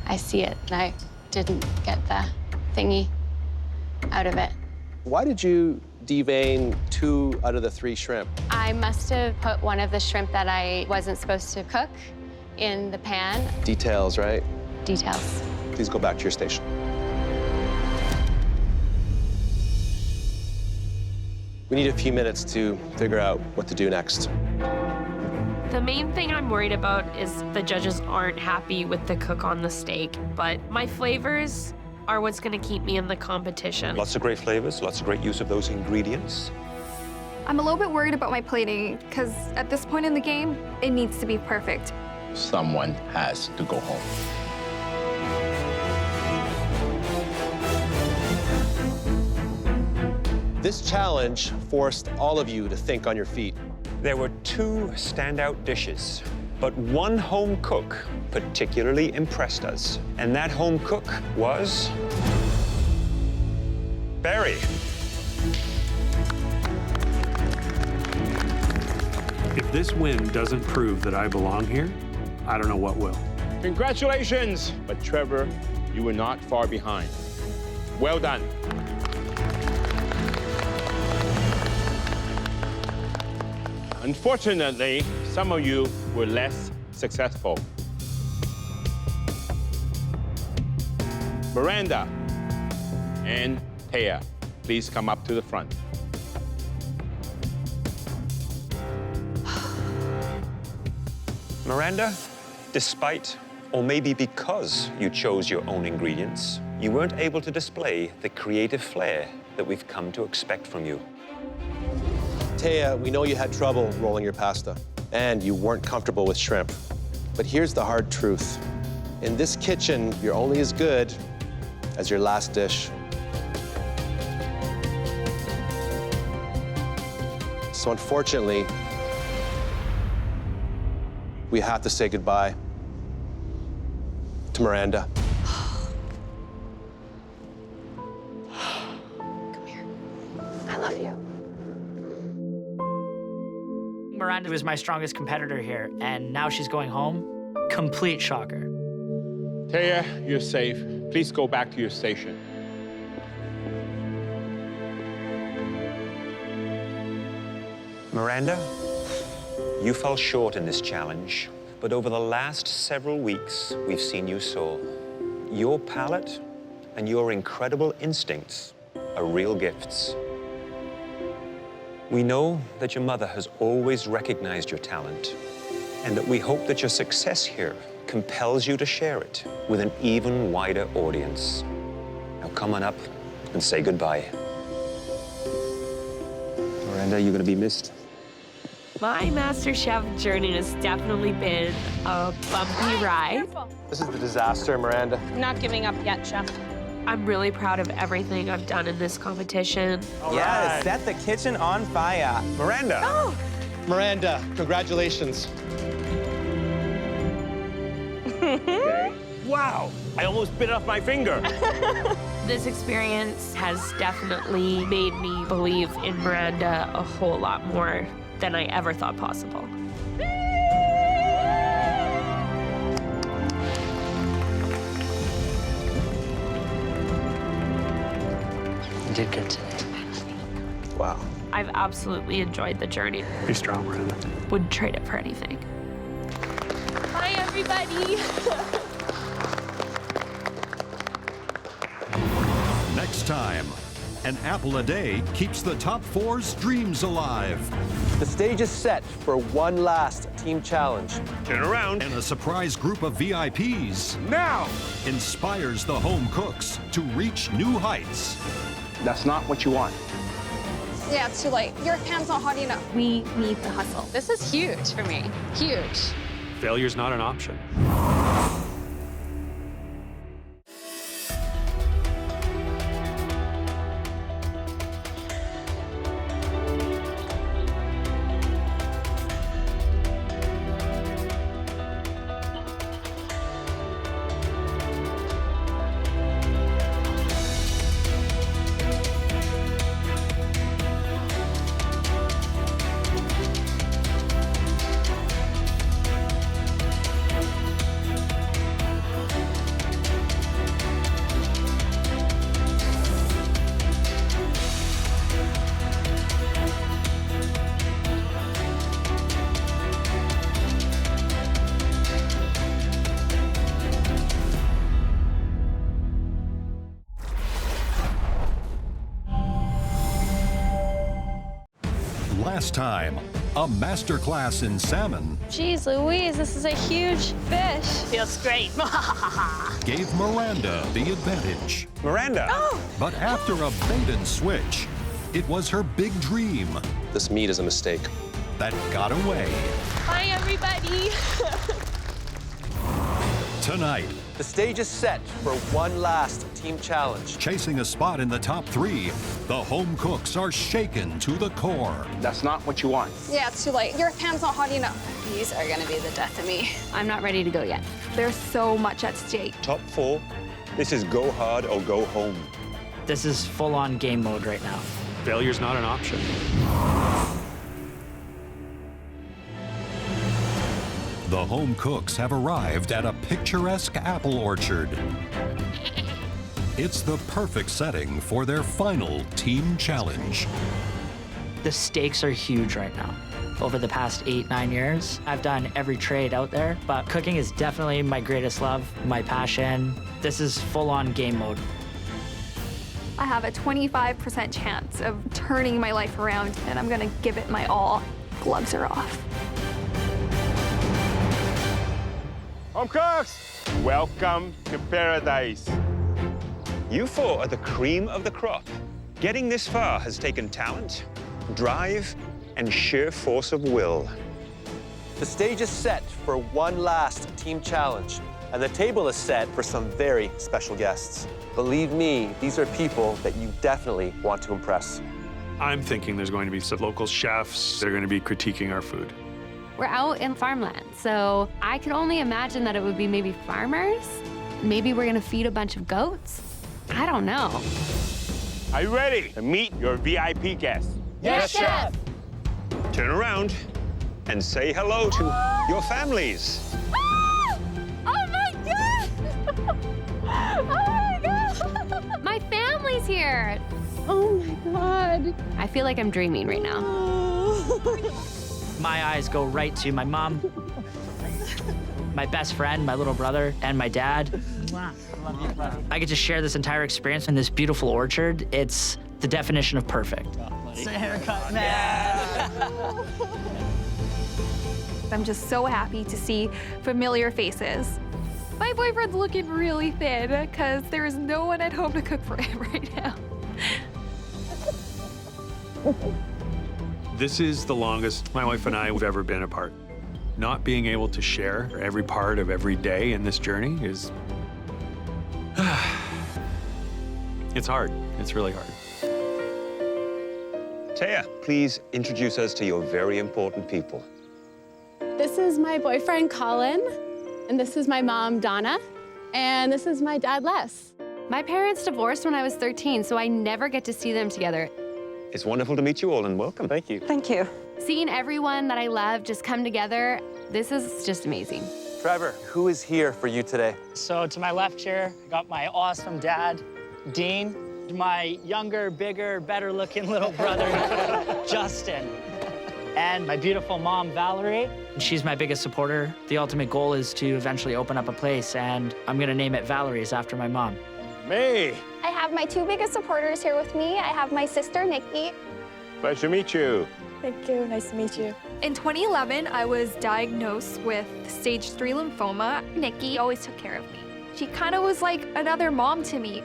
I see it, and I didn't get the thingy out of it. Why did you devein 2 out of the 3 shrimp? I must have put one of the shrimp that I wasn't supposed to cook in the pan. Details, right? Details. Please go back to your station. We need a few minutes to figure out what to do next. The main thing I'm worried about is the judges aren't happy with the cook on the steak, but my flavors are what's gonna keep me in the competition. Lots of great flavors, lots of great use of those ingredients. I'm a little bit worried about my plating, because at this point in the game, it needs to be perfect. Someone has to go home. This challenge forced all of you to think on your feet. There were 2 standout dishes, but one home cook particularly impressed us. And that home cook was Barry. If this win doesn't prove that I belong here, I don't know what will. Congratulations! But Trevor, you were not far behind. Well done. Unfortunately, some of you were less successful. Miranda and Taya, please come up to the front. Miranda, despite, or maybe because you chose your own ingredients, you weren't able to display the creative flair that we've come to expect from you. Taya, we know you had trouble rolling your pasta, and you weren't comfortable with shrimp. But here's the hard truth. In this kitchen, you're only as good as your last dish. So unfortunately, we have to say goodbye to Miranda. Come here. I love you. Miranda was my strongest competitor here, and now she's going home. Complete shocker. Taya, you're safe. Please go back to your station. Miranda, you fell short in this challenge, but over the last several weeks, we've seen you soar. Your palate and your incredible instincts are real gifts. We know that your mother has always recognized your talent, and that we hope that your success here compels you to share it with an even wider audience. Now come on up and say goodbye. Miranda, you're gonna be missed. My MasterChef journey has definitely been a bumpy ride. This is the disaster, Miranda. Not giving up yet, Chef. I'm really proud of everything I've done in this competition. Yes, set the kitchen on fire. Miranda. Oh. Miranda, congratulations. Wow, I almost bit off my finger. This experience has definitely made me believe in Miranda a whole lot more than I ever thought possible. You did good today. Wow. I've absolutely enjoyed the journey. Be strong, Miranda. Wouldn't trade it for anything. Bye, everybody. Next time, an apple a day keeps the top 4's dreams alive. The stage is set for one last team challenge. Turn around. And a surprise group of VIPs Now! inspires the home cooks to reach new heights. That's not what you want. Yeah, it's too late. Your pan's not hot enough. We need the hustle. This is huge for me. Huge. Failure's not an option. Last time, a masterclass in salmon Jeez Louise, this is a huge fish. Feels great. gave Miranda the advantage. Miranda! But after a bait and switch, it was her big dream This meat is a mistake. that got away. Bye, everybody. Tonight, The stage is set for one last team challenge. chasing a spot in the top 3, the home cooks are shaken to the core. That's not what you want. Yeah, it's too late. Your pan's not hot enough. These are gonna be the death of me. I'm not ready to go yet. There's so much at stake. Top 4, this is go hard or go home. This is full-on game mode right now. Failure's not an option. The home cooks have arrived at a picturesque apple orchard. It's the perfect setting for their final team challenge. The stakes are huge right now. Over the past 8-9 years, I've done every trade out there, but cooking is definitely my greatest love, my passion. This is full-on game mode. I have a 25% chance of turning my life around, and I'm gonna give it my all. Gloves are off. Home cooks, welcome to paradise. You 4 are the cream of the crop. Getting this far has taken talent, drive, and sheer force of will. The stage is set for one last team challenge, and the table is set for some very special guests. Believe me, these are people that you definitely want to impress. I'm thinking there's going to be some local chefs that are going to be critiquing our food. We're out in farmland, so I could only imagine that it would be maybe farmers. Maybe we're gonna feed a bunch of goats. I don't know. Are you ready to meet your VIP guests? Yes, Chef. Turn around and say hello to your families. Oh my God! Oh my God! My family's here. Oh my God. I feel like I'm dreaming right now. My eyes go right to my mom, my best friend, my little brother, and my dad. I get to share this entire experience in this beautiful orchard. It's the definition of perfect. It's a haircut, man. I'm just so happy to see familiar faces. My boyfriend's looking really thin because there is no one at home to cook for him right now. This is the longest my wife and I have ever been apart. Not being able to share every part of every day in this journey is... it's hard. It's really hard. Taya, please introduce us to your very important people. This is my boyfriend, Colin, and this is my mom, Donna, and this is my dad, Les. My parents divorced when I was 13, so I never get to see them together. It's wonderful to meet you all, and welcome. Thank you. Thank you. Seeing everyone that I love just come together, this is just amazing. Trevor, who is here for you today? So to my left here, I got my awesome dad, Dean, my younger, bigger, better-looking little brother, Justin, and my beautiful mom, Valerie. She's my biggest supporter. The ultimate goal is to eventually open up a place, and I'm gonna name it Valerie's after my mom. Me. I have my two biggest supporters here with me. I have my sister, Nikki. Pleasure to meet you. Thank you. Nice to meet you. In 2011, I was diagnosed with stage 3 lymphoma. Nikki always took care of me. She kind of was like another mom to me.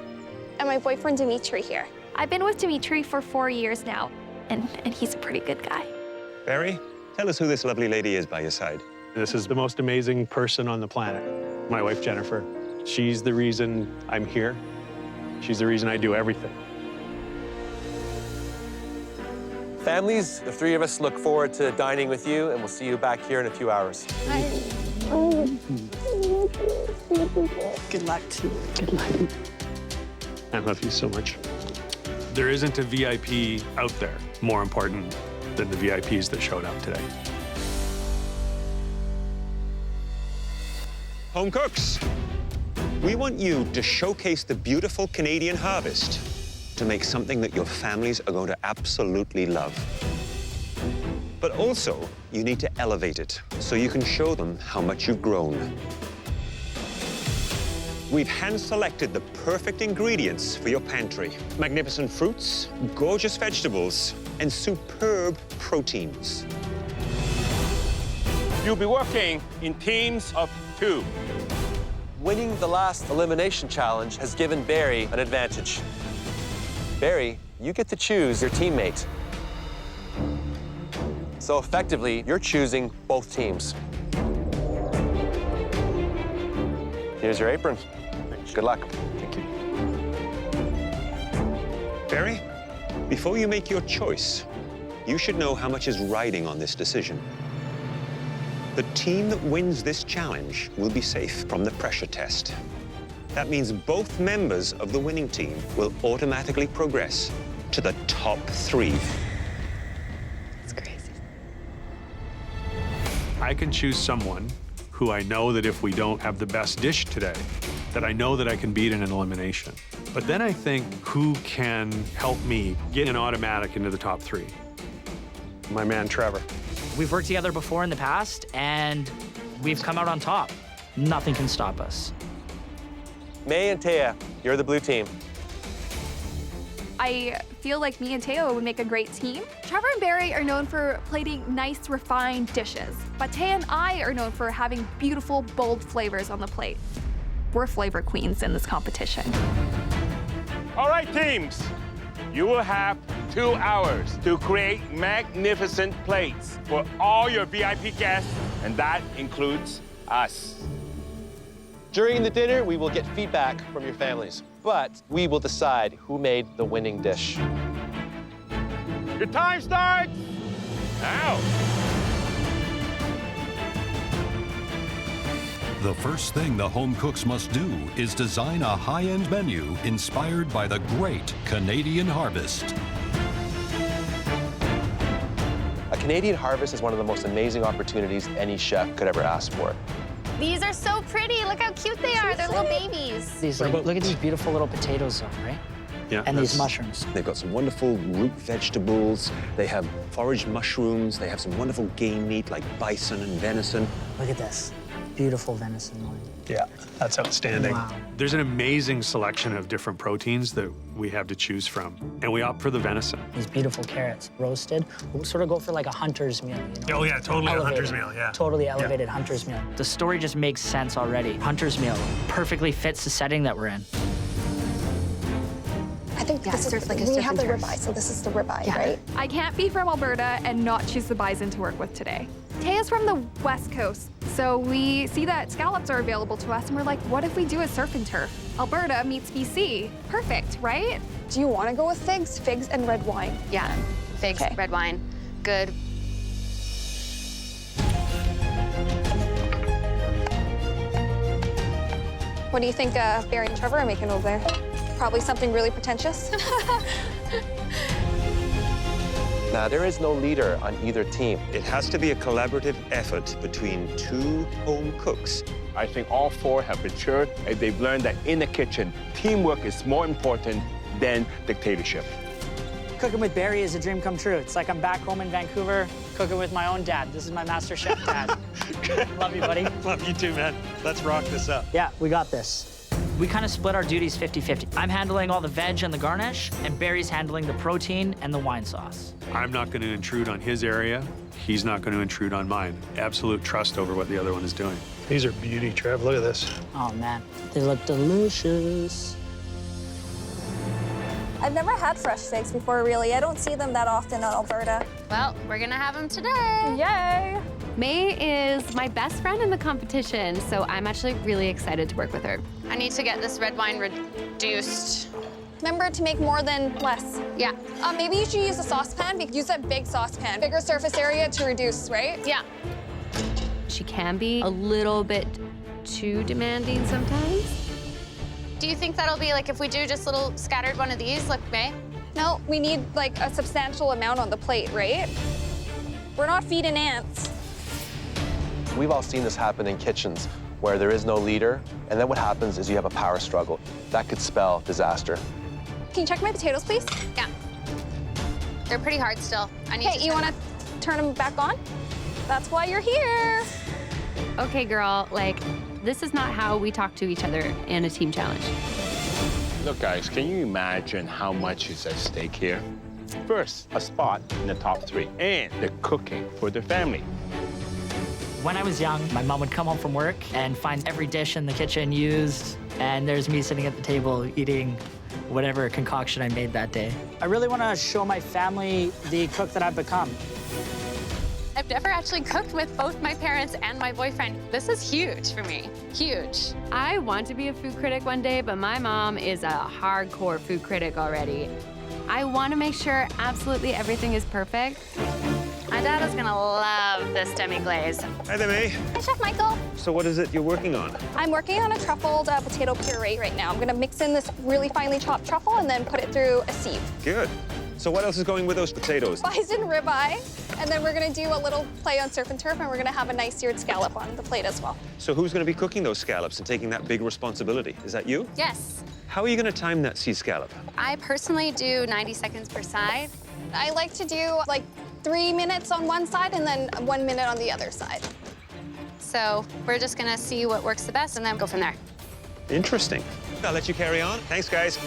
And my boyfriend, Dimitri, here. I've been with Dimitri for 4 years now, and he's a pretty good guy. Barry, tell us who this lovely lady is by your side. This is the most amazing person on the planet. My wife, Jennifer. She's the reason I'm here. She's the reason I do everything. Families, the three of us look forward to dining with you, and we'll see you back here in a few hours. Good luck to you. Good luck. I love you so much. There isn't a VIP out there more important than the VIPs that showed up today. Home cooks, we want you to showcase the beautiful Canadian harvest to make something that your families are going to absolutely love. But also, you need to elevate it so you can show them how much you've grown. We've hand-selected the perfect ingredients for your pantry. Magnificent fruits, gorgeous vegetables, and superb proteins. You'll be working in teams of 2. Winning the last elimination challenge has given Barry an advantage. Barry, you get to choose your teammate. So effectively, you're choosing both teams. Here's your apron. Good luck. Thank you. Barry, before you make your choice, you should know how much is riding on this decision. The team that wins this challenge will be safe from the pressure test. That means both members of the winning team will automatically progress to the top 3. It's crazy. I can choose someone who I know that if we don't have the best dish today, that I know that I can beat in an elimination. But then I think, who can help me get an automatic into the top 3? My man, Trevor. We've worked together before in the past, and we've come out on top. Nothing can stop us. May and Taya, you're the blue team. I feel like me and Taya would make a great team. Trevor and Barry are known for plating nice, refined dishes, but Taya and I are known for having beautiful, bold flavors on the plate. We're flavor queens in this competition. All right, teams. You will have 2 hours to create magnificent plates for all your VIP guests, and that includes us. During the dinner, we will get feedback from your families, but we will decide who made the winning dish. Your time starts now. The first thing the home cooks must do is design a high-end menu inspired by the great Canadian harvest. A Canadian harvest is one of the most amazing opportunities any chef could ever ask for. These are so pretty. Look how cute they are. They're little babies. Look at these beautiful little potatoes, though, right? Yeah, And these mushrooms. They've got some wonderful root vegetables. They have foraged mushrooms. They have some wonderful game meat like bison and venison. Look at this. Beautiful venison loin. Yeah, that's outstanding. Wow. There's an amazing selection of different proteins that we have to choose from, and we opt for the venison. These beautiful carrots, roasted. We'll sort of go for like a hunter's meal. You know? Oh yeah, totally Elevated. a hunter's meal, yeah. Totally elevated hunter's meal. The story just makes sense already. Hunter's meal perfectly fits the setting that we're in. I think this is like we have the ribeye, so this is the ribeye, right? I can't be from Alberta and not choose the bison to work with today. Taya's from the West Coast, so we see that scallops are available to us, and we're like, what if we do a surf and turf? Alberta meets BC. Perfect, right? Do you want to go with figs? Figs and red wine. Yeah, figs, red wine, good. What do you think Barry and Trevor are making over there? Probably something really pretentious. Now, there is no leader on either team. It has to be a collaborative effort between two home cooks. I think all four have matured and they've learned that in the kitchen, teamwork is more important than dictatorship. Cooking with Barry is a dream come true. It's like I'm back home in Vancouver cooking with my own dad. This is my MasterChef dad. Love you, buddy. Love you too, man. Let's rock this up. Yeah, we got this. We kind of split our duties 50-50. I'm handling all the veg and the garnish, and Barry's handling the protein and the wine sauce. I'm not going to intrude on his area. He's not going to intrude on mine. Absolute trust over what the other one is doing. These are beauty, Trev. Look at this. Oh, man. They look delicious. I've never had fresh figs before, really. I don't see them that often in Alberta. Well, we're gonna have them today. Yay! May is my best friend in the competition, so I'm actually really excited to work with her. I need to get this red wine reduced. Remember to make more than less. Yeah. Maybe you should use a saucepan. Use that big saucepan. Bigger surface area to reduce, right? Yeah. She can be a little bit too demanding sometimes. Do you think that'll be like if we do just a little scattered one of these, like May? No, we need like a substantial amount on the plate, right? We're not feeding ants. We've all seen this happen in kitchens where there is no leader, and then what happens is you have a power struggle. That could spell disaster. Can you check my potatoes, please? Yeah. They're pretty hard still. I need to you want to turn them back on? That's why you're here. Okay, girl, like, this is not how we talk to each other in a team challenge. Look, guys, can you imagine how much is at stake here? First, a spot in the top 3, and the cooking for their family. When I was young, my mom would come home from work and find every dish in the kitchen used, and there's me sitting at the table eating whatever concoction I made that day. I really want to show my family the cook that I've become. I've never actually cooked with both my parents and my boyfriend. This is huge for me, huge. I want to be a food critic one day, but my mom is a hardcore food critic already. I want to make sure absolutely everything is perfect. My dad is gonna love this demi-glaze. Hi there, May. Hi, Chef Michael. So what is it you're working on? I'm working on a truffled potato puree right now. I'm gonna mix in this really finely chopped truffle and then put it through a sieve. Good. So what else is going with those potatoes? Bison ribeye, and then we're gonna do a little play on surf and turf, and we're gonna have a nice seared scallop on the plate as well. So who's going to be cooking those scallops and taking that big responsibility? Is that you? Yes. How are you going to time that sea scallop? I personally do 90 seconds per side. I like to do like 3 minutes on one side and then 1 minute on the other side. So we're just gonna see what works the best and then go from there. Interesting. I'll let you carry on. Thanks, guys.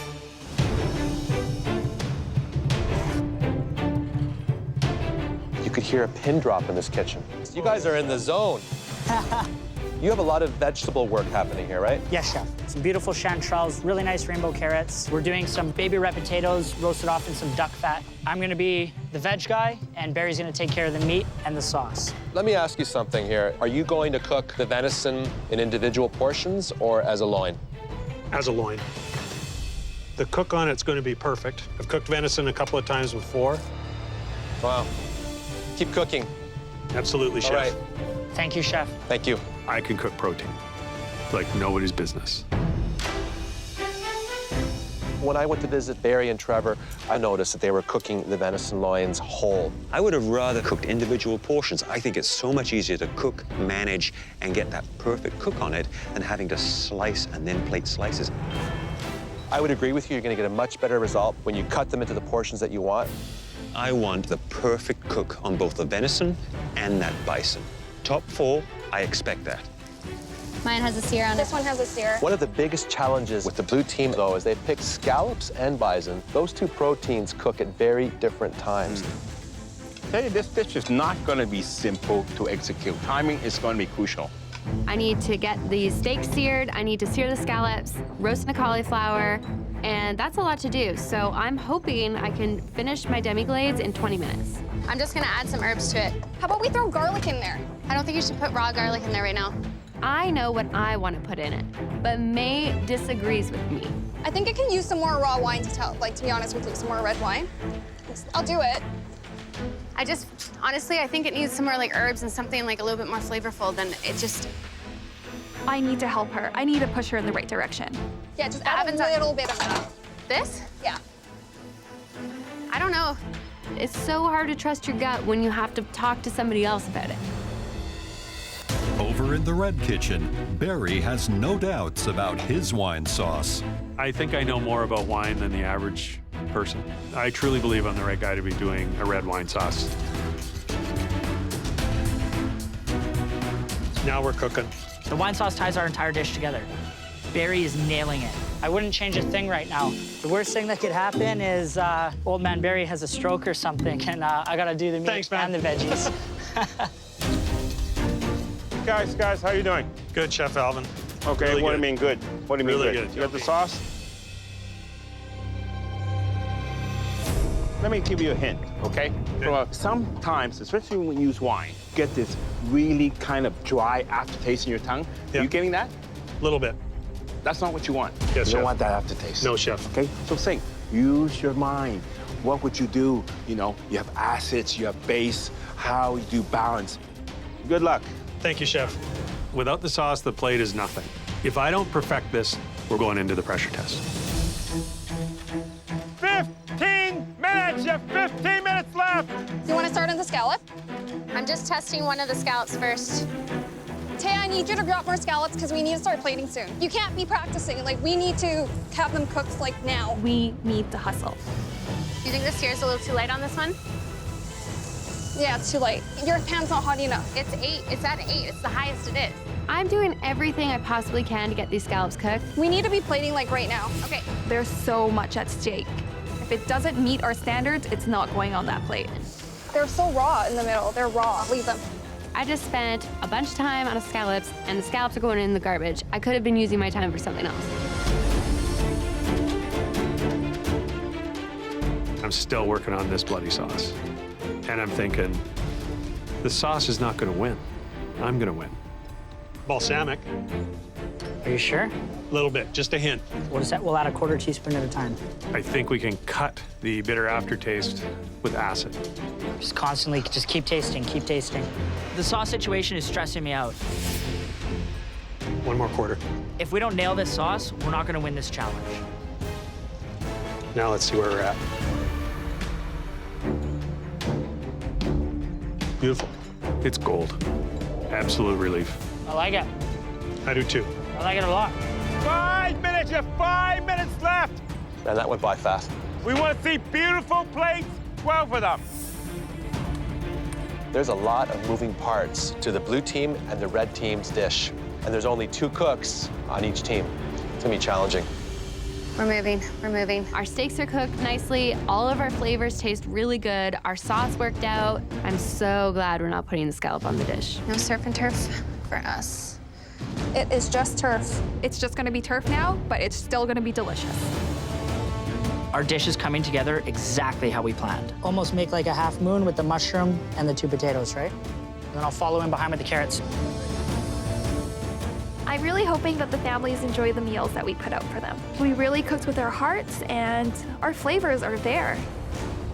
You could hear a pin drop in this kitchen. You guys are in the zone. You have a lot of vegetable work happening here, right? Yes, chef. Some beautiful chanterelles, really nice rainbow carrots. We're doing some baby red potatoes roasted off in some duck fat. I'm gonna be the veg guy, and Barry's gonna take care of the meat and the sauce. Let me ask you something here. Are you going to cook the venison in individual portions or as a loin? As a loin. The cook on it's going to be perfect. I've cooked venison a couple of times before. Wow. Keep cooking. Absolutely, chef. All right. Thank you, chef. Thank you. I can cook protein like nobody's business. When I went to visit Barry and Trevor, I noticed that they were cooking the venison loins whole. I would have rather cooked individual portions. I think it's so much easier to cook, manage, and get that perfect cook on it than having to slice and then plate slices. I would agree with you. You're going to get a much better result when you cut them into the portions that you want. I want the perfect cook on both the venison and that bison. Top 4, I expect that. Mine has a sear on it. This one has a sear. One of the biggest challenges with the blue team, though, is they pick scallops and bison. Those two proteins cook at very different times. Tell you, this dish is not going to be simple to execute. Timing is going to be crucial. I need to get the steak seared, I need to sear the scallops, roast the cauliflower, and that's a lot to do. So I'm hoping I can finish my demi-glaze in 20 minutes. I'm just gonna add some herbs to it. How about we throw garlic in there? I don't think you should put raw garlic in there right now. I know what I want to put in it, but May disagrees with me. I think it can use some more raw wine to be honest with you, some more red wine. I'll do it. Honestly, I think it needs some more like herbs and something like a little bit more flavorful than it just. I need to help her. I need to push her in the right direction. Yeah, just add a little bit of that. This? Yeah. I don't know. It's so hard to trust your gut when you have to talk to somebody else about it. Over in the red kitchen, Barry has no doubts about his wine sauce. I think I know more about wine than the average person. I truly believe I'm the right guy to be doing a red wine sauce. Now we're cooking. The wine sauce ties our entire dish together. Barry is nailing it. I wouldn't change a thing right now. The worst thing that could happen is old man Barry has a stroke or something, and I gotta do the meat and the veggies. Guys, how you doing? Good, Chef Alvin. Okay, Really what do good. you mean good? What do you mean Really good? good. You got the sauce? Let me give you a hint, okay? Sometimes, especially when you use wine, get this really kind of dry aftertaste in your tongue. Are you getting that? A little bit. That's not what you want. Yes, you Chef. don't want that aftertaste. No, Chef. Okay, so think. Use your mind. What would you do? You know, you have acids, you have base. How you do balance. Good luck. Thank you, Chef. Without the sauce, the plate is nothing. If I don't perfect this, we're going into the pressure test. 15 minutes! You have 15 minutes left! You want to start on the scallop? I'm just testing one of the scallops first. Taya, I need you to drop more scallops because we need to start plating soon. You can't be practicing. Like, we need to have them cooked, like, now. We need to hustle. Do you think the sear is a little too light on this one? Yeah, it's too late. Your pan's not hot enough. It's 8. It's at 8. It's the highest it is. I'm doing everything I possibly can to get these scallops cooked. We need to be plating, like, right now. Okay. There's so much at stake. If it doesn't meet our standards, it's not going on that plate. They're so raw in the middle. They're raw. Leave them. I just spent a bunch of time on scallops, and the scallops are going in the garbage. I could have been using my time for something else. I'm still working on this bloody sauce. And I'm thinking, the sauce is not going to win. I'm going to win. Balsamic. Are you sure? A little bit, just a hint. What is that? We'll add a quarter teaspoon at a time. I think we can cut the bitter aftertaste with acid. Just constantly, just keep tasting, keep tasting. The sauce situation is stressing me out. One more quarter. If we don't nail this sauce, we're not gonna win this challenge. Now let's see where we're at. Beautiful. It's gold. Absolute relief. I like it. I do too. I like it a lot. 5 minutes! You have 5 minutes left! And that went by fast. We want to see beautiful plates, 12 of them. There's a lot of moving parts to the blue team and the red team's dish. And there's only 2 cooks on each team. It's gonna be challenging. We're moving. We're moving. Our steaks are cooked nicely. All of our flavors taste really good. Our sauce worked out. I'm so glad we're not putting the scallop on the dish. No surf and turf for us. It is just turf. It's just gonna be turf now, but it's still gonna be delicious. Our dish is coming together exactly how we planned. Almost make like a half moon with the mushroom and the 2 potatoes, right? And then I'll follow in behind with the carrots. I'm really hoping that the families enjoy the meals that we put out for them. We really cooked with our hearts, and our flavors are there.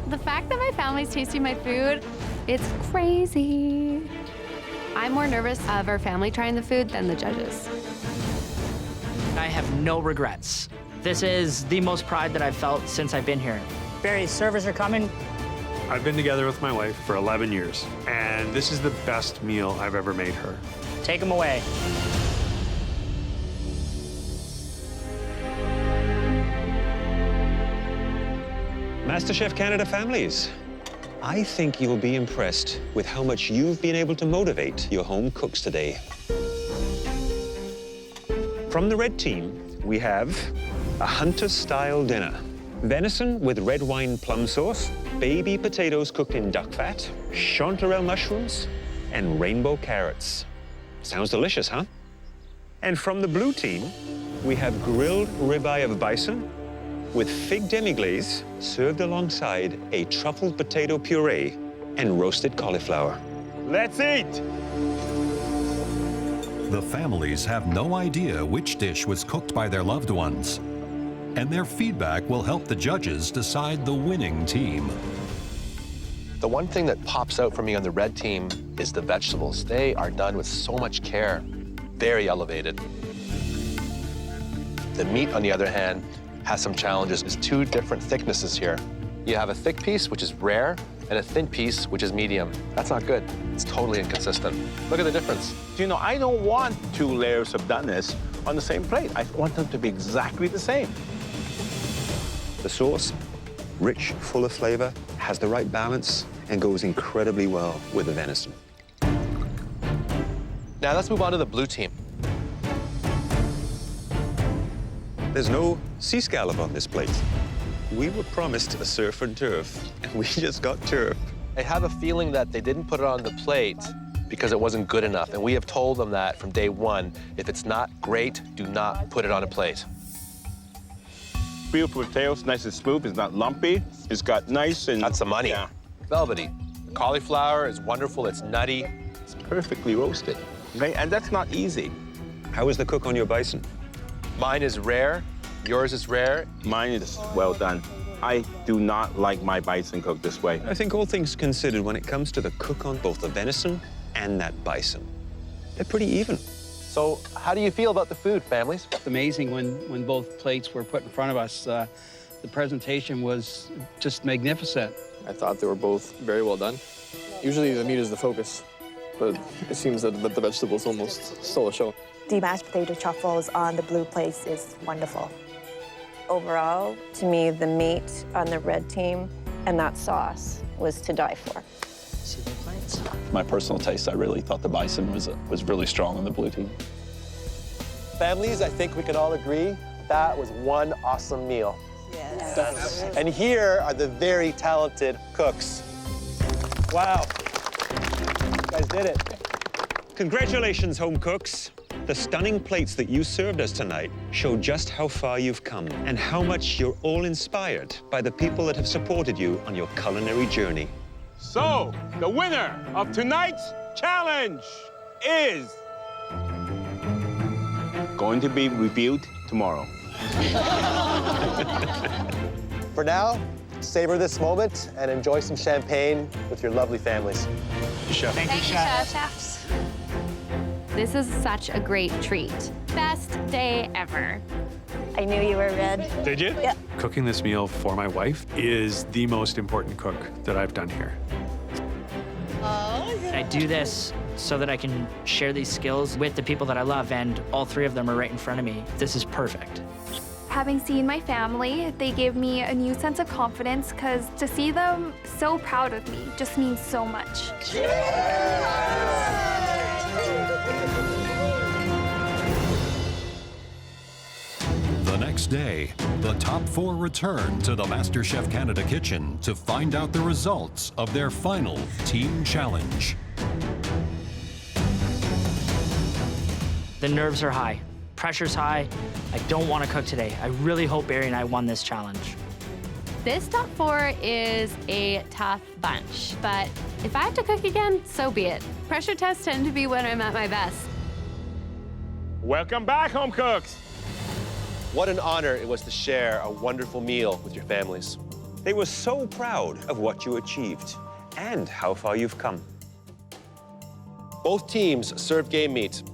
The fact that my family's tasting my food, it's crazy. I'm more nervous of our family trying the food than the judges. I have no regrets. This is the most pride that I've felt since I've been here. Barry, servers are coming. I've been together with my wife for 11 years, and this is the best meal I've ever made her. Take them away. MasterChef Canada families, I think you'll be impressed with how much you've been able to motivate your home cooks today. From the red team, we have a hunter-style dinner. Venison with red wine plum sauce, baby potatoes cooked in duck fat, chanterelle mushrooms, and rainbow carrots. Sounds delicious, huh? And from the blue team, we have grilled ribeye of bison with fig demi-glace served alongside a truffled potato puree and roasted cauliflower. Let's eat! The families have no idea which dish was cooked by their loved ones, and their feedback will help the judges decide the winning team. The one thing that pops out for me on the red team is the vegetables. They are done with so much care, very elevated. The meat, on the other hand, has some challenges. There's two different thicknesses here. You have a thick piece, which is rare, and a thin piece, which is medium. That's not good. It's totally inconsistent. Look at the difference. You know, I don't want 2 layers of doneness on the same plate. I want them to be exactly the same. The sauce, rich, full of flavor, has the right balance, and goes incredibly well with the venison. Now let's move on to the blue team. There's no sea scallop on this plate. We were promised a surf and turf, and we just got turf. I have a feeling that they didn't put it on the plate because it wasn't good enough, and we have told them that from day one. If it's not great, do not put it on a plate. Beautiful potatoes, nice and smooth. It's not lumpy. It's got nice and... That's the money. Yeah. Velvety. Cauliflower is wonderful. It's nutty. It's perfectly roasted. Okay? And that's not easy. How is the cook on your bison? Mine is rare. Yours is rare. Mine is well done. I do not like my bison cooked this way. I think all things considered, when it comes to the cook on both the venison and that bison, they're pretty even. So how do you feel about the food, families? It's amazing when both plates were put in front of us. The presentation was just magnificent. I thought they were both very well done. Usually the meat is the focus, but it seems that the vegetables almost stole the show. The mashed potato truffles on the blue plate is wonderful. Overall, to me, the meat on the red team and that sauce was to die for. My personal taste, I really thought the bison was really strong on the blue team. Families, I think we can all agree that was one awesome meal. Yes. And here are the very talented cooks. Wow. You guys did it. Congratulations, home cooks. The stunning plates that you served us tonight show just how far you've come and how much you're all inspired by the people that have supported you on your culinary journey. So, the winner of tonight's challenge is... Going to be reviewed tomorrow. For now, savor this moment and enjoy some champagne with your lovely families. Chef. Thank you, chefs. This is such a great treat. Best day ever. I knew you were red. Did you? Yeah. Cooking this meal for my wife is the most important cook that I've done here. I do this so that I can share these skills with the people that I love, and all 3 of them are right in front of me. This is perfect. Having seen my family, they gave me a new sense of confidence because to see them so proud of me just means so much. The next day, the top 4 return to the MasterChef Canada kitchen to find out the results of their final team challenge. The nerves are high. Pressure's high. I don't want to cook today. I really hope Barry and I won this challenge. This top 4 is a tough bunch, but if I have to cook again, so be it. Pressure tests tend to be when I'm at my best. Welcome back, home cooks. What an honor it was to share a wonderful meal with your families. They were so proud of what you achieved and how far you've come. Both teams served game meat.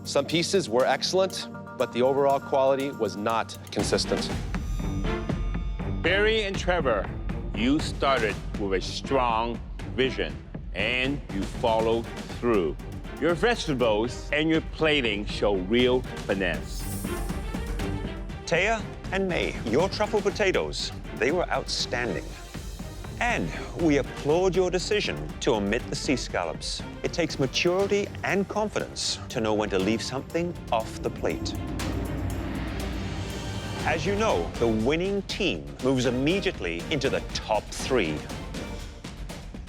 Some pieces were excellent, but the overall quality was not consistent. Barry and Trevor, you started with a strong vision, and you followed through. Your vegetables and your plating show real finesse. Taya and May, your truffle potatoes, they were outstanding. And we applaud your decision to omit the sea scallops. It takes maturity and confidence to know when to leave something off the plate. As you know, the winning team moves immediately into the top 3.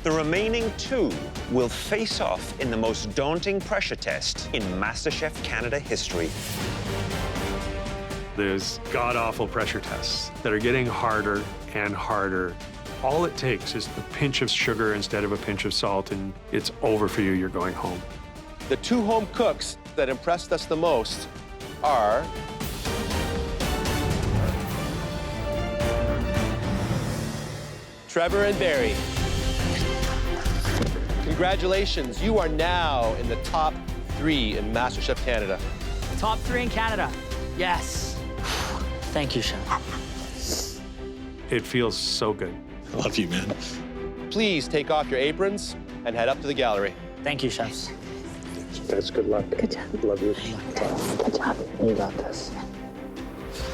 The remaining 2 will face off in the most daunting pressure test in MasterChef Canada history. There's god-awful pressure tests that are getting harder and harder. All it takes is a pinch of sugar instead of a pinch of salt, and it's over for you. You're going home. The 2 home cooks that impressed us the most are Trevor and Barry. Congratulations, you are now in the top 3 in MasterChef Canada. Top 3 in Canada. Yes. Thank you, Chef. It feels so good. Love you, man. Please take off your aprons and head up to the gallery. Thank you, chefs. Guys, good luck. Good job. Love you. Good job. You got this.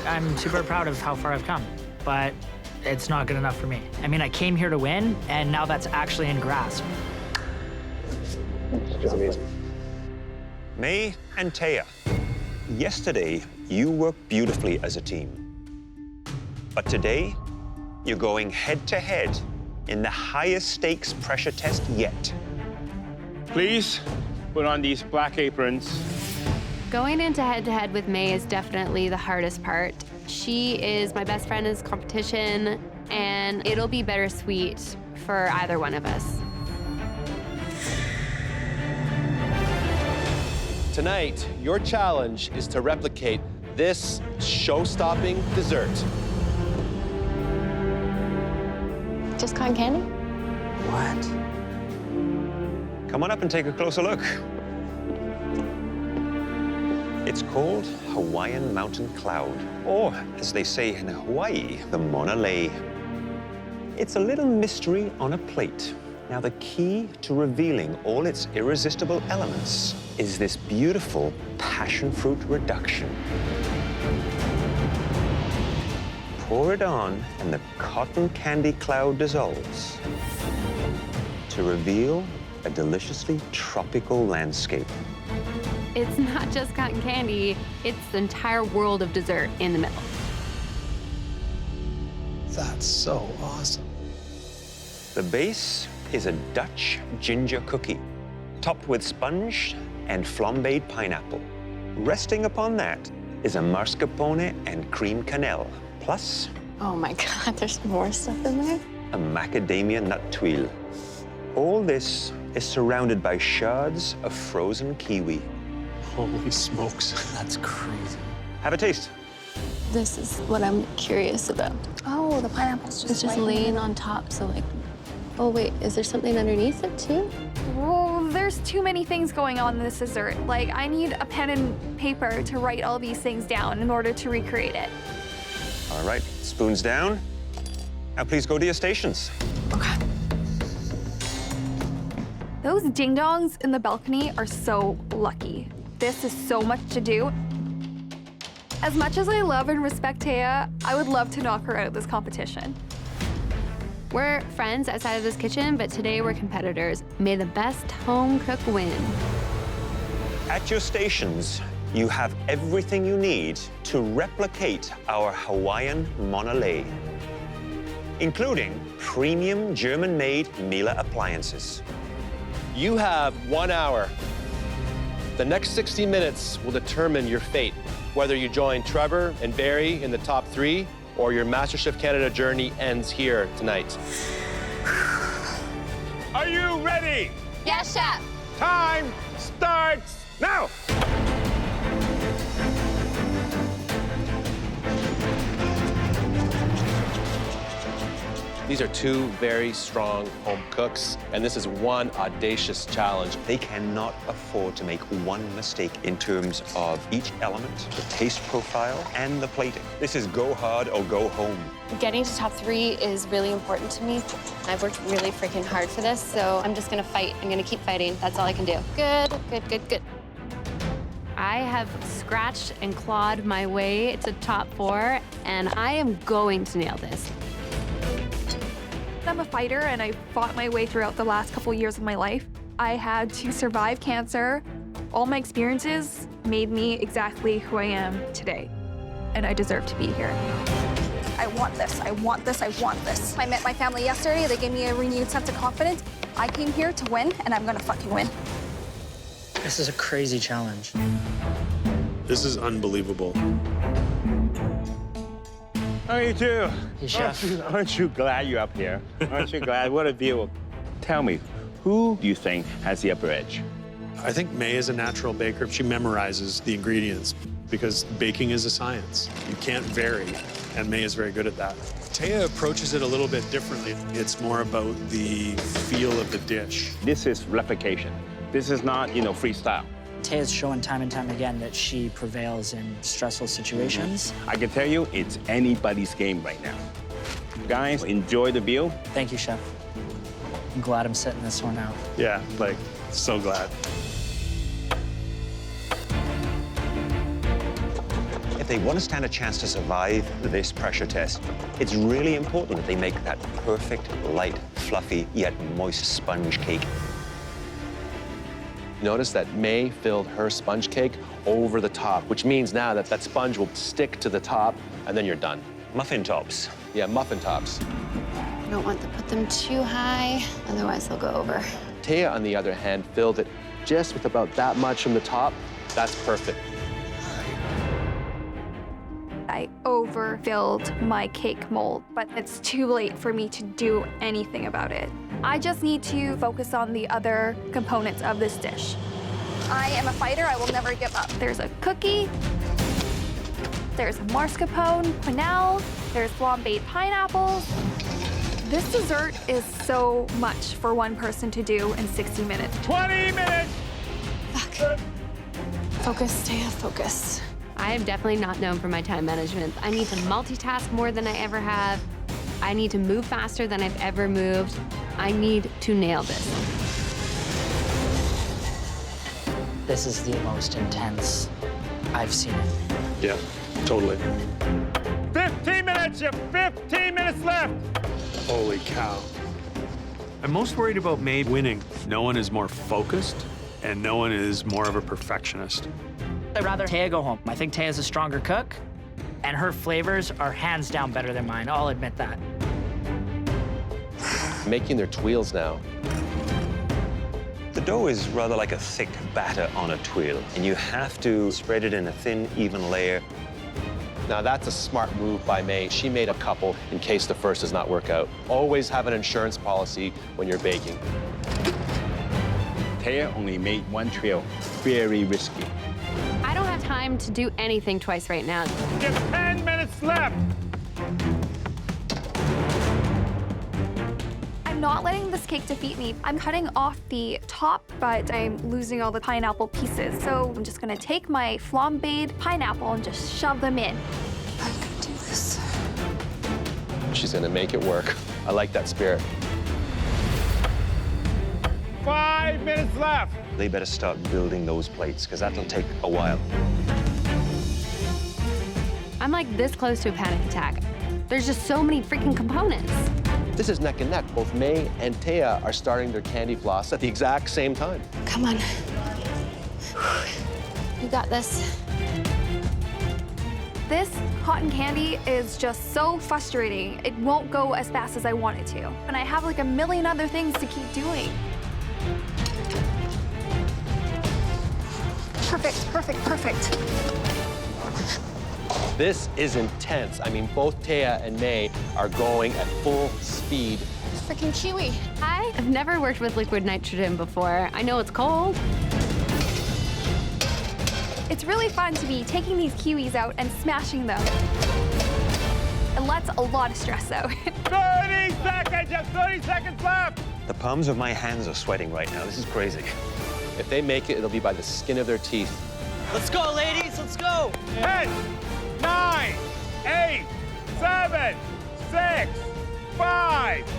I'm super proud of how far I've come, but it's not good enough for me. I mean, I came here to win, and now that's actually in grasp. It's amazing. May and Taya, yesterday you worked beautifully as a team. But today, you're going head-to-head in the highest stakes pressure test yet. Please put on these black aprons. Going into head-to-head with May is definitely the hardest part. She is my best friend in this competition, and it'll be bittersweet for either one of us. Tonight, your challenge is to replicate this show-stopping dessert. Just cotton candy? What? Come on up and take a closer look. It's called Hawaiian Mountain Cloud, or as they say in Hawaii, the Mona Lei. It's a little mystery on a plate. Now, the key to revealing all its irresistible elements is this beautiful passion fruit reduction. Pour it on, and the cotton candy cloud dissolves to reveal a deliciously tropical landscape. It's not just cotton candy, it's the entire world of dessert in the middle. That's so awesome. The base is a Dutch ginger cookie, topped with sponge and flambéed pineapple. Resting upon that is a mascarpone and cream cannelle, plus Oh my God, there's more stuff in there? a macadamia nut tuile. All this is surrounded by shards of frozen kiwi. Holy smokes. That's crazy. Have a taste. This is what I'm curious about. Oh, the pineapple's just It's just laying on top, so like, oh wait, is there something underneath it too? Well, there's too many things going on in this dessert. Like, I need a pen and paper to write all these things down in order to recreate it. All right, spoons down. Now please go to your stations. Those ding-dongs in the balcony are so lucky. This is so much to do. As much as I love and respect Taya, I would love to knock her out of this competition. We're friends outside of this kitchen, but today we're competitors. May the best home cook win. At your stations, you have everything you need to replicate our Hawaiian Mona Lei, including premium German-made Miele appliances. You have 1 hour. The next 60 minutes will determine your fate, whether you join Trevor and Barry in the top 3 or your MasterChef Canada journey ends here tonight. Are you ready? Yes, chef. Time starts now. These are 2 very strong home cooks, and this is one audacious challenge. They cannot afford to make one mistake in terms of each element, the taste profile, and the plating. This is go hard or go home. Getting to top 3 is really important to me. I've worked really freaking hard for this, so I'm just gonna fight. I'm gonna keep fighting. That's all I can do. Good, good, good, good. I have scratched and clawed my way to top 4, and I am going to nail this. I'm a fighter and I fought my way throughout the last couple years of my life. I had to survive cancer. All my experiences made me exactly who I am today, and I deserve to be here. I want this, I want this, I want this. I met my family yesterday. They gave me a renewed sense of confidence. I came here to win, and I'm gonna fucking win. This is a crazy challenge. This is unbelievable. How are you too? Hey, Chef. Aren't you glad you're up here? Aren't you glad? What a view. Tell me, who do you think has the upper edge? I think May is a natural baker. She memorizes the ingredients because baking is a science. You can't vary, and May is very good at that. Taya approaches it a little bit differently. It's more about the feel of the dish. This is replication. This is not, freestyle. Taya's shown time and time again that she prevails in stressful situations. I can tell you, it's anybody's game right now. Guys, enjoy the view. Thank you, Chef. I'm glad I'm sitting this one out. Yeah, so glad. If they want to stand a chance to survive this pressure test, it's really important that they make that perfect, light, fluffy, yet moist sponge cake. Notice that May filled her sponge cake over the top, which means now that that sponge will stick to the top, and then you're done. Muffin tops. Yeah, muffin tops. I don't want to put them too high, otherwise they'll go over. Taya, on the other hand, filled it just with about that much from the top. That's perfect. I overfilled my cake mold, but it's too late for me to do anything about it. I just need to focus on the other components of this dish. I am a fighter. I will never give up. There's a cookie, there's mascarpone, quenelle, there's flambéed pineapples. This dessert is so much for one person to do in 60 minutes. 20 minutes! Fuck. Focus, Taya, focus. I am definitely not known for my time management. I need to multitask more than I ever have. I need to move faster than I've ever moved. I need to nail this. This is the most intense I've seen it. Yeah, totally. 15 minutes, you have 15 minutes left. Holy cow. I'm most worried about May winning. No one is more focused, and no one is more of a perfectionist. I'd rather Taya go home. I think Taya's a stronger cook, and her flavors are hands down better than mine. I'll admit that. Making their tuiles now. The dough is rather like a thick batter on a tuile, and you have to spread it in a thin, even layer. Now that's a smart move by May. She made a couple in case the first does not work out. Always have an insurance policy when you're baking. Taya only made one trio. Very risky. I don't have time to do anything twice right now. You have 10 minutes left. I'm not letting this cake defeat me. I'm cutting off the top, but I'm losing all the pineapple pieces. So I'm just gonna take my flambéed pineapple and just shove them in. I can do this. She's gonna make it work. I like that spirit. 5 minutes left. They better start building those plates, because that'll take a while. I'm like this close to a panic attack. There's just so many freaking components. This is neck and neck. Both May and Taya are starting their candy floss at the exact same time. Come on. You got this. This cotton candy is just so frustrating. It won't go as fast as I want it to. And I have like a million other things to keep doing. Perfect, perfect, perfect. This is intense. I mean, both Taya and May are going at full speed. Freaking kiwi. I've never worked with liquid nitrogen before. I know it's cold. It's really fun to be taking these kiwis out and smashing them. It lets a lot of stress out. 30 seconds, you have 30 seconds left. The palms of my hands are sweating right now. This is crazy. If they make it, it'll be by the skin of their teeth. Let's go, ladies, let's go. 10, 9, 8, 7, 6, 5,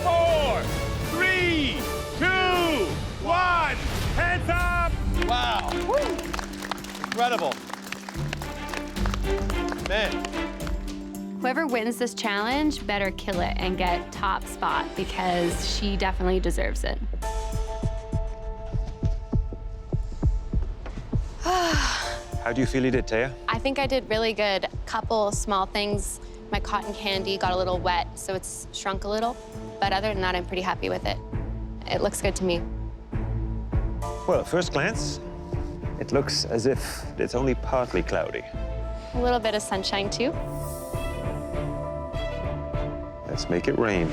4, 3, 2, 1. Hands up. Wow. Woo. Incredible. Man. Whoever wins this challenge better kill it and get top spot because she definitely deserves it. How do you feel you did, Taya? I think I did really good. Couple small things. My cotton candy got a little wet, so it's shrunk a little. But other than that, I'm pretty happy with it. It looks good to me. Well, at first glance, it looks as if it's only partly cloudy. A little bit of sunshine, too. Let's make it rain.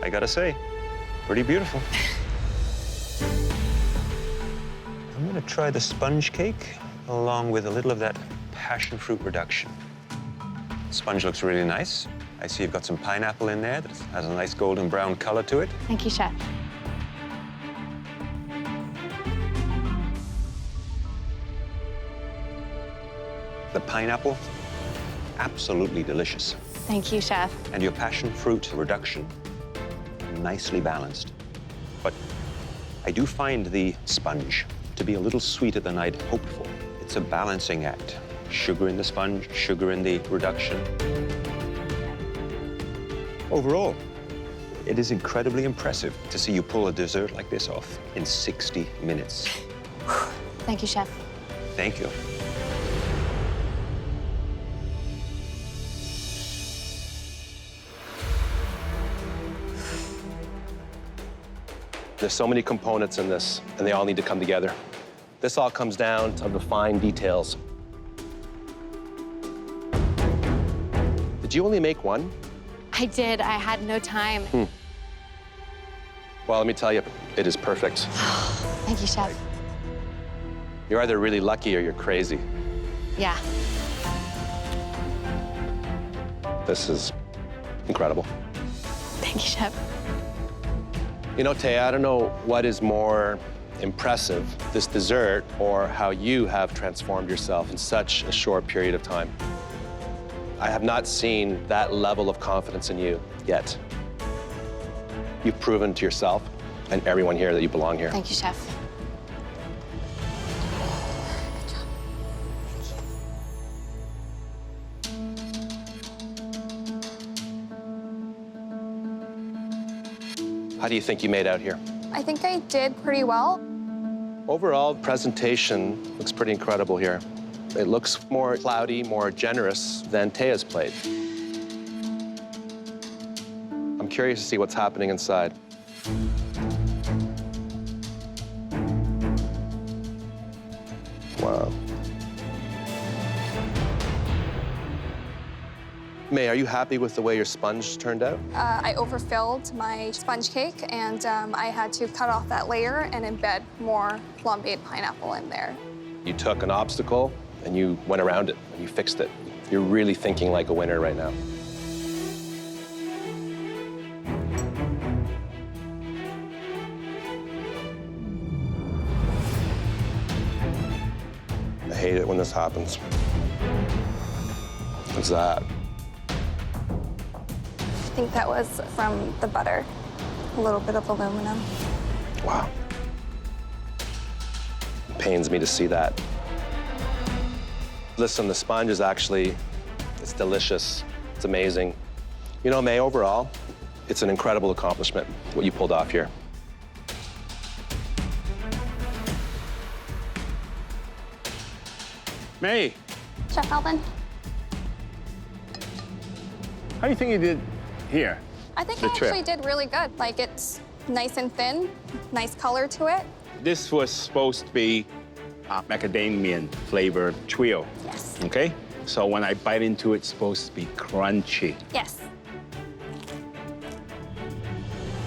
I gotta say, pretty beautiful. I'm gonna try the sponge cake along with a little of that passion fruit reduction. Sponge looks really nice. I see you've got some pineapple in there that has a nice golden brown color to it. Thank you, Chef. The pineapple, absolutely delicious. Thank you, Chef. And your passion fruit reduction, nicely balanced. But I do find the sponge to be a little sweeter than I'd hoped for. It's a balancing act. Sugar in the sponge, sugar in the reduction. Overall, it is incredibly impressive to see you pull a dessert like this off in 60 minutes. Thank you, Chef. Thank you. There's so many components in this, and they all need to come together. This all comes down to the fine details. Did you only make one? I did. I had no time. Well, let me tell you, it is perfect. Thank you, Chef. You're either really lucky or you're crazy. Yeah. This is incredible. Thank you, Chef. You know, Taya, I don't know what is more impressive, this dessert or how you have transformed yourself in such a short period of time. I have not seen that level of confidence in you yet. You've proven to yourself and everyone here that you belong here. Thank you, Chef. How do you think you made out here? I think I did pretty well. Overall, presentation looks pretty incredible here. It looks more cloudy, more generous than Taya's plate. I'm curious to see what's happening inside. Wow. May, are you happy with the way your sponge turned out? I overfilled my sponge cake, and I had to cut off that layer and embed more flambéed pineapple in there. You took an obstacle and you went around it and you fixed it. You're really thinking like a winner right now. I hate it when this happens. What's that? I think that was from the butter, a little bit of aluminum. Wow. It pains me to see that. Listen, the sponge is actually, it's delicious. It's amazing. You know, May, overall, it's an incredible accomplishment, what you pulled off here. May, Chef Alvin, how do you think you did here? I think The I trip. actually did really good. Like, it's nice and thin, nice color to it. This was supposed to be a macadamian flavored trio. Yes. Okay? So when I bite into it, it's supposed to be crunchy. Yes.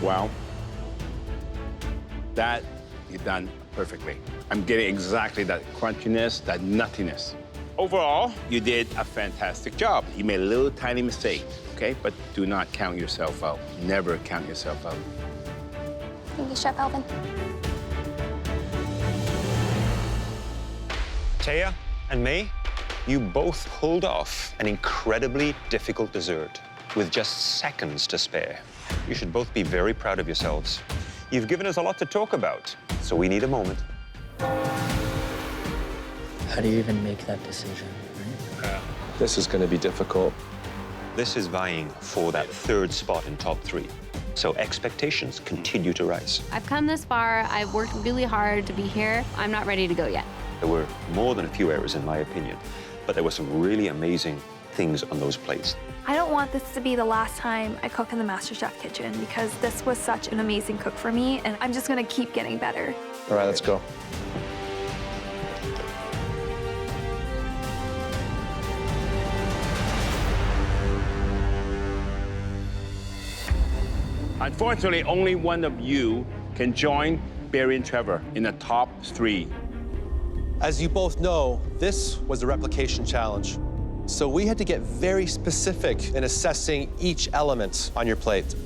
Wow. That you done perfectly. I'm getting exactly that crunchiness, that nuttiness. Overall, you did a fantastic job. You made a little tiny mistake, okay? But do not count yourself out. Never count yourself out. Thank you, Chef Alvin. Taya and May, you both pulled off an incredibly difficult dessert. with just seconds to spare. You should both be very proud of yourselves. You've given us a lot to talk about, so we need a moment. How do you even make that decision, right? This is going to be difficult. This is vying for that third spot in top 3. So expectations continue to rise. I've come this far. I've worked really hard to be here. I'm not ready to go yet. There were more than a few errors, in my opinion, but there were some really amazing things on those plates. I don't want this to be the last time I cook in the MasterChef kitchen because this was such an amazing cook for me, and I'm just gonna keep getting better. All right, let's go. Unfortunately, only one of you can join Barry and Trevor in the top 3. As you both know, this was a replication challenge. So we had to get very specific in assessing each element on your plate.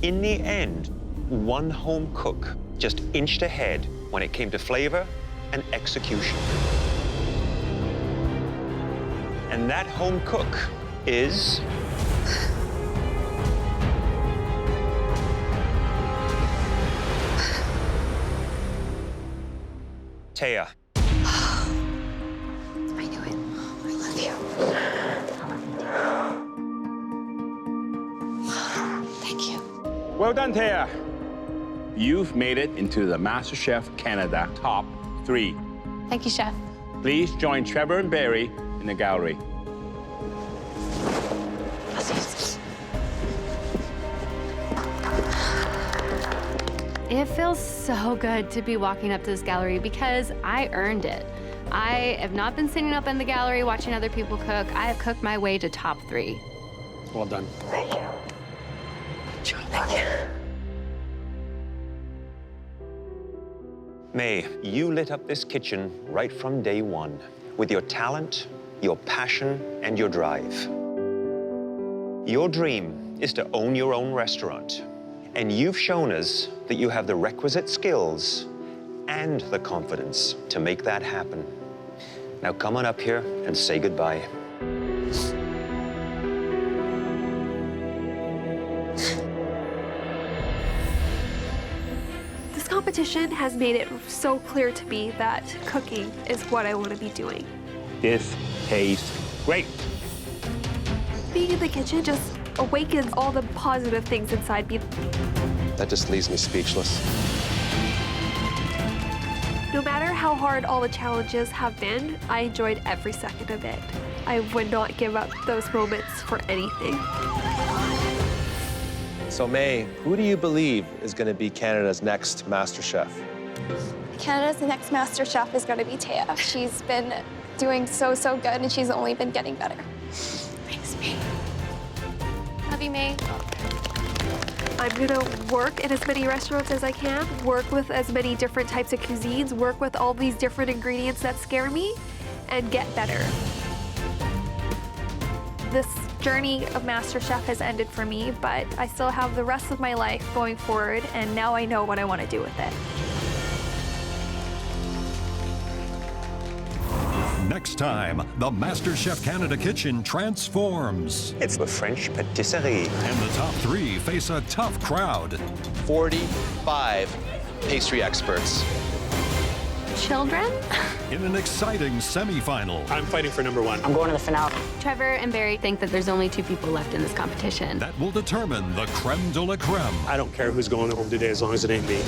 In the end, one home cook just inched ahead when it came to flavor and execution. And that home cook is... Taya. I knew it. I love you. Thank you. Well done, Taya. You've made it into the MasterChef Canada top 3. Thank you, Chef. Please join Trevor and Barry in the gallery. It feels so good to be walking up to this gallery because I earned it. I have not been sitting up in the gallery watching other people cook. I have cooked my way to top 3. Well done. Thank you. Good job. Thank you. May, you lit up this kitchen right from day 1 with your talent, your passion, and your drive. Your dream is to own your own restaurant, and you've shown us that you have the requisite skills and the confidence to make that happen. Now come on up here and say goodbye. This competition has made it so clear to me that cooking is what I want to be doing. This tastes great. Being in the kitchen just awakens all the positive things inside me. That just leaves me speechless. No matter how hard all the challenges have been, I enjoyed every second of it. I would not give up those moments for anything. So May, who do you believe is going to be Canada's next MasterChef? Canada's next MasterChef is going to be Taya. She's been doing so good, and she's only been getting better. Thanks, May. Love you, May. I'm gonna work in as many restaurants as I can, work with as many different types of cuisines, work with all these different ingredients that scare me, and get better. This journey of MasterChef has ended for me, but I still have the rest of my life going forward, and now I know what I want to do with it. Next time, the MasterChef Canada kitchen transforms. It's the French patisserie. And the top 3 face a tough crowd. 45 pastry experts. Children? In an exciting semi-final. I'm fighting for number 1. I'm going to the finale. Trevor and Barry think that there's only 2 people left in this competition. That will determine the creme de la creme. I don't care who's going home today as long as it ain't me.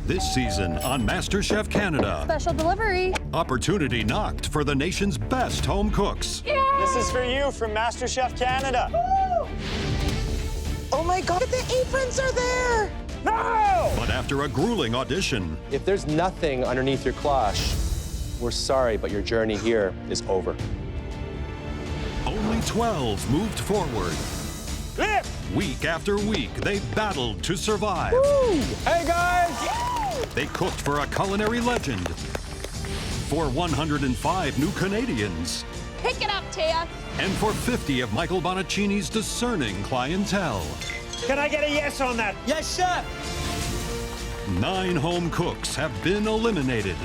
This season on MasterChef Canada. Special delivery. Opportunity knocked for the nation's best home cooks. This is for you from MasterChef Canada. Woo! Oh my God, the aprons are there! No! But after a grueling audition, If there's nothing underneath your cloche, we're sorry, but your journey here is over. only 12 moved forward. Week after week, they battled to survive. Hey, guys! They cooked for a culinary legend, for 105 new Canadians, Pick it up, Taya. and for 50 of Michael Bonaccini's discerning clientele. Can I get a yes on that? Yes, chef! 9 home cooks have been eliminated.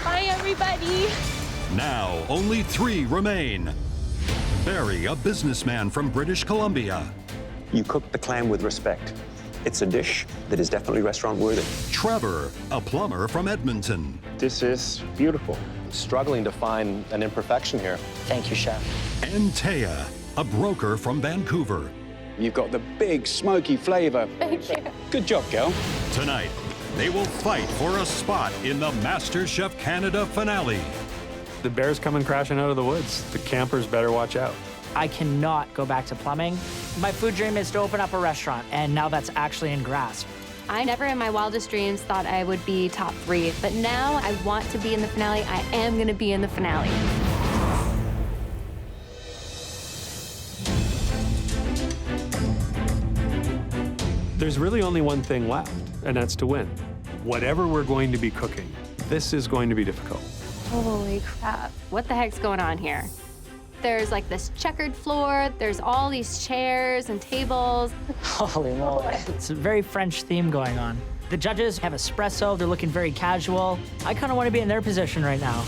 Bye, everybody. Now, only 3 remain. Barry, a businessman from British Columbia. You cook the clam with respect. It's a dish that is definitely restaurant worthy. Trevor, a plumber from Edmonton. This is beautiful. I'm struggling to find an imperfection here. Thank you, chef. And Taya, a broker from Vancouver. You've got the big, smoky flavor. Thank you. Good job, girl. Tonight, they will fight for a spot in the MasterChef Canada finale. The bear's coming crashing out of the woods. The campers better watch out. I cannot go back to plumbing. My food dream is to open up a restaurant, and now that's actually in grasp. I never in my wildest dreams thought I would be top 3, but now I want to be in the finale. I am going to be in the finale. There's really only one thing left, and that's to win. Whatever we're going to be cooking, this is going to be difficult. Holy crap. What the heck's going on here? There's like this checkered floor, there's all these chairs and tables. Holy moly. It's a very French theme going on. The judges have espresso, they're looking very casual. I kind of want to be in their position right now.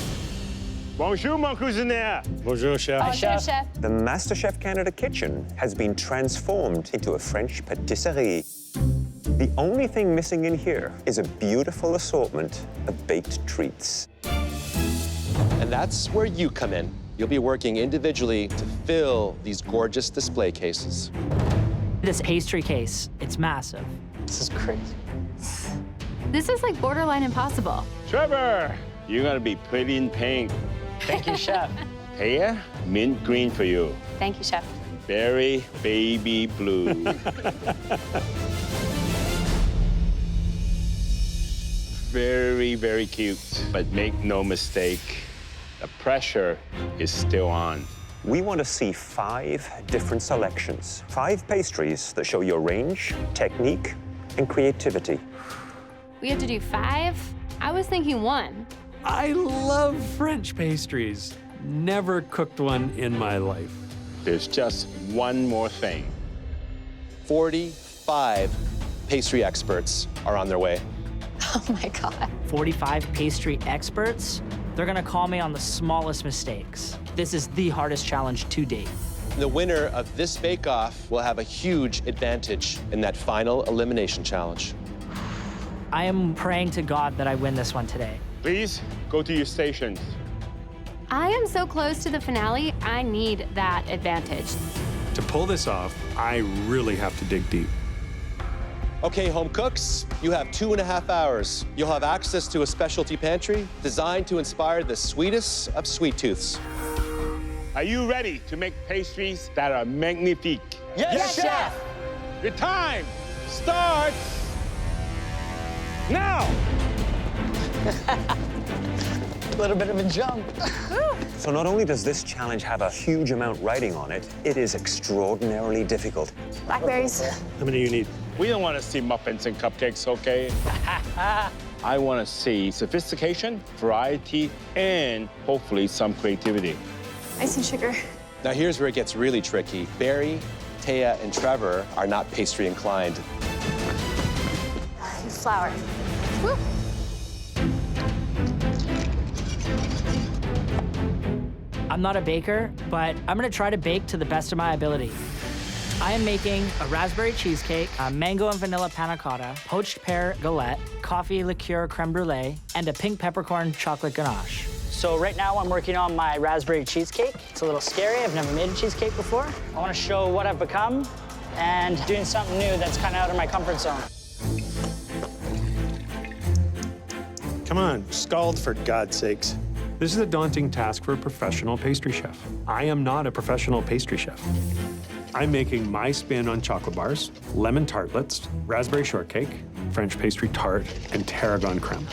Bonjour, mon cuisinier. Bonjour, chef. Bonjour, chef. The MasterChef Canada kitchen has been transformed into a French patisserie. The only thing missing in here is a beautiful assortment of baked treats. And that's where you come in. You'll be working individually to fill these gorgeous display cases. This pastry case, it's massive. This is crazy. This is like borderline impossible. Trevor, you're gonna be pretty in pink. Thank you, chef. Taya, mint green for you. Thank you, chef. Very baby blue. Very, very cute. But make no mistake, the pressure is still on. We want to see 5 different selections, 5 pastries that show your range, technique, and creativity. We have to do 5? I was thinking 1. I love French pastries. Never cooked one in my life. There's just one more thing. 45 pastry experts are on their way. Oh my God. 45 pastry experts? They're gonna call me on the smallest mistakes. This is the hardest challenge to date. The winner of this bake-off will have a huge advantage in that final elimination challenge. I am praying to God that I win this one today. Please go to your stations. I am so close to the finale. I need that advantage. To pull this off, I really have to dig deep. Okay, home cooks, you have 2.5 hours. You'll have access to a specialty pantry designed to inspire the sweetest of sweet tooths. Are you ready to make pastries that are magnifique? Yes, chef! Your time starts now! A little bit of a jump. So not only does this challenge have a huge amount riding on it, it is extraordinarily difficult. Blackberries. How many do you need? We don't want to see muffins and cupcakes, okay? I want to see sophistication, variety, and hopefully some creativity. Ice and sugar. Now here's where it gets really tricky. Barry, Taya, and Trevor are not pastry inclined. Flour. Woo. I'm not a baker, but I'm gonna try to bake to the best of my ability. I am making a raspberry cheesecake, a mango and vanilla panna cotta, poached pear galette, coffee liqueur creme brulee, and a pink peppercorn chocolate ganache. So right now I'm working on my raspberry cheesecake. It's a little scary, I've never made a cheesecake before. I wanna show what I've become and doing something new that's kind of out of my comfort zone. Come on, scald for God's sakes. This is a daunting task for a professional pastry chef. I am not a professional pastry chef. I'm making my spin on chocolate bars, lemon tartlets, raspberry shortcake, French pastry tart, and tarragon creme.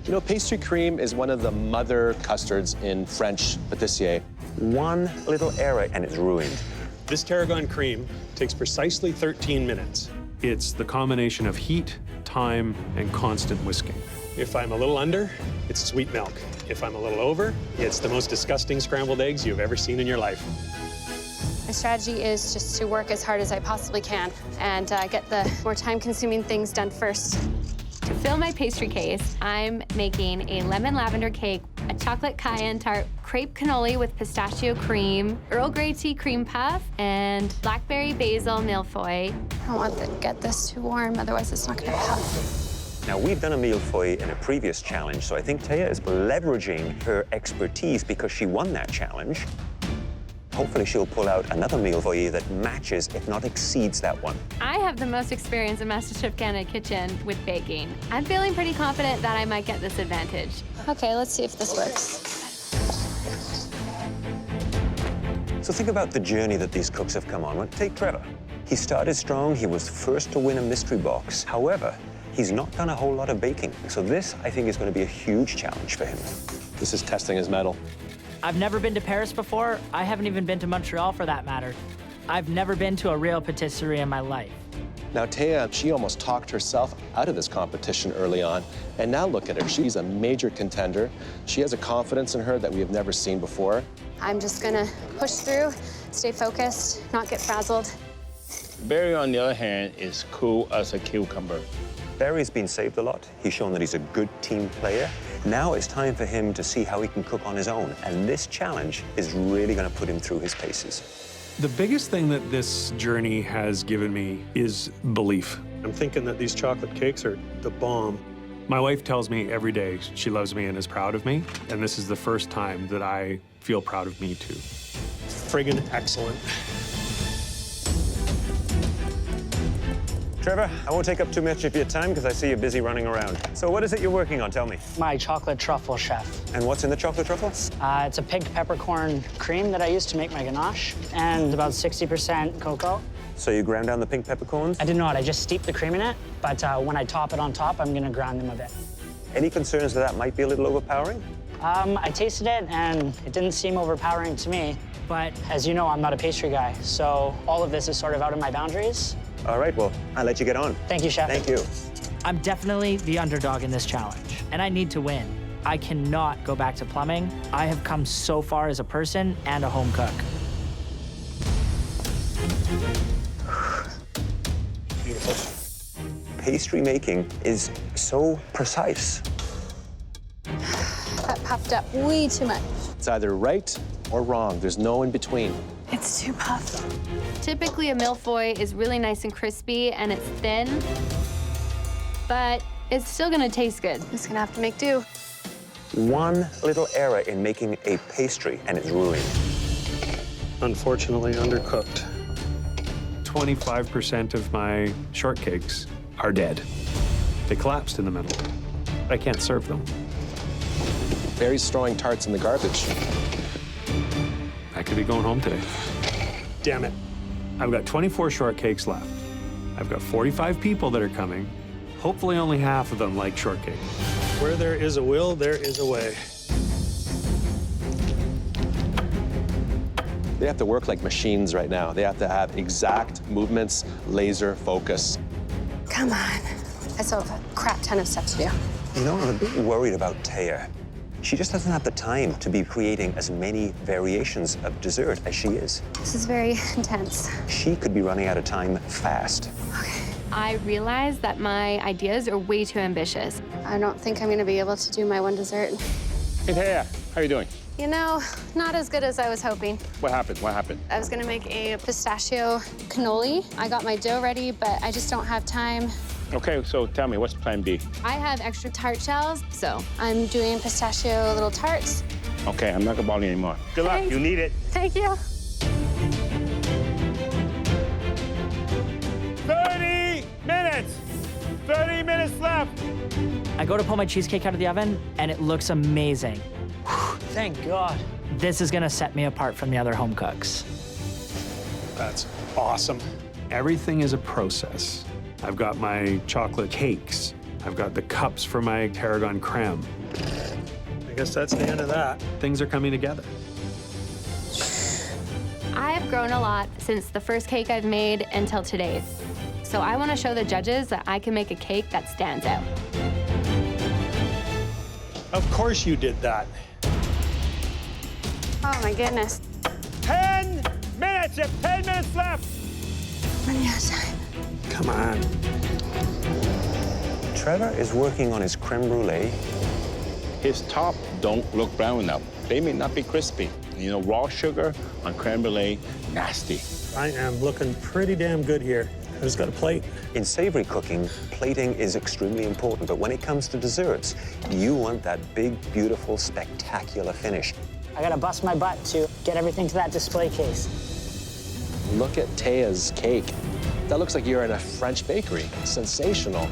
You know, pastry cream is one of the mother custards in French pâtissier. One little error and it's ruined. This tarragon cream takes precisely 13 minutes. It's the combination of heat, time, and constant whisking. If I'm a little under, it's sweet milk. If I'm a little over, it's the most disgusting scrambled eggs you've ever seen in your life. My strategy is just to work as hard as I possibly can and get the more time-consuming things done first. To fill my pastry case, I'm making a lemon lavender cake, a chocolate cayenne tart, crepe cannoli with pistachio cream, Earl Grey tea cream puff, and blackberry basil millefeuille. I don't want to get this too warm, otherwise it's not going to puff. Now, we've done a millefeuille in a previous challenge, so I think Taya is leveraging her expertise because she won that challenge. Hopefully, she'll pull out another millefeuille that matches, if not exceeds, that one. I have the most experience in MasterChef Canada kitchen with baking. I'm feeling pretty confident that I might get this advantage. Okay, let's see if this works. So think about the journey that these cooks have come on. Well, take Trevor. He started strong. He was first to win a mystery box. However, he's not done a whole lot of baking. So this, I think, is going to be a huge challenge for him. This is testing his mettle. I've never been to Paris before. I haven't even been to Montreal for that matter. I've never been to a real patisserie in my life. Now, Taya, she almost talked herself out of this competition early on. And now look at her. She's a major contender. She has a confidence in her that we have never seen before. I'm just going to push through, stay focused, not get frazzled. Barry, on the other hand, is cool as a cucumber. Barry's been saved a lot. He's shown that he's a good team player. Now it's time for him to see how he can cook on his own. And this challenge is really going to put him through his paces. The biggest thing that this journey has given me is belief. I'm thinking that these chocolate cakes are the bomb. My wife tells me every day she loves me and is proud of me. And this is the first time that I feel proud of me, too. Friggin' excellent. Trevor, I won't take up too much of your time because I see you're busy running around. So what is it you're working on? Tell me. My chocolate truffle, chef. And what's in the chocolate truffle? It's a pink peppercorn cream that I use to make my ganache, and about 60% cocoa. So you ground down the pink peppercorns? I did not. I just steeped the cream in it, but when I top it on top, I'm going to grind them a bit. Any concerns that might be a little overpowering? I tasted it, and it didn't seem overpowering to me. But as you know, I'm not a pastry guy, so all of this is sort of out of my boundaries. All right, well, I'll let you get on. Thank you, Chef. Thank you. I'm definitely the underdog in this challenge, and I need to win. I cannot go back to plumbing. I have come so far as a person and a home cook. Beautiful. Pastry making is so precise. That puffed up way too much. It's either right or wrong. There's no in between. It's too puffed. Typically, a millefeuille is really nice and crispy, and it's thin, but it's still gonna taste good. I'm just gonna have to make do. One little error in making a pastry, and it's ruined. Unfortunately, undercooked. 25% of my shortcakes are dead. They collapsed in the middle. I can't serve them. Barry's throwing tarts in the garbage. I could be going home today. Damn it. I've got 24 shortcakes left. I've got 45 people that are coming. Hopefully only half of them like shortcake. Where there is a will, there is a way. They have to work like machines right now. They have to have exact movements, laser focus. Come on. I still have a crap ton of stuff to do. You know, I'm a bit worried about Taya. She just doesn't have the time to be creating as many variations of dessert as she is. This is very intense. She could be running out of time fast. I realize that my ideas are way too ambitious. I don't think I'm gonna be able to do my one dessert. Hey, Taya, how you doing? You know, not as good as I was hoping. What happened? What happened? I was gonna make a pistachio cannoli. I got my dough ready, but I just don't have time. Okay, so tell me, what's plan B? I have extra tart shells, so I'm doing pistachio little tarts. Okay, I'm not gonna bother you anymore. Good luck, you need it. Thank you. 30 minutes! 30 minutes left! I I go to pull my cheesecake out of the oven, and it looks amazing. Thank God. This is gonna set me apart from the other home cooks. That's awesome. Everything is a process. I've got my chocolate cakes. I've got the cups for my tarragon creme. I guess that's the end of that. Things are coming together. I have grown a lot since the first cake I've made until today. So I want to show the judges that I can make a cake that stands out. Of course you did that. Oh my goodness. 10 minutes. You have 10 minutes left. Come on. Trevor is working on his creme brulee. His top don't look brown enough. They may not be crispy. You know, raw sugar on creme brulee, nasty. I am looking pretty damn good here. I just got a plate. In savory cooking, plating is extremely important, but when it comes to desserts, you want that big, beautiful, spectacular finish. I gotta bust my butt to get everything to that display case. Look at Taya's cake. That looks like you're in a French bakery. Sensational.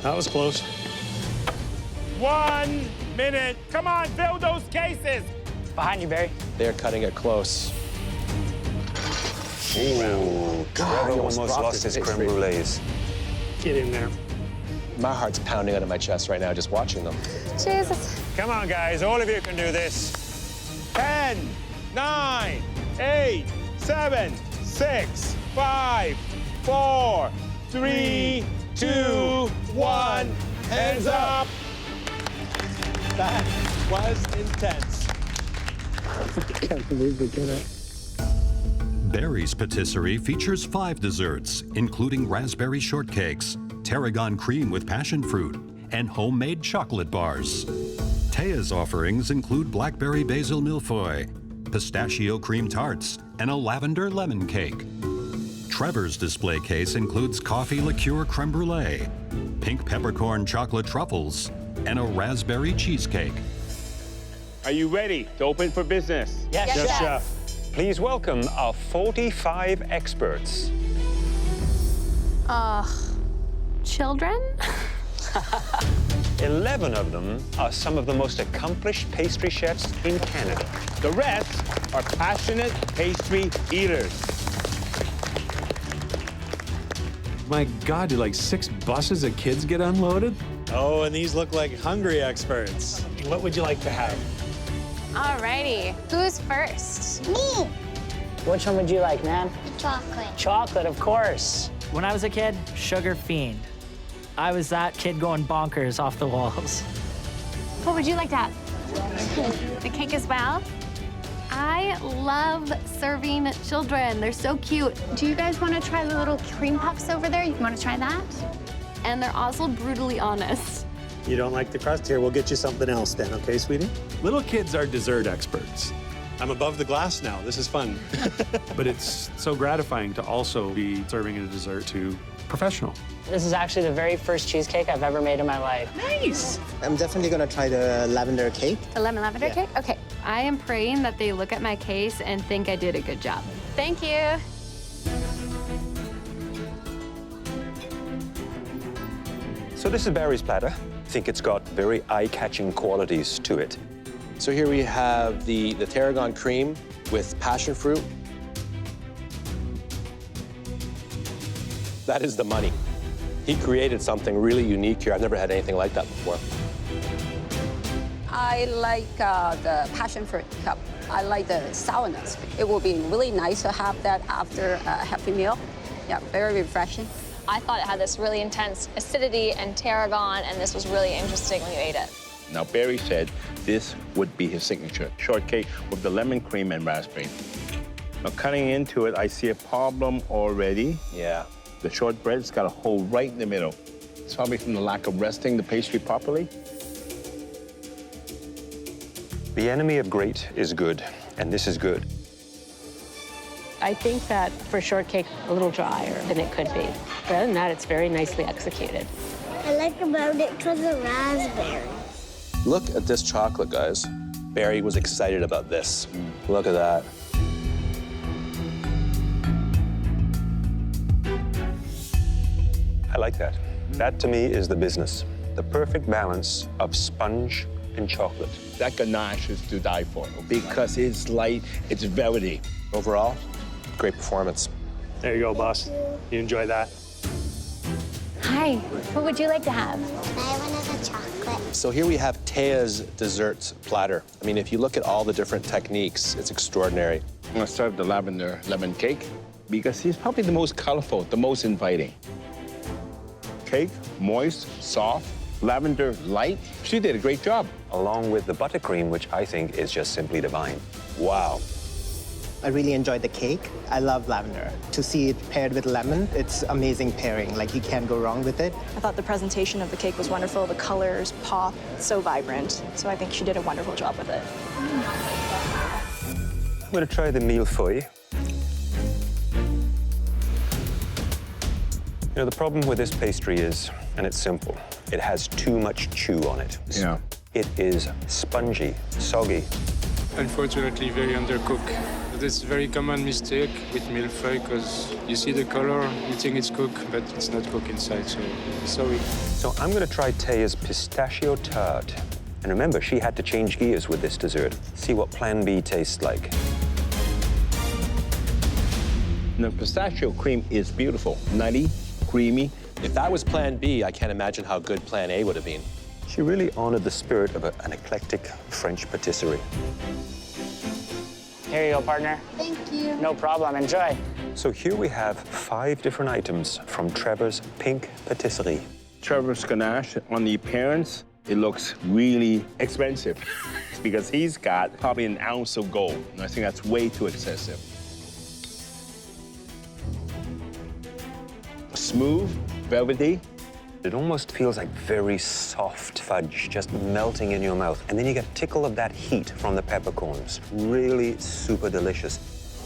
That was close. 1 minute. Come on, fill those cases. Behind you, Barry. They're cutting it close. Ooh, Trevor almost lost his creme brulees. Get in there. My heart's pounding out of my chest right now just watching them. Jesus. Come on, guys. All of you can do this. 10, 9, 8, 7, 6, 5, 4, 3, 2, 1. Hands up. That was intense. I can't believe we did it. Barry's Patisserie features 5 desserts, including raspberry shortcakes, tarragon cream with passion fruit, and homemade chocolate bars. Taya's offerings include blackberry basil millefeuille, pistachio cream tarts, and a lavender lemon cake. Trevor's display case includes coffee liqueur creme brulee, pink peppercorn chocolate truffles, and a raspberry cheesecake. Are you ready to open for business? Yes, Chef. Please welcome our 45 experts. Children? 11 of them are some of the most accomplished pastry chefs in Canada. The rest are passionate pastry eaters. My God, did like 6 buses of kids get unloaded? Oh, and these look like hungry experts. What would you like to have? Alrighty, who's first? Me. Which one would you like, man? Chocolate. Chocolate, of course. When I was a kid, sugar fiend. I was that kid going bonkers off the walls. What would you like to have? The cake as well? I love serving children. They're so cute. Do you guys want to try the little cream puffs over there? You want to try that? And they're also brutally honest. You don't like the crust? Here, we'll get you something else then, okay, sweetie? Little kids are dessert experts. I'm above the glass now. This is fun. But it's so gratifying to also be serving a dessert to professional. This is actually the very first cheesecake I've ever made in my life. Nice. I'm definitely gonna try the lavender cake. The lemon lavender cake? Okay. I am praying that they look at my case and think I did a good job. Thank you. So this is Barry's platter. I think it's got very eye-catching qualities to it. So here we have the tarragon cream with passion fruit. That is the money. He created something really unique here. I've never had anything like that before. I like the passion fruit cup. I like the sourness. It will be really nice to have that after a happy meal. Yeah, very refreshing. I thought it had this really intense acidity and tarragon, and this was really interesting when you ate it. Now, Barry said this would be his signature shortcake with the lemon cream and raspberry. Now, cutting into it, I see a problem already. Yeah. The shortbread's got a hole right in the middle. It's probably from the lack of resting the pastry properly. The enemy of great is good, and this is good. I think that for shortcake, a little drier than it could be. But other than that, it's very nicely executed. I like about it was the raspberry. Look at this chocolate, guys. Barry was excited about this. Look at that. I like that. That, to me, is the business. The perfect balance of sponge and chocolate. That ganache is to die for because it's light, it's velvety. Overall, great performance. There you go, boss. You enjoy that? Hi, what would you like to have? I wanted a chocolate. So here we have Taya's dessert platter. I mean, if you look at all the different techniques, it's extraordinary. I'm gonna serve the lavender lemon cake because it's probably the most colorful, the most inviting. Cake, moist, soft, lavender light. She did a great job. Along with the buttercream, which I think is just simply divine. Wow. I really enjoyed the cake. I love lavender. To see it paired with lemon, it's amazing pairing. Like, you can't go wrong with it. I thought the presentation of the cake was wonderful. The colors pop, so vibrant. So I think she did a wonderful job with it. I'm gonna try the millefeuille. You know, the problem with this pastry is, and it's simple, it has too much chew on it. Yeah. It is spongy, soggy. Unfortunately, very undercooked. That's a very common mistake with millefeuille because you see the color, you think it's cooked, but it's not cooked inside, so sorry. So I'm gonna try Taya's pistachio tart. And remember, she had to change gears with this dessert. See what Plan B tastes like. The pistachio cream is beautiful, nutty, creamy. If that was Plan B, I can't imagine how good Plan A would have been. She really honored the spirit of an eclectic French patisserie. Here you go, partner. Thank you. No problem. Enjoy. So here we have 5 different items from Trevor's Pink Patisserie. Trevor's ganache, on the appearance, it looks really expensive because he's got probably an ounce of gold. And I think that's way too excessive. Smooth, velvety. It almost feels like very soft fudge just melting in your mouth. And then you get a tickle of that heat from the peppercorns. Really super delicious.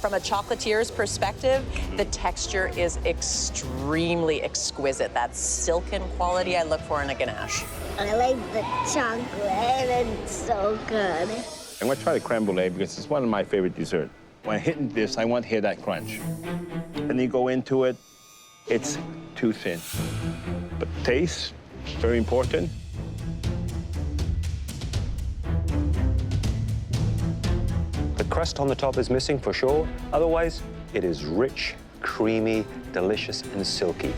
From a chocolatier's perspective, the texture is extremely exquisite. That silken quality I look for in a ganache. I like the chocolate. It's so good. I'm gonna try the creme brulee because it's one of my favorite desserts. When hitting this, I want to hear that crunch. And you go into it, it's too thin. But taste, very important. The crust on the top is missing for sure. Otherwise, it is rich, creamy, delicious, and silky.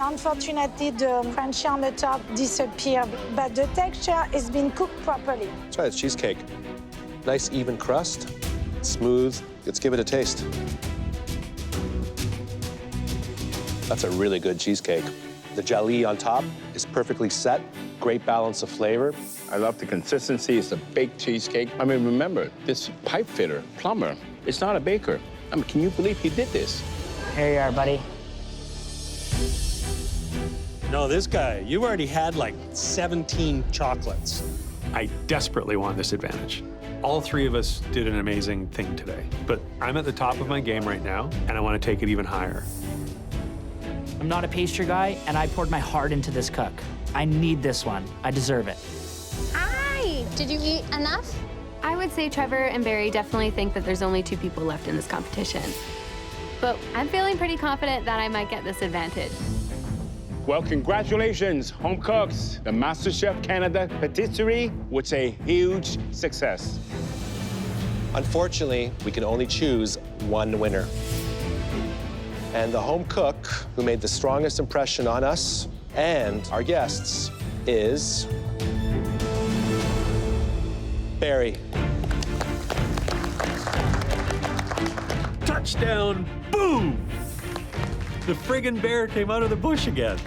Unfortunately, the crunchy on the top disappeared, but the texture has been cooked properly. Let's try the cheesecake. Nice, even crust, smooth. Let's give it a taste. That's a really good cheesecake. The jelly on top is perfectly set. Great balance of flavor. I love the consistency. It's a baked cheesecake. I mean, remember, this pipe fitter, plumber, it's not a baker. I mean, can you believe he did this? Here you are, buddy. No, this guy, you've already had like 17 chocolates. I desperately want this advantage. All 3 of us did an amazing thing today, but I'm at the top of my game right now, and I want to take it even higher. I'm not a pastry guy, and I poured my heart into this cook. I need this one. I deserve it. Hi! Did you eat enough? I would say Trevor and Barry definitely think that there's only 2 people left in this competition. But I'm feeling pretty confident that I might get this advantage. Well, congratulations, home cooks. The MasterChef Canada patisserie was a huge success. Unfortunately, we can only choose one winner. And the home cook who made the strongest impression on us and our guests is Barry. Touchdown, boom! The friggin' bear came out of the bush again.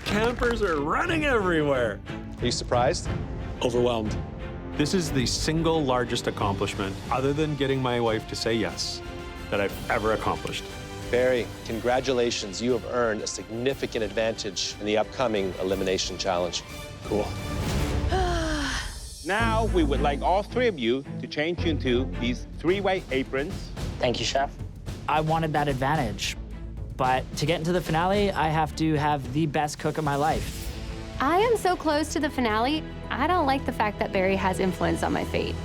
Campers are running everywhere. Are you surprised? Overwhelmed. This is the single largest accomplishment, other than getting my wife to say yes, that I've ever accomplished. Barry, congratulations. You have earned a significant advantage in the upcoming Elimination Challenge. Cool. Now, we would like all 3 of you to change into these 3 white aprons. Thank you, Chef. I wanted that advantage, but to get into the finale, I have to have the best cook of my life. I am so close to the finale, I don't like the fact that Barry has influence on my fate.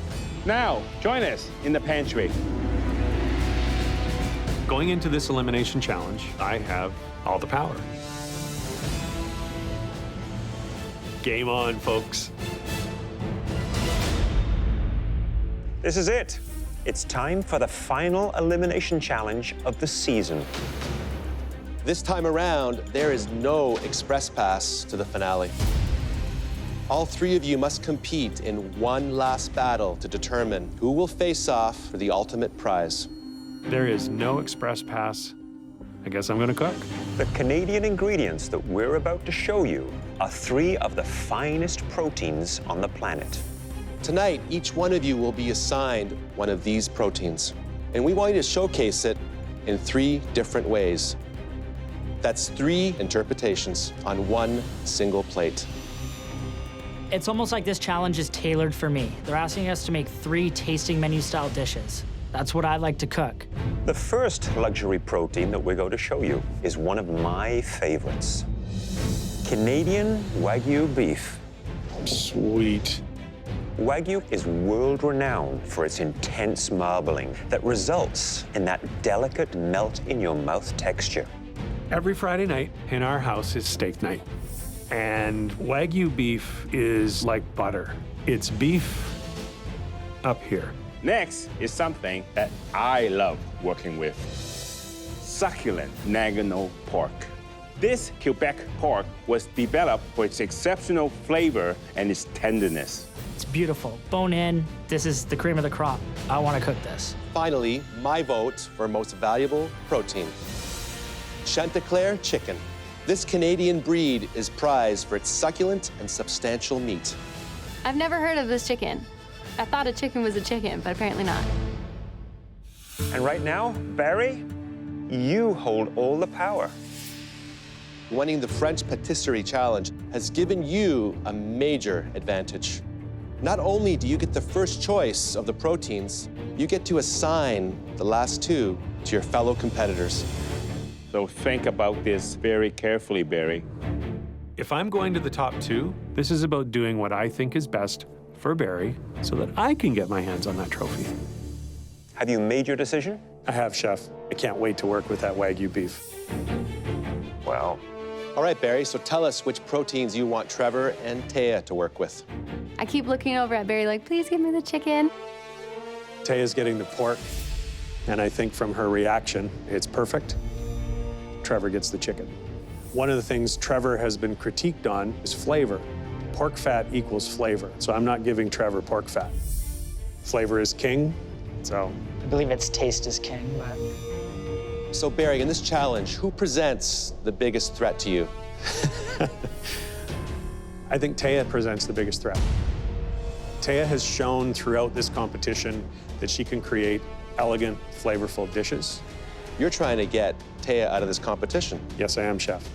Now, join us in the pantry. Going into this elimination challenge, I have all the power. Game on, folks. This is it. It's time for the final elimination challenge of the season. This time around, there is no express pass to the finale. All three of you must compete in one last battle to determine who will face off for the ultimate prize. There is no express pass. I guess I'm gonna cook. The Canadian ingredients that we're about to show you are 3 of the finest proteins on the planet. Tonight, each one of you will be assigned one of these proteins, and we want you to showcase it in 3 different ways. That's 3 interpretations on one single plate. It's almost like this challenge is tailored for me. They're asking us to make 3 tasting menu style dishes. That's what I like to cook. The first luxury protein that we're going to show you is one of my favorites. Canadian Wagyu beef. Sweet. Wagyu is world-renowned for its intense marbling that results in that delicate melt-in-your-mouth texture. Every Friday night in our house is steak night. And Wagyu beef is like butter. It's beef up here. Next is something that I love working with. Succulent Nagano pork. This Quebec pork was developed for its exceptional flavor and its tenderness. It's beautiful. Bone in. This is the cream of the crop. I want to cook this. Finally, my vote for most valuable protein. Chanticleer chicken. This Canadian breed is prized for its succulent and substantial meat. I've never heard of this chicken. I thought a chicken was a chicken, but apparently not. And right now, Barry, you hold all the power. Winning the French Patisserie Challenge has given you a major advantage. Not only do you get the first choice of the proteins, you get to assign the last 2 to your fellow competitors. So think about this very carefully, Barry. If I'm going to the top 2, this is about doing what I think is best for Barry so that I can get my hands on that trophy. Have you made your decision? I have, Chef. I can't wait to work with that Wagyu beef. Well. All right, Barry, so tell us which proteins you want Trevor and Taya to work with. I keep looking over at Barry like, please give me the chicken. Taya's getting the pork, and I think from her reaction, it's perfect. Trevor gets the chicken. One of the things Trevor has been critiqued on is flavor. Pork fat equals flavor, so I'm not giving Trevor pork fat. Flavor is king, so. I believe it's taste is king, but. So Barry, in this challenge, who presents the biggest threat to you? I think Taya presents the biggest threat. Taya has shown throughout this competition that she can create elegant, flavorful dishes. You're trying to get Taya out of this competition. Yes, I am, Chef.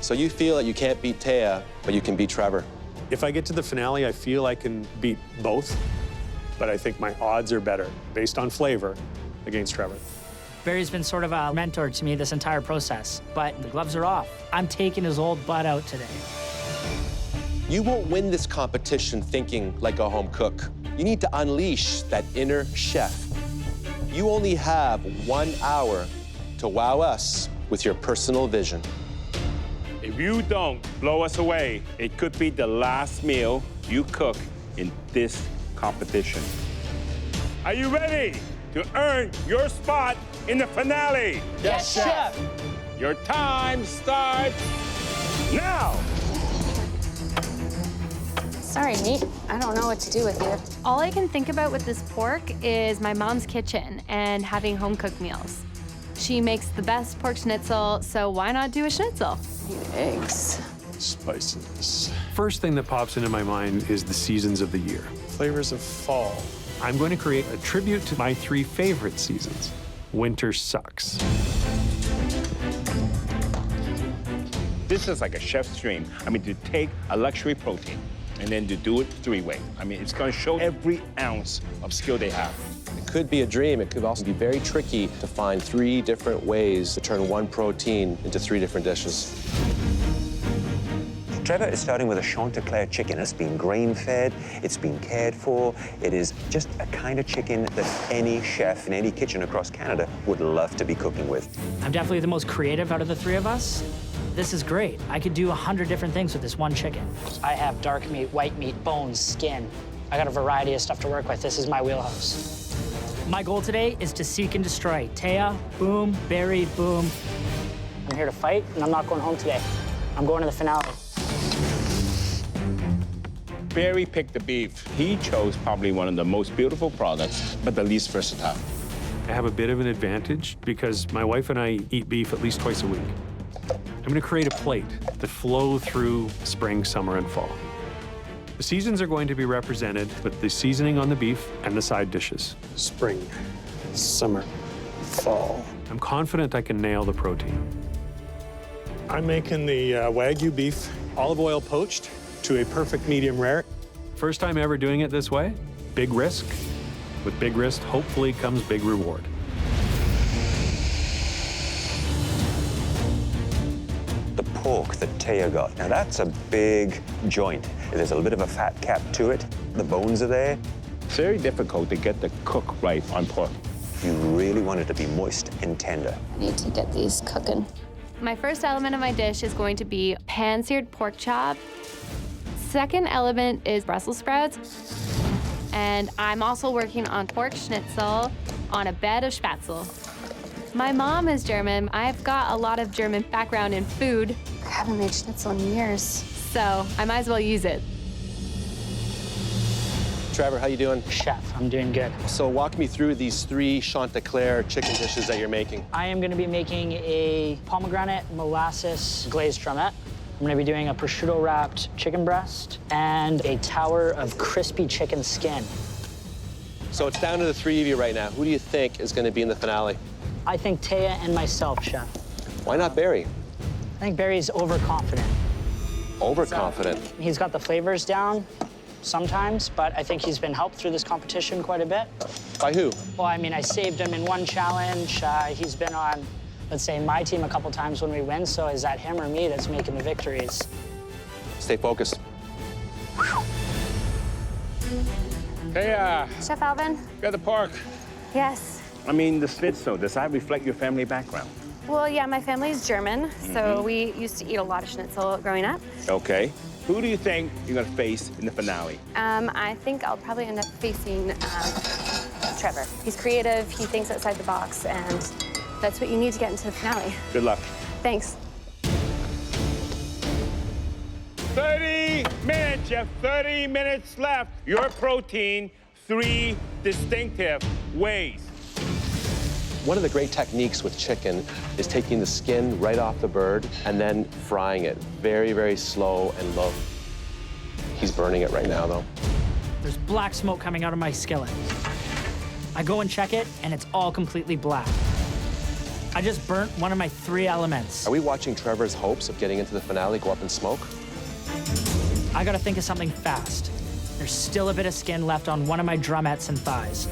So you feel that you can't beat Taya, but you can beat Trevor. If I get to the finale, I feel I can beat both, but I think my odds are better, based on flavor, against Trevor. Barry's been sort of a mentor to me this entire process, but the gloves are off. I'm taking his old butt out today. You won't win this competition thinking like a home cook. You need to unleash that inner chef. You only have 1 hour to wow us with your personal vision. If you don't blow us away, it could be the last meal you cook in this competition. Are you ready to earn your spot in the finale? Yes, Chef. Your time starts now. Sorry, meat. I don't know what to do with you. All I can think about with this pork is my mom's kitchen and having home-cooked meals. She makes the best pork schnitzel, so why not do a schnitzel? Eggs. Spices. First thing that pops into my mind is the seasons of the year. Flavors of fall. I'm going to create a tribute to my 3 favorite seasons. Winter sucks. This is like a chef's dream. I mean, to take a luxury protein and then to do it 3-way. I mean, it's going to show every ounce of skill they have. It could be a dream. It could also be very tricky to find 3 different ways to turn one protein into 3 different dishes. Trevor is starting with a Chanticleer chicken. It's been grain-fed, it's been cared for. It is just a kind of chicken that any chef in any kitchen across Canada would love to be cooking with. I'm definitely the most creative out of the 3 of us. This is great. I could do 100 different things with this one chicken. I have dark meat, white meat, bones, skin. I got a variety of stuff to work with. This is my wheelhouse. My goal today is to seek and destroy. Taya, boom, Barry, boom. I'm here to fight, and I'm not going home today. I'm going to the finale. Barry picked the beef. He chose probably one of the most beautiful products, but the least versatile. I have a bit of an advantage because my wife and I eat beef at least twice a week. I'm gonna create a plate to flow through spring, summer, and fall. The seasons are going to be represented with the seasoning on the beef and the side dishes. Spring, summer, fall. I'm confident I can nail the protein. I'm making the Wagyu beef olive oil poached to a perfect medium rare. First time ever doing it this way, big risk. With big risk, hopefully comes big reward. The pork that Taya got, now that's a big joint. There's a little bit of a fat cap to it. The bones are there. It's very difficult to get the cook right on pork. You really want it to be moist and tender. I need to get these cooking. My first element of my dish is going to be pan-seared pork chop. Second element is Brussels sprouts. And I'm also working on pork schnitzel on a bed of spätzle. My mom is German. I've got a lot of German background in food. I haven't made schnitzel in years. So I might as well use it. Trevor, how you doing? Chef, I'm doing good. So walk me through these 3 Chanticleer chicken dishes that you're making. I am gonna be making a pomegranate molasses glazed drumette. I'm gonna be doing a prosciutto wrapped chicken breast and a tower of crispy chicken skin. So it's down to the 3 of you right now. Who do you think is gonna be in the finale? I think Taya and myself, Chef. Why not Barry? I think Barry's overconfident. Overconfident? He's got the flavors down sometimes, but I think he's been helped through this competition quite a bit. By who? Well, I mean, I saved him in one challenge. He's been on, let's say, my team a couple times when we win, so is that him or me that's making the victories? Stay focused. Hey, Chef Alvin? got the pork. Yes. I mean, the schnitzel, does that reflect your family background? Well, yeah, my family's German, so we used to eat a lot of schnitzel growing up. Okay. Who do you think you're gonna face in the finale? I think I'll probably end up facing Trevor. He's creative, he thinks outside the box, and that's what you need to get into the finale. Good luck. Thanks. 30 minutes, you have 30 minutes left. Your protein, 3 distinctive ways. One of the great techniques with chicken is taking the skin right off the bird and then frying it very, very slow and low. He's burning it right now, though. There's black smoke coming out of my skillet. I go and check it, and it's all completely black. I just burnt one of my 3 elements. Are we watching Trevor's hopes of getting into the finale go up in smoke? I gotta think of something fast. There's still a bit of skin left on one of my drumettes and thighs.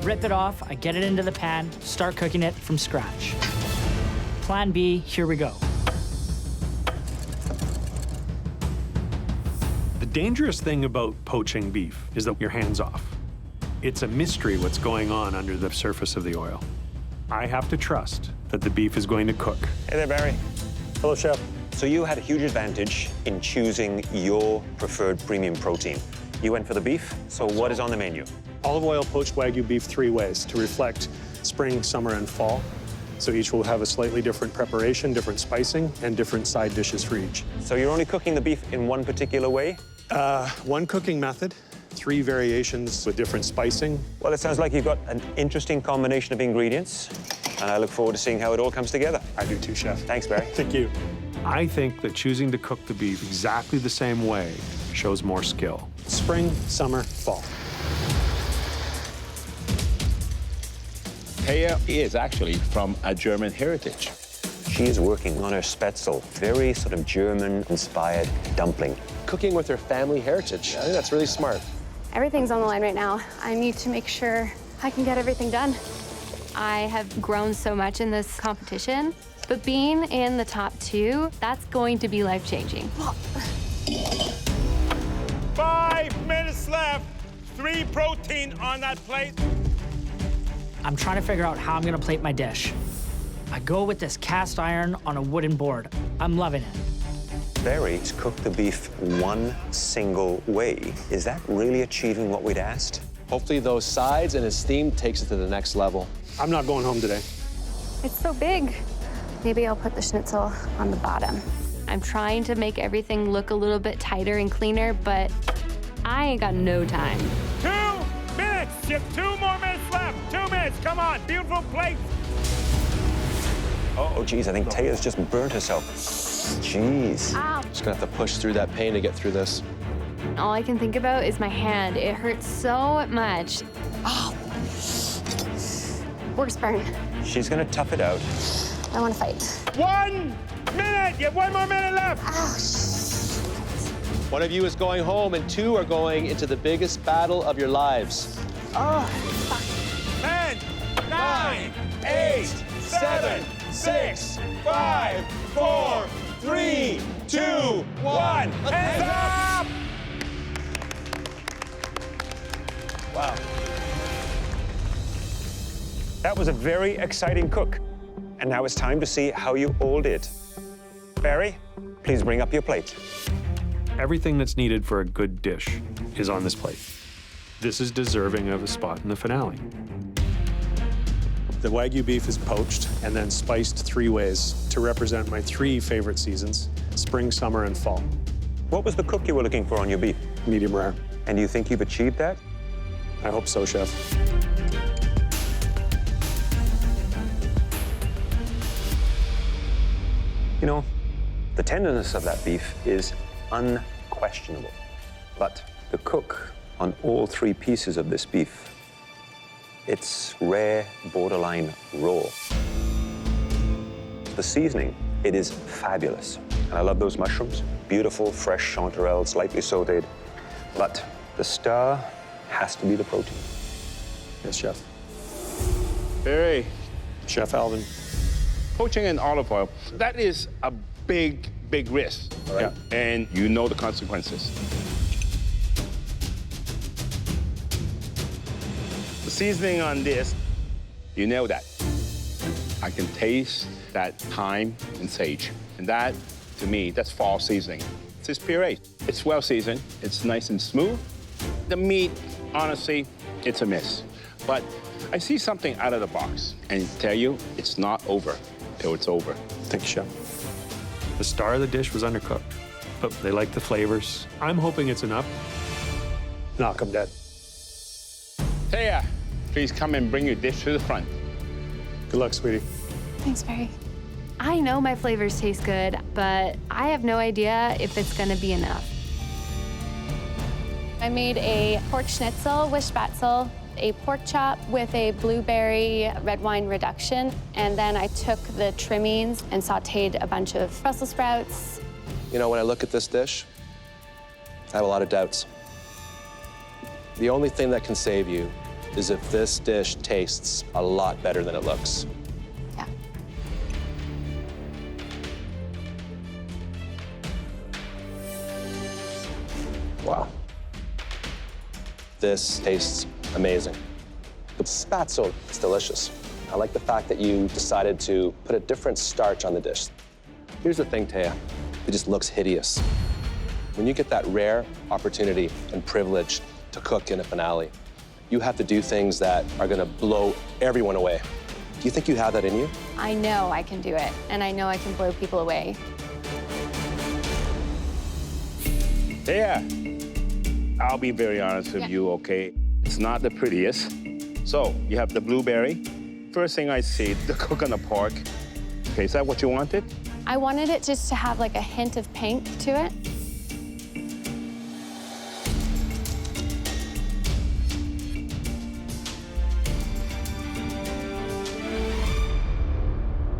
Rip it off, I get it into the pan, start cooking it from scratch. Plan B, here we go. The dangerous thing about poaching beef is that you're hands off. It's a mystery what's going on under the surface of the oil. I have to trust that the beef is going to cook. Hey there, Barry. Hello, Chef. So you had a huge advantage in choosing your preferred premium protein. You went for the beef, so what is on the menu? Olive oil poached Wagyu beef 3 ways to reflect spring, summer, and fall. So each will have a slightly different preparation, different spicing, and different side dishes for each. So you're only cooking the beef in one particular way? One cooking method, 3 variations with different spicing. Well, it sounds like you've got an interesting combination of ingredients, and I look forward to seeing how it all comes together. I do too, Chef. Thanks, Barry. Thank you. I think that choosing to cook the beef exactly the same way shows more skill. Spring, summer, fall. Taya is actually from a German heritage. She is working on her spätzle, very sort of German-inspired dumpling. Cooking with her family heritage. I think that's really smart. Everything's on the line right now. I need to make sure I can get everything done. I have grown so much in this competition, but being in the top 2, that's going to be life-changing. 5 minutes left. 3 protein on that plate. I'm trying to figure out how I'm gonna plate my dish. I go with this cast iron on a wooden board. I'm loving it. Barry's cooked the beef one single way. Is that really achieving what we'd asked? Hopefully those sides and his steam takes it to the next level. I'm not going home today. It's so big. Maybe I'll put the schnitzel on the bottom. I'm trying to make everything look a little bit tighter and cleaner, but I ain't got no time. 2 minutes! You have 2 more minutes left. 2 minutes, come on, beautiful plate. Oh, geez, I think Taya's just burnt herself. Jeez. Ow. Just gonna have to push through that pain to get through this. All I can think about is my hand. It hurts so much. Oh. Works burn. She's gonna tough it out. I want to fight. 1 minute! You have 1 more minute left. One of you is going home and 2 are going into the biggest battle of your lives. Oh, 10, 9, 8, 7, 6, 5, 4, 3, 2, 1. Hands up! Wow. That was a very exciting cook. And now it's time to see how you all did. Barry, please bring up your plate. Everything that's needed for a good dish is on this plate. This is deserving of a spot in the finale. The Wagyu beef is poached and then spiced 3 ways to represent my 3 favorite seasons, spring, summer, and fall. What was the cook you were looking for on your beef? Medium rare. And do you think you've achieved that? I hope so, Chef. You know, the tenderness of that beef is unquestionable. But the cook on all 3 pieces of this beef, it's rare, borderline raw. The seasoning, it is fabulous. And I love those mushrooms. Beautiful, fresh chanterelle, slightly sauteed. But the star has to be the protein. Yes, Chef. Barry. Chef Alvin. Poaching in olive oil, that is a big, big risk. All right? Yeah. And you know the consequences. The seasoning on this, you know that. I can taste that thyme and sage. And that, to me, that's fall seasoning. It's this puree. It's well seasoned. It's nice and smooth. The meat, honestly, it's a miss. But I see something out of the box and tell you it's not over till it's over. Thank you, Chef. The star of the dish was undercooked, but they like the flavors. I'm hoping it's enough. Knock 'em dead. Taya, please come and bring your dish to the front. Good luck, sweetie. Thanks, Barry. I know my flavors taste good, but I have no idea if it's gonna be enough. I made a pork schnitzel with spätzle, a pork chop with a blueberry red wine reduction, and then I took the trimmings and sautéed a bunch of Brussels sprouts. You know, when I look at this dish, I have a lot of doubts. The only thing that can save you is if this dish tastes a lot better than it looks. Yeah. Wow. This tastes amazing. The spätzle is delicious. I like the fact that you decided to put a different starch on the dish. Here's the thing, Taya. It just looks hideous. When you get that rare opportunity and privilege to cook in a finale, you have to do things that are gonna blow everyone away. Do you think you have that in you? I know I can do it, and I know I can blow people away. Yeah. I'll be very honest with you, okay? It's not the prettiest. So, you have the blueberry. First thing I see, the coconut pork. Okay, is that what you wanted? I wanted it just to have like a hint of pink to it.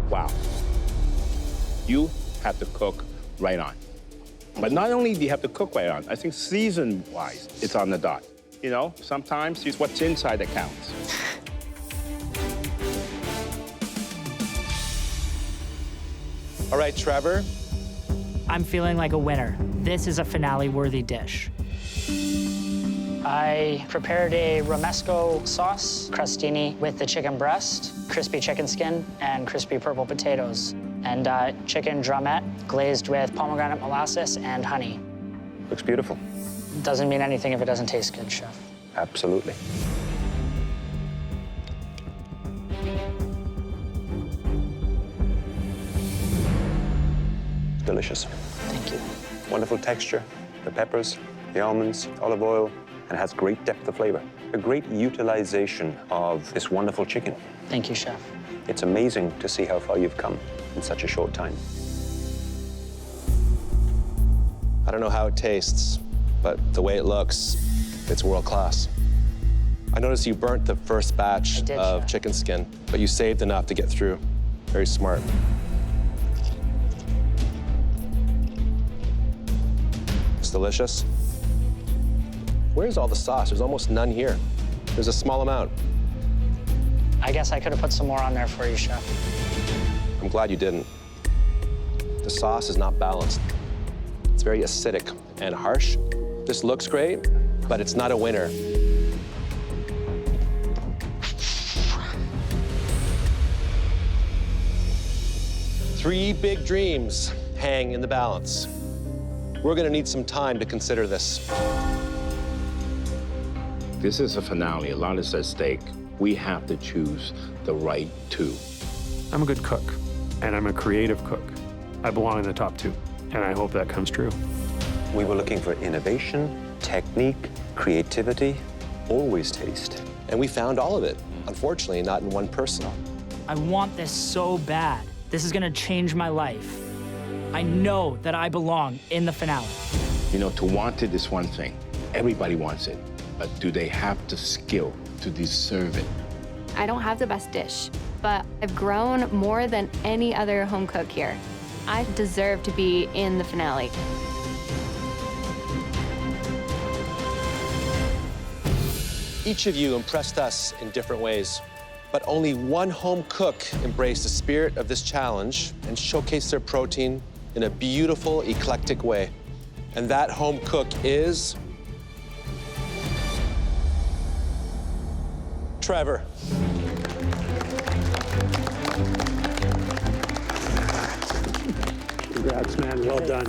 Wow. You have to cook right on. But not only do you have to cook right on, I think season-wise, it's on the dot. You know, sometimes it's what's inside that counts. All right, Trevor. I'm feeling like a winner. This is a finale-worthy dish. I prepared a romesco sauce crostini with the chicken breast. crispy chicken skin and crispy purple potatoes, and chicken drumette glazed with pomegranate molasses and honey. Looks beautiful. Doesn't mean anything if it doesn't taste good, Chef. Absolutely. Delicious. Thank you. Wonderful texture, the peppers, the almonds, olive oil, and has great depth of flavor. A great utilization of this wonderful chicken. Thank you, Chef. It's amazing to see how far you've come in such a short time. I don't know how it tastes, but the way it looks, it's world class. I noticed you burnt the first batch of chicken skin, but you saved enough to get through. Very smart. It's delicious. Where's all the sauce? There's almost none here. There's a small amount. I guess I could have put some more on there for you, Chef. I'm glad you didn't. The sauce is not balanced. It's very acidic and harsh. This looks great, but it's not a winner. Three big dreams hang in the balance. We're gonna need some time to consider this. This is a finale. A lot is at stake. We have to choose the right two. I'm a good cook, and I'm a creative cook. I belong in the top two, and I hope that comes true. We were looking for innovation, technique, creativity, always taste. And we found all of it, unfortunately, not in one person. I want this so bad. This is gonna change my life. I know that I belong in the finale. You know, to want it is one thing. Everybody wants it. But do they have the skill to deserve it? I don't have the best dish, but I've grown more than any other home cook here. I deserve to be in the finale. Each of you impressed us in different ways, but only one home cook embraced the spirit of this challenge and showcased their protein in a beautiful, eclectic way. And that home cook is Trevor. Congrats, man. Well done.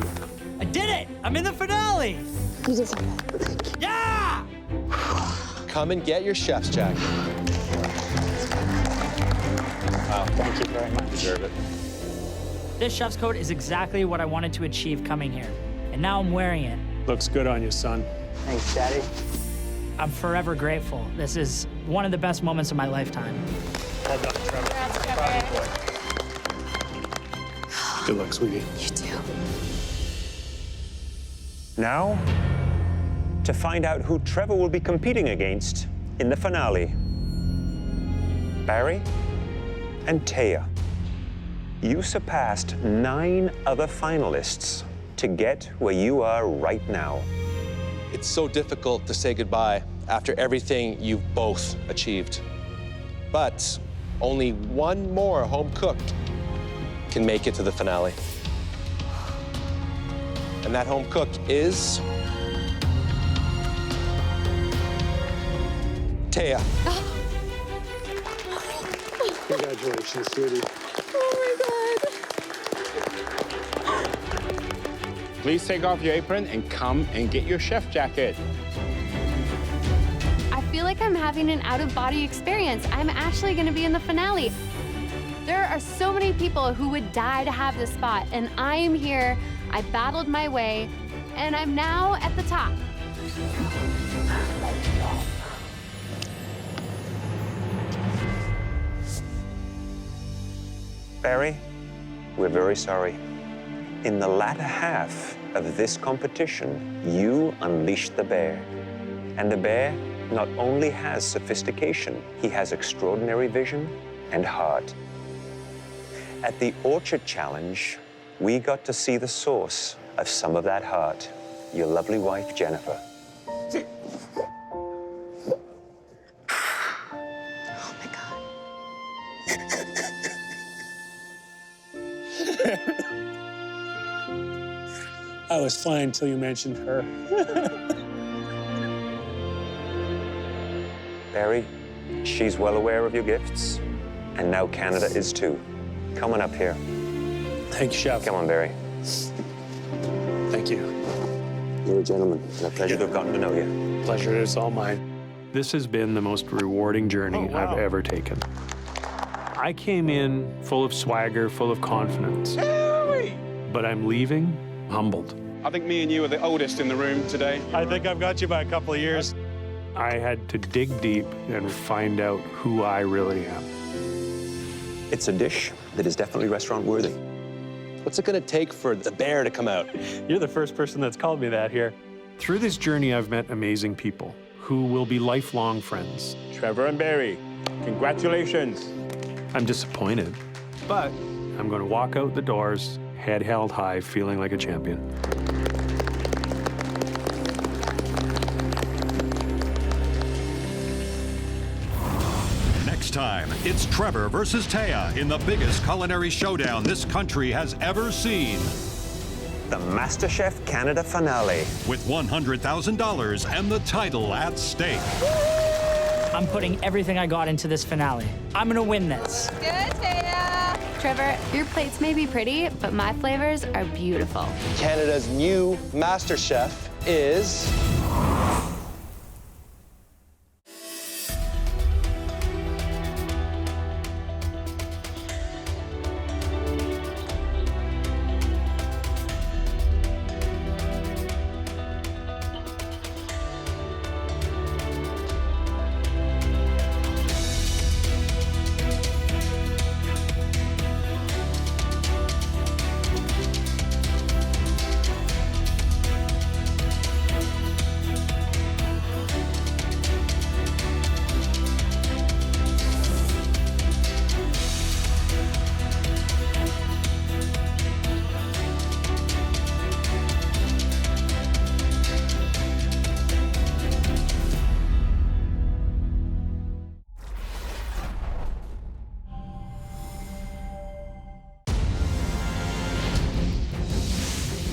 I did it! I'm in the finale! You deserve it. Yeah! Come and get your chef's jacket. Wow, thank you very much. Deserve it. This chef's coat is exactly what I wanted to achieve coming here, and now I'm wearing it. Looks good on you, son. Thanks, Daddy. I'm forever grateful. This is one of the best moments of my lifetime. Well done, Trevor. Proud of you, boy. Good luck, sweetie. You too. Now, to find out who Trevor will be competing against in the finale. Barry and Taya, you surpassed 9 other finalists to get where you are right now. It's so difficult to say goodbye after everything you've both achieved. But only one more home cook can make it to the finale. And that home cook is Taya. Congratulations, sweetie. Please take off your apron and come and get your chef jacket. I feel like I'm having an out-of-body experience. I'm actually gonna be in the finale. There are so many people who would die to have this spot, and I am here. I battled my way, and I'm now at the top. Barry, we're very sorry. In the latter half of this competition, you unleashed the bear. And the bear not only has sophistication, he has extraordinary vision and heart. At the Orchard Challenge, we got to see the source of some of that heart, your lovely wife, Jennifer. Oh my God. I was fine until you mentioned her. Barry, she's well aware of your gifts. and now Canada is too. Come on up here. Thank you, Chef. Come on, Barry. Thank you. You're a gentleman. It's a pleasure to have gotten to know you. Pleasure is all mine. This has been the most rewarding journey I've ever taken. I came in full of swagger, full of confidence. But I'm leaving humbled. I think me and you are the oldest in the room today. I think I've got you by a couple of years. I had to dig deep and find out who I really am. It's a dish that is definitely restaurant worthy. What's it gonna take for the bear to come out? You're the first person that's called me that here. Through this journey, I've met amazing people who will be lifelong friends. Trevor and Barry, congratulations. I'm disappointed, but I'm going to walk out the doors, head held high, feeling like a champion. Next time, it's Trevor versus Taya in the biggest culinary showdown this country has ever seen. The MasterChef Canada finale. With $100,000 and the title at stake. I'm putting everything I got into this finale. I'm gonna win this. Good, Taya. Trevor, your plates may be pretty, but my flavors are beautiful. Canada's new MasterChef is...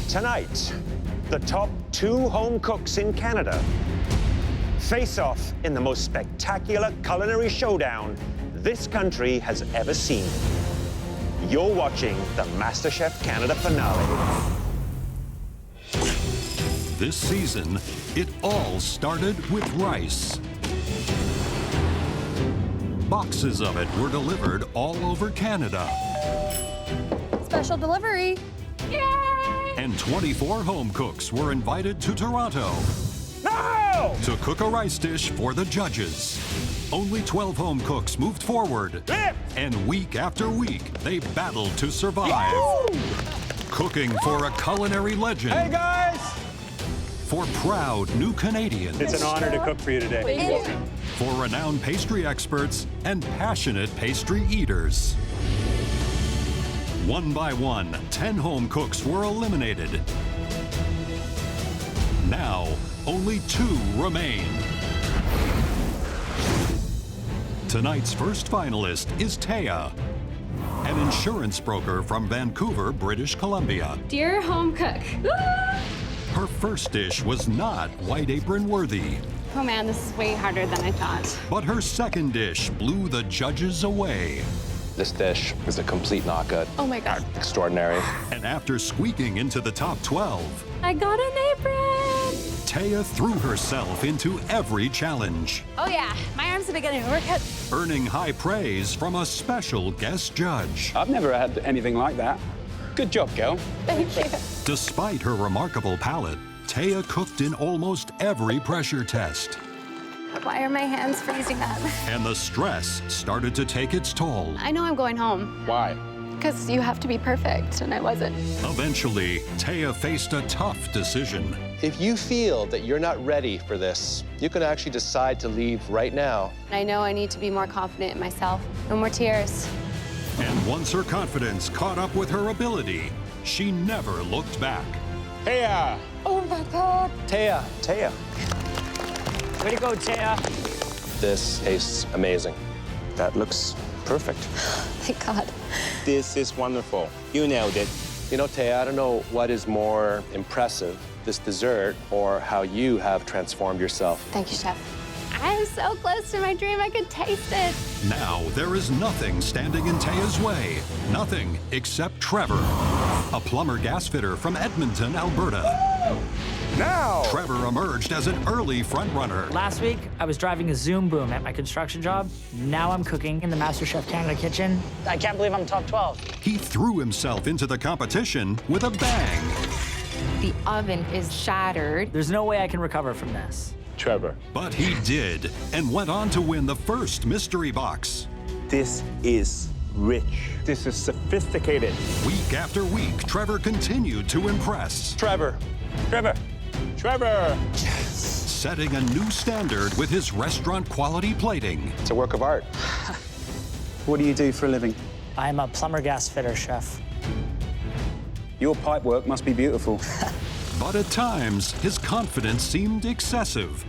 Tonight, the top 2 home cooks in Canada face off in the most spectacular culinary showdown this country has ever seen. You're watching the MasterChef Canada finale. This season, it all started with rice. Boxes of it were delivered all over Canada. Special delivery. And 24 home cooks were invited to Toronto to cook a rice dish for the judges. Only 12 home cooks moved forward. And week after week, they battled to survive. Cooking for a culinary legend. Hey, guys! For proud new Canadians. It's an honor to cook for you today. Thank you. For renowned pastry experts and passionate pastry eaters. One by one, 10 home cooks were eliminated. Now, only 2 remain. Tonight's first finalist is Taya, an insurance broker from Vancouver, British Columbia. Dear home cook. Her first dish was not white apron worthy, Oh man, this is way harder than I thought. but her second dish blew the judges away. This dish is a complete knockout. Oh my God. Extraordinary. And after squeaking into the top 12, I got an apron. Taya threw herself into every challenge, Oh yeah, my arms have been getting a workout. earning high praise from a special guest judge. I've never had anything like that. Good job, girl. Thank you. Despite her remarkable palate, Taya cooked in almost every pressure test, Why are my hands freezing up? and the stress started to take its toll. I know I'm going home Why? because you have to be perfect, and I wasn't. Eventually, Taya faced a tough decision. If you feel that you're not ready for this, you can actually decide to leave right now. I know I need to be more confident in myself. No more tears. And once her confidence caught up with her ability, she never looked back. Taya! Oh my God. Taya. Taya. Way to go, Taya. This tastes amazing. That looks perfect. Thank God. This is wonderful. You nailed it. You know, Taya, I don't know what is more impressive, this dessert or how you have transformed yourself. Thank you, Chef. I am so close to my dream, I could taste it. Now there is nothing standing in Taya's way. Nothing except Trevor, a plumber gas fitter from Edmonton, Alberta. Now! Trevor emerged as an early front-runner. Last week, I was driving a Zoom boom at my construction job. Now I'm cooking in the MasterChef Canada kitchen. I can't believe I'm top 12. He threw himself into the competition with a bang. The oven is shattered. There's no way I can recover from this. Trevor. But he did, and went on to win the first mystery box. This is rich. This is sophisticated. Week after week, Trevor continued to impress. Trevor. Trevor. Trevor. Setting a new standard with his restaurant quality plating. It's a work of art. What do you do for a living? I'm a plumber gas fitter, chef. Your pipe work must be beautiful. But at times, his confidence seemed excessive.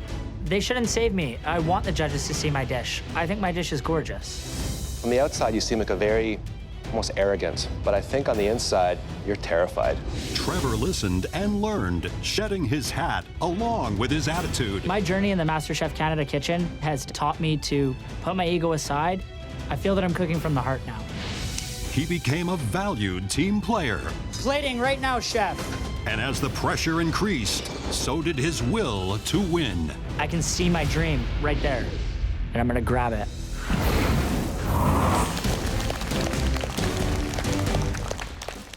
They shouldn't save me. I want the judges to see my dish. I think my dish is gorgeous. From the outside, you seem like a very, almost arrogant, but I think on the inside, you're terrified. Trevor listened and learned, shedding his hat along with his attitude. My journey in the MasterChef Canada kitchen has taught me to put my ego aside. I feel that I'm cooking from the heart now. He became a valued team player. Plating right now, chef. And as the pressure increased, so did his will to win. I can see my dream right there, and I'm gonna grab it.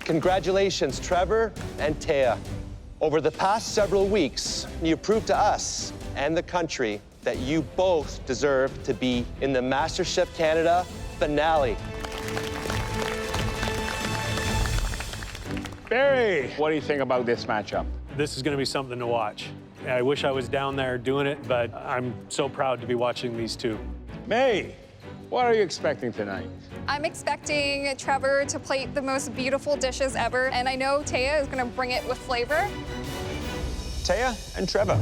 Congratulations, Trevor and Taya. Over the past several weeks, you proved to us and the country that you both deserve to be in the MasterChef Canada finale. Barry, what do you think about this matchup? This is going to be something to watch. I wish I was down there doing it, but I'm so proud to be watching these two. May, what are you expecting tonight? I'm expecting Trevor to plate the most beautiful dishes ever, and I know Taya is gonna bring it with flavor. Taya and Trevor,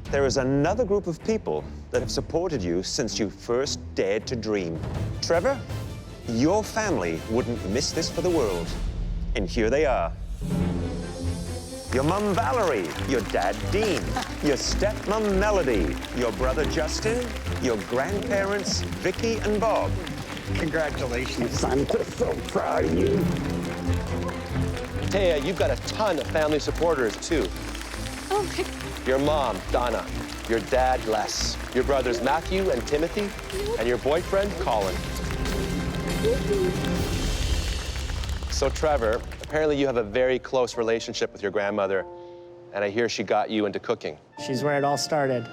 there is another group of people that have supported you since you first dared to dream. Trevor, your family wouldn't miss this for the world. And here they are. Your mum, Valerie, your dad, Dean, your stepmom, Melody, your brother, Justin, your grandparents, Vicky and Bob. Congratulations, I'm just so proud of you. Taya, you've got a ton of family supporters, too. Oh my. Your mom, Donna, your dad, Les, your brothers, Matthew and Timothy, and your boyfriend, Colin. So, Trevor, apparently you have a very close relationship with your grandmother, and I hear she got you into cooking. She's where it all started.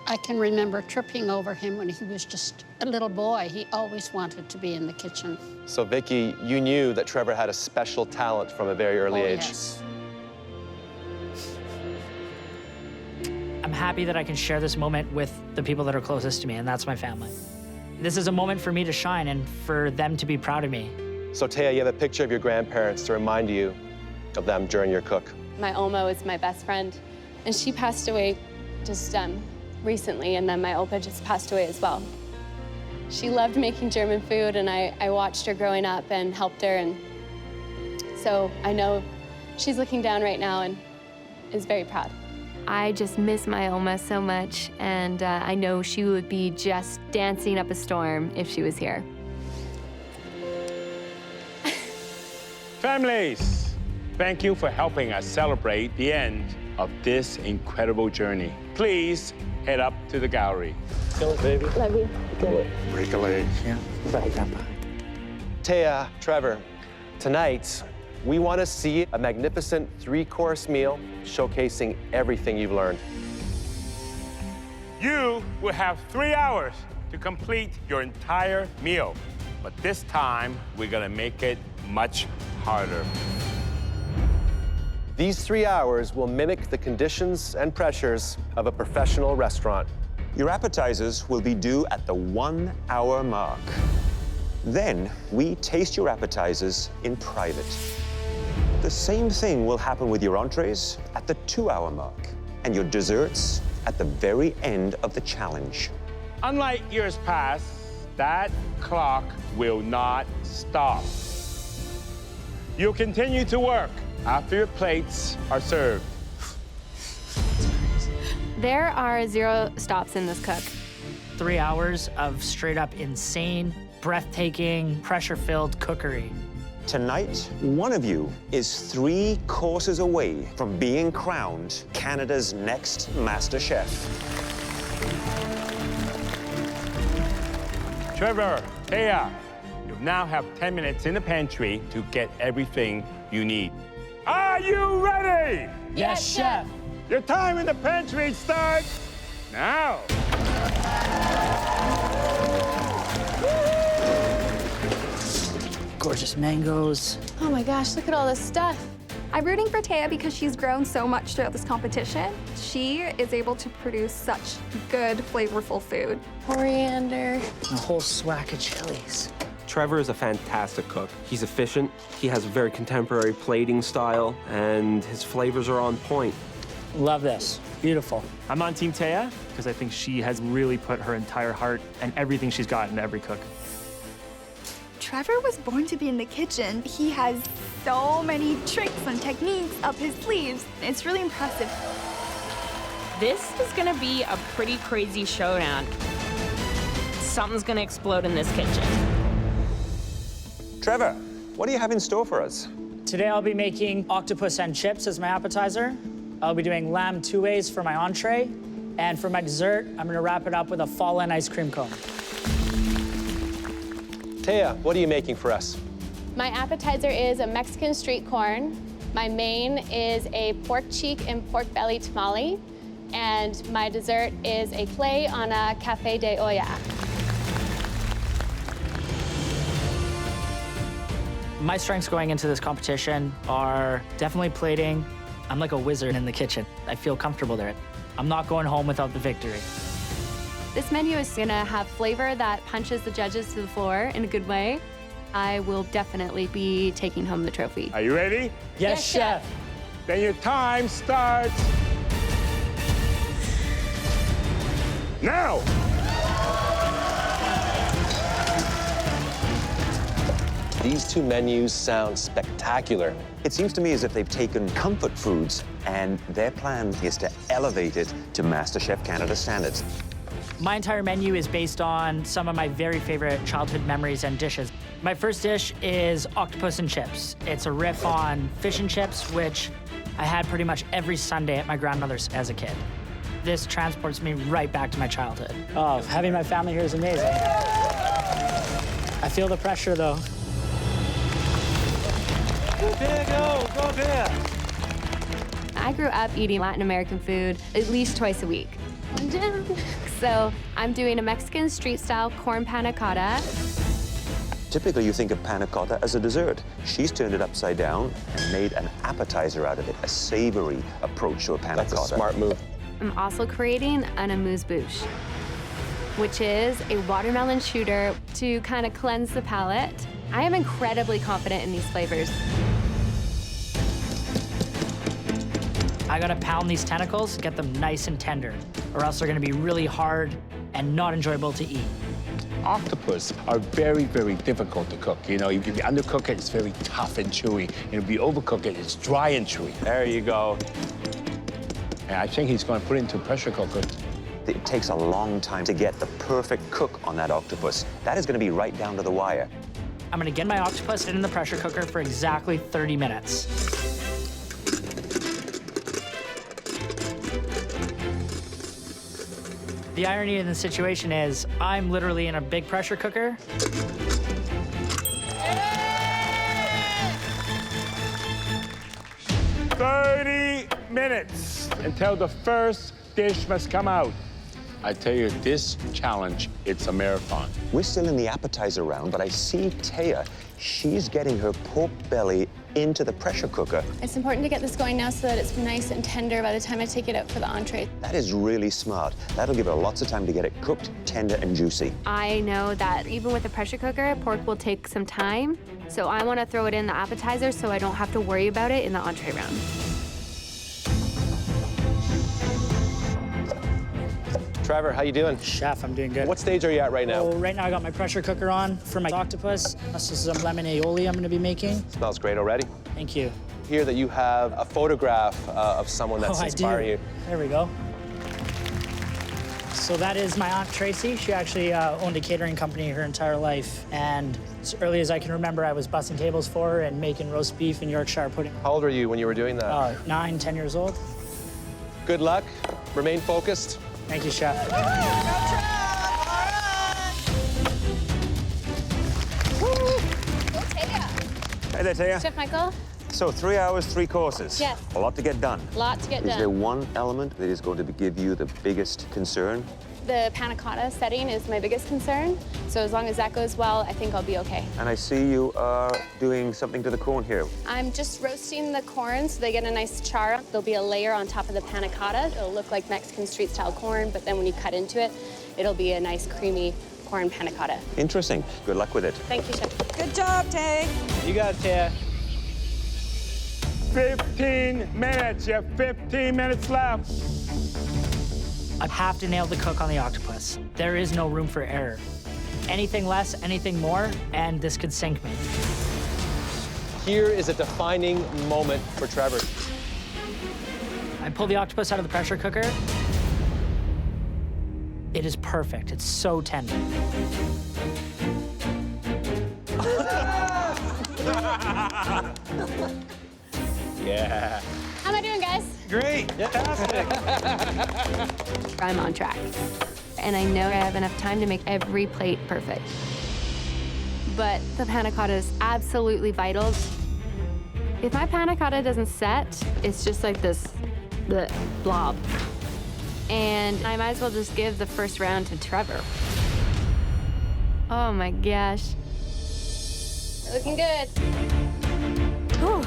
I can remember tripping over him when he was just a little boy. He always wanted to be in the kitchen. So, Vicky, you knew that Trevor had a special talent from a very early age. Yes. I'm happy that I can share this moment with the people that are closest to me, and that's my family. This is a moment for me to shine and for them to be proud of me. So, Taya, you have a picture of your grandparents to remind you of them during your cook. My Oma is my best friend, and she passed away just recently, and then my Opa just passed away as well. She loved making German food, and I watched her growing up and helped her, and so I know she's looking down right now and is very proud. I just miss my Oma so much, and I know she would be just dancing up a storm if she was here. Families, thank you for helping us celebrate the end of this incredible journey. Please head up to the gallery. Kill it, baby. Love you. Kill it. Break a leg. Yeah. Bye, Grandpa. Taya, Trevor, tonight, we want to see a magnificent three-course meal showcasing everything you've learned. You will have 3 hours to complete your entire meal. But this time, we're gonna make it much harder. These 3 hours will mimic the conditions and pressures of a professional restaurant. Your appetizers will be due at the 1 hour mark. Then we taste your appetizers in private. The same thing will happen with your entrees at the 2 hour mark and your desserts at the very end of the challenge. Unlike years past, that clock will not stop. You'll continue to work after your plates are served. There are 0 stops in this cook. 3 hours of straight up insane, breathtaking, pressure-filled cookery. Tonight, one of you is 3 courses away from being crowned Canada's next Master Chef. Trevor, Taya, you now have 10 minutes in the pantry to get everything you need. Are you ready? Yes, Chef. Your time in the pantry starts now. Gorgeous mangoes. Oh my gosh, look at all this stuff. I'm rooting for Taya because she's grown so much throughout this competition. She is able to produce such good, flavorful food. Coriander. A whole swack of chilies. Trevor is a fantastic cook. He's efficient, he has a very contemporary plating style, and his flavors are on point. Love this. Beautiful. I'm on Team Taya because I think she has really put her entire heart and everything she's got into every cook. Trevor was born to be in the kitchen. He has so many tricks and techniques up his sleeves. It's really impressive. This is gonna be a pretty crazy showdown. Something's gonna explode in this kitchen. Trevor, what do you have in store for us? Today I'll be making octopus and chips as my appetizer. I'll be doing lamb two ways for my entree. And for my dessert, I'm gonna wrap it up with a fall-in ice cream cone. Taya, what are you making for us? My appetizer is a Mexican street corn. My main is a pork cheek and pork belly tamale. And my dessert is a clay on a café de olla. My strengths going into this competition are definitely plating. I'm like a wizard in the kitchen. I feel comfortable there. I'm not going home without the victory. This menu is gonna have flavor that punches the judges to the floor in a good way. I will definitely be taking home the trophy. Are you ready? Yes, Chef. Then your time starts now. These two menus sound spectacular. It seems to me as if they've taken comfort foods and their plan is to elevate it to MasterChef Canada standards. My entire menu is based on some of my very favorite childhood memories and dishes. My first dish is octopus and chips. It's a riff on fish and chips, which I had pretty much every Sunday at my grandmother's as a kid. This transports me right back to my childhood. Oh, having my family here is amazing. I feel the pressure, though. Go there. I grew up eating Latin American food at least twice a week. So I'm doing a Mexican street-style corn panna cotta. Typically, you think of panna cotta as a dessert. She's turned it upside down and made an appetizer out of it, a savory approach to a panna cotta. That's a smart move. I'm also creating an amuse-bouche, which is a watermelon shooter to kind of cleanse the palate. I am incredibly confident in these flavors. I gotta pound these tentacles, get them nice and tender, or else they're gonna be really hard and not enjoyable to eat. Octopus are very, very difficult to cook. You know, if you undercook it, it's very tough and chewy. And if you overcook it, it's dry and chewy. There you go. And I think he's gonna put it into a pressure cooker. It takes a long time to get the perfect cook on that octopus. That is gonna be right down to the wire. I'm gonna get my octopus in the pressure cooker for exactly 30 minutes. The irony in the situation is I'm literally in a big pressure cooker. "30 minutes until the first dish must come out." I tell you, this challenge, it's a marathon. We're still in the appetizer round, but I see Taya. She's getting her pork belly into the pressure cooker. It's important to get this going now so that it's nice and tender by the time I take it out for the entree. That is really smart. That'll give her lots of time to get it cooked, tender, and juicy. I know that even with a pressure cooker, pork will take some time. So I want to throw it in the appetizer so I don't have to worry about it in the entree round. Trevor, how you doing? Chef, I'm doing good. What stage are you at right now? Oh, right now I got my pressure cooker on for my octopus. This is some lemon aioli I'm gonna be making. Smells great already. Thank you. Hear that you have a photograph of someone that's inspiring you. There we go. So that is my Aunt Tracy. She actually owned a catering company her entire life. And as early as I can remember, I was bussing tables for her and making roast beef and Yorkshire pudding. How old were you when you were doing that? 9, 10 years old. Good luck. Remain focused. Thank you, Chef. Hey there, Taya. Chef Michael? So 3 hours, 3 courses. Yes. A lot to get done. Lot to get Is done. there one element that is going to give you the biggest concern? The panna cotta setting is my biggest concern. So as long as that goes well, I think I'll be okay. And I see you are doing something to the corn here. I'm just roasting the corn so they get a nice char. There'll be a layer on top of the panna cotta. It'll look like Mexican street-style corn, but then when you cut into it, it'll be a nice creamy corn panna cotta. Interesting. Good luck with it. Thank you, Chef. Good job, Tay. You got it, Taya. 15 minutes. You have 15 minutes left. I have to nail the cook on the octopus. There is no room for error. Anything less, anything more, and this could sink me. Here is a defining moment for Trevor. I pull the octopus out of the pressure cooker. It is perfect. It's so tender. Yeah. How am I doing, guys? Great. Fantastic. I'm on track. And I know I have enough time to make every plate perfect. But the panna cotta is absolutely vital. If my panna cotta doesn't set, it's just like this blob. And I might as well just give the first round to Trevor. Oh my gosh. Looking good. Whew.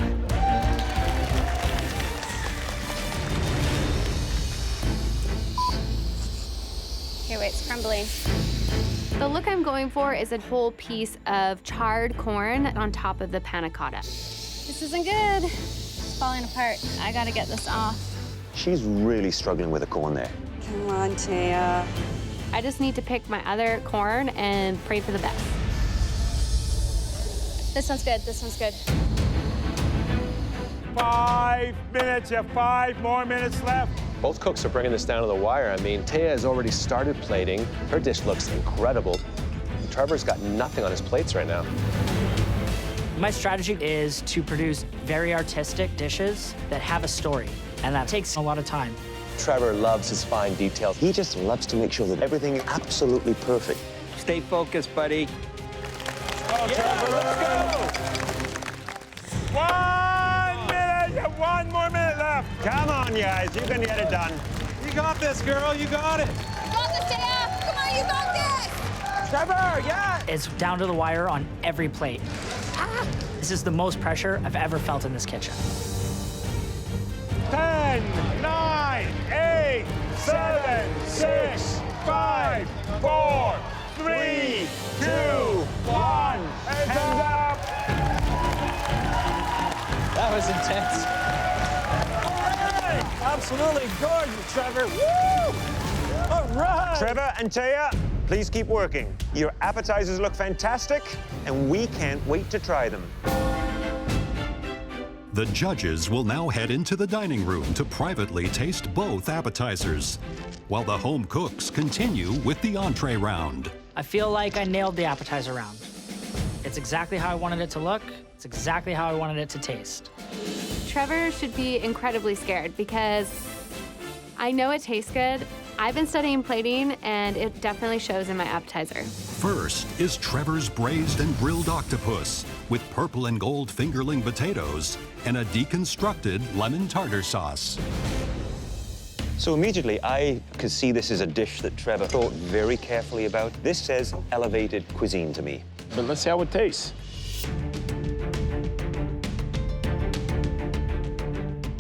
Okay, wait, it's crumbling. The look I'm going for is a whole piece of charred corn on top of the panna cotta. This isn't good. It's falling apart. I gotta get this off. She's really struggling with the corn there. Come on, Taya. I just need to pick my other corn and pray for the best. This one's good, this one's good. 5 minutes. You have 5 more minutes left. Both cooks are bringing this down to the wire. I mean, Taya has already started plating. Her dish looks incredible. And Trevor's got nothing on his plates right now. My strategy is to produce very artistic dishes that have a story, and that takes a lot of time. Trevor loves his fine details. He just loves to make sure that everything is absolutely perfect. Stay focused, buddy. Oh, Trevor, let's go. 1 minute. You have 1 more minute left. Come on, guys. You can get it done. You got this, girl. You got it. You got this, Taya. Come on, you got this. Trevor, yeah. It's down to the wire on every plate. This is the most pressure I've ever felt in this kitchen. 10, 9, 8, 7, 6, 5, 4, 3, 2, 1. Hands up. That was intense. Absolutely gorgeous, Trevor. Woo! All right. Trevor and Taya, please keep working. Your appetizers look fantastic, and we can't wait to try them. The judges will now head into the dining room to privately taste both appetizers, while the home cooks continue with the entree round. I feel like I nailed the appetizer round. It's exactly how I wanted it to look. It's exactly how I wanted it to taste. Trevor should be incredibly scared because I know it tastes good. I've been studying plating, and it definitely shows in my appetizer. First is Trevor's braised and grilled octopus with purple and gold fingerling potatoes and a deconstructed lemon tartar sauce. So immediately, I could see this as a dish that Trevor thought very carefully about. This says elevated cuisine to me. But let's see how it tastes.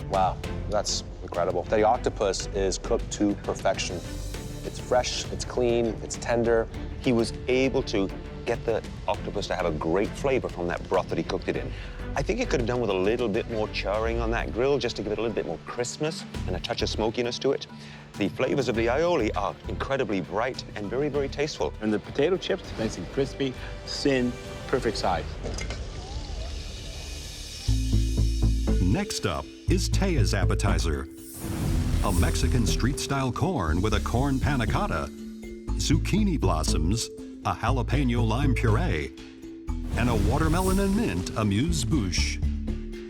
Wow, that's incredible. The octopus is cooked to perfection. It's fresh, it's clean, it's tender. He was able to get the octopus to have a great flavor from that broth that he cooked it in. I think it could have done with a little bit more charring on that grill just to give it a little bit more crispness and a touch of smokiness to it. The flavors of the aioli are incredibly bright and very, very tasteful. And the potato chips, nice and crispy, thin, perfect size. Next up is Taya's appetizer. a Mexican street-style corn with a corn panna cotta, zucchini blossoms, a jalapeno lime puree, and a watermelon and mint amuse-bouche.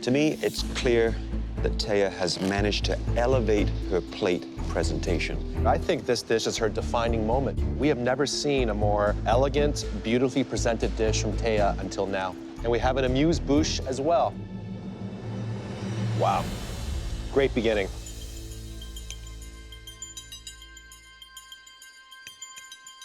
To me, it's clear that Taya has managed to elevate her plate presentation. I think this dish is her defining moment. We have never seen a more elegant, beautifully presented dish from Taya until now. And we have an amuse-bouche as well. Wow. Great beginning.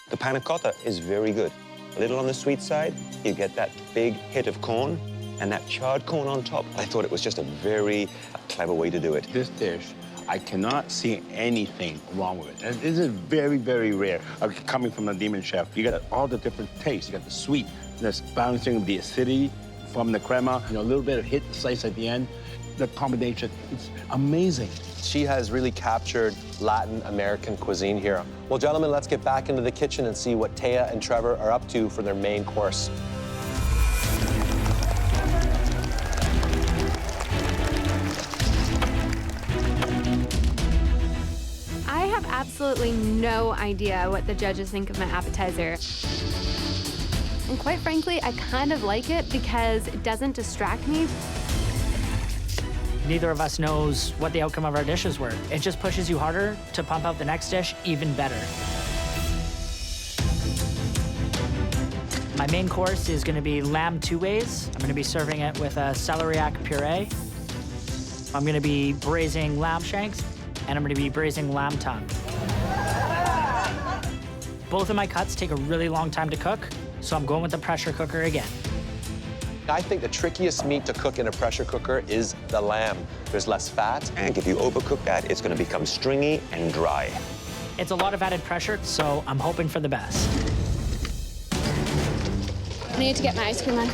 The panna cotta is very good. A little on the sweet side, you get that big hit of corn and that charred corn on top. I thought it was just a very clever way to do it. This dish, I cannot see anything wrong with it. And this is very, very rare. Coming from a demon chef, you got all the different tastes. You got the sweet, this balancing the acidity from the crema, a little bit of hit slice at the end. The combination, it's amazing. She has really captured Latin American cuisine here. Well, gentlemen, let's get back into the kitchen and see what Taya and Trevor are up to for their main course. I have absolutely no idea what the judges think of my appetizer. And quite frankly, I kind of like it because it doesn't distract me. Neither of us knows what the outcome of our dishes were. It just pushes you harder to pump out the next dish even better. My main course is gonna be lamb two ways. I'm gonna be serving it with a celeriac puree. I'm gonna be braising lamb shanks, and I'm gonna be braising lamb tongue. Both of my cuts take a really long time to cook, so I'm going with the pressure cooker again. I think the trickiest meat to cook in a pressure cooker is the lamb. There's less fat. And if you overcook that, it's going to become stringy and dry. It's a lot of added pressure, so I'm hoping for the best. I need to get my ice cream on.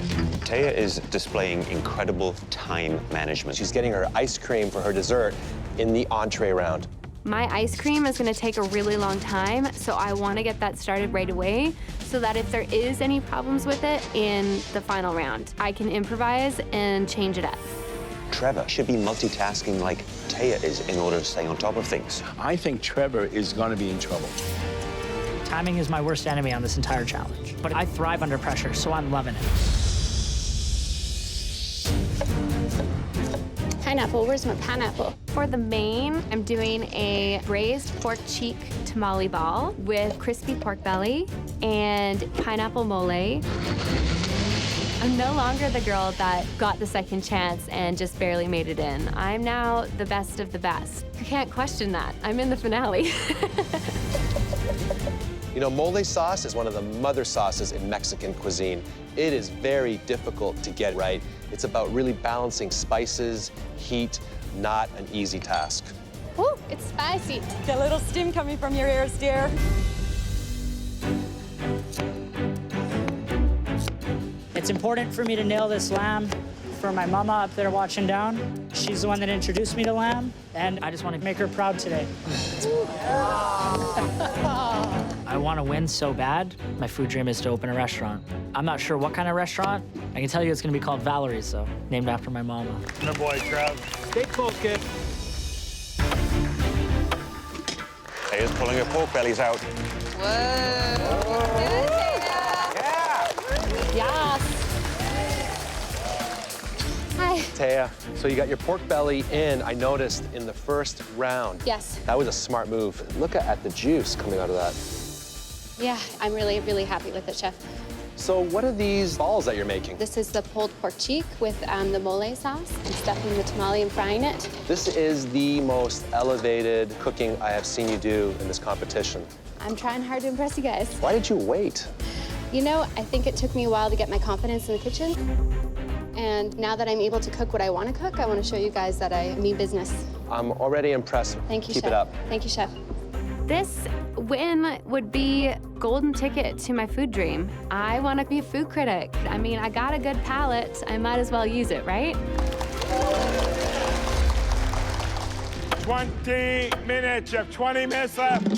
Taya is displaying incredible time management. She's getting her ice cream for her dessert in the entree round. My ice cream is gonna take a really long time, so I wanna get that started right away so that if there is any problems with it in the final round, I can improvise and change it up. Trevor should be multitasking like Taya is in order to stay on top of things. I think Trevor is going to be in trouble. Timing is my worst enemy on this entire challenge, but I thrive under pressure, so I'm loving it. Pineapple, where's my pineapple? For the main, I'm doing a braised pork cheek tamale ball with crispy pork belly and pineapple mole. I'm no longer the girl that got the second chance and just barely made it in. I'm now the best of the best. You can't question that. I'm in the finale. You know, mole sauce is one of the mother sauces in Mexican cuisine. It is very difficult to get right. It's about really balancing spices, heat, not an easy task. Ooh, it's spicy. Get a little steam coming from your ears, dear. It's important for me to nail this lamb for my mama up there watching down. She's the one that introduced me to lamb, and I just want to make her proud today. I want to win so bad. My food dream is to open a restaurant. I'm not sure what kind of restaurant. I can tell you it's going to be called Valerie's, though, named after my mama. Good boy, Trev. Stay focused. Taya's pulling her pork bellies out. Yes. Hi. Taya, so you got your pork belly in, I noticed, in the first round. Yes. That was a smart move. Look at the juice coming out of that. Yeah, I'm really, really happy with it, Chef. So what are these balls that you're making? This is the pulled pork cheek with the mole sauce. I'm stuffing the tamale and frying it. This is the most elevated cooking I have seen you do in this competition. I'm trying hard to impress you guys. Why did you wait? You know, I think it took me a while to get my confidence in the kitchen. And now that I'm able to cook what I want to cook, I want to show you guys that I mean business. I'm already impressed. Thank you, Keep Chef. it up. Thank you, Chef. This win would be golden ticket to my food dream. I want to be a food critic. I mean, I got a good palate. I might as well use it, right? 20 minutes. You have 20 minutes left.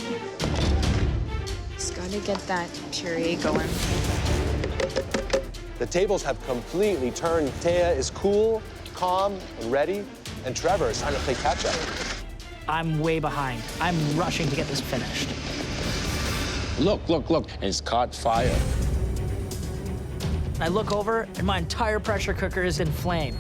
Just gotta get that puree going. The tables have completely turned. Taya is cool, calm, and ready, and Trevor is trying to play catch-up. I'm way behind. I'm rushing to get this finished. Look, look, look, and it's caught fire. I look over, and my entire pressure cooker is in flame.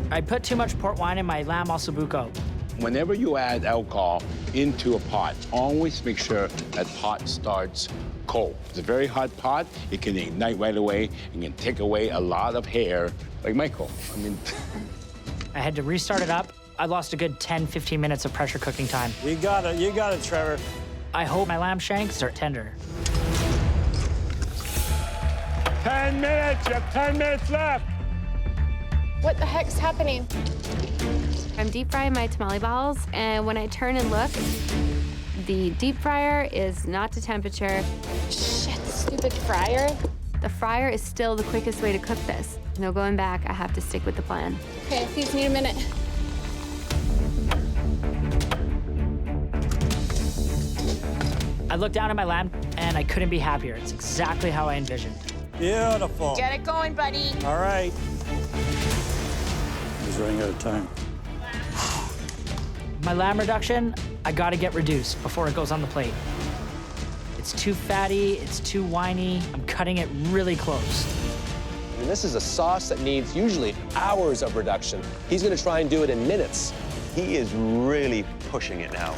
I put too much port wine in my lamb ossobuco. Whenever you add alcohol into a pot, always make sure that pot starts cold. It's a very hot pot. It can ignite right away and can take away a lot of hair, like Michael. I mean, I had to restart it up. I lost a good 10, 15 minutes of pressure cooking time. You got it, Trevor. I hope my lamb shanks are tender. 10 minutes, you have 10 minutes left. What the heck's happening? I'm deep frying my tamale balls, and when I turn and look, the deep fryer is not to temperature. Shit, stupid fryer. The fryer is still the quickest way to cook this. No going back, I have to stick with the plan. Okay, please need a minute. I looked down at my lamb, and I couldn't be happier. It's exactly how I envisioned. Beautiful. Get it going, buddy. All right. He's running out of time. My lamb reduction, I gotta get reduced before it goes on the plate. It's too fatty, it's too winey. I'm cutting it really close. I mean, this is a sauce that needs usually hours of reduction. He's gonna try and do it in minutes. He is really pushing it now.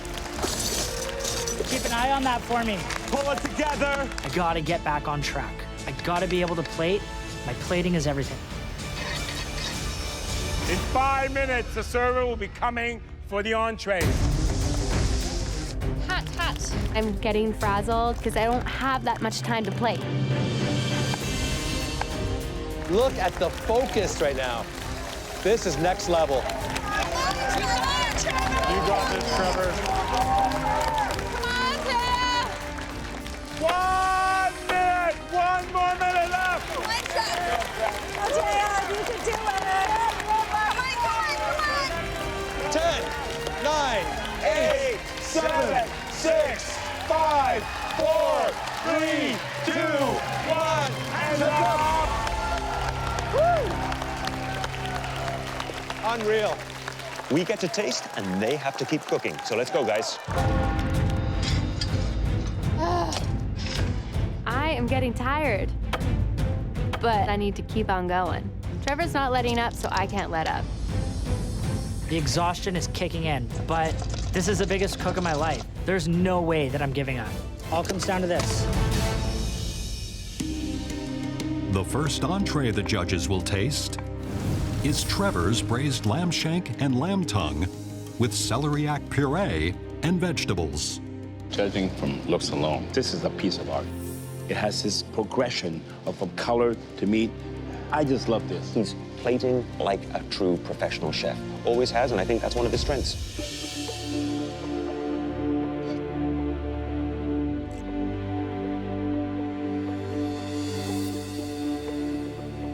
Keep an eye on that for me. Pull it together. I gotta get back on track. I gotta be able to plate. My plating is everything. In 5 minutes, the server will be coming for the entree. Hot, hot. I'm getting frazzled because I don't have that much time to plate. Look at the focus right now. This is next level. You got this, Trevor. Come on, Taya. 1 minute! 1 more minute left! Taya, you can do it. 10, 9, 8, 7, 6, 5, 4, 3, 2, 1, and up! Unreal. We get to taste, and they have to keep cooking. So let's go, guys. I am getting tired, but I need to keep on going. Trevor's not letting up, so I can't let up. The exhaustion is kicking in, but this is the biggest cook of my life. There's no way that I'm giving up. All comes down to this. The first entree the judges will taste is Trevor's braised lamb shank and lamb tongue with celeriac puree and vegetables. Judging from looks alone, this is a piece of art. It has this progression from color to meat. I just love this. He's plating like a true professional chef. Always has, and I think that's one of his strengths.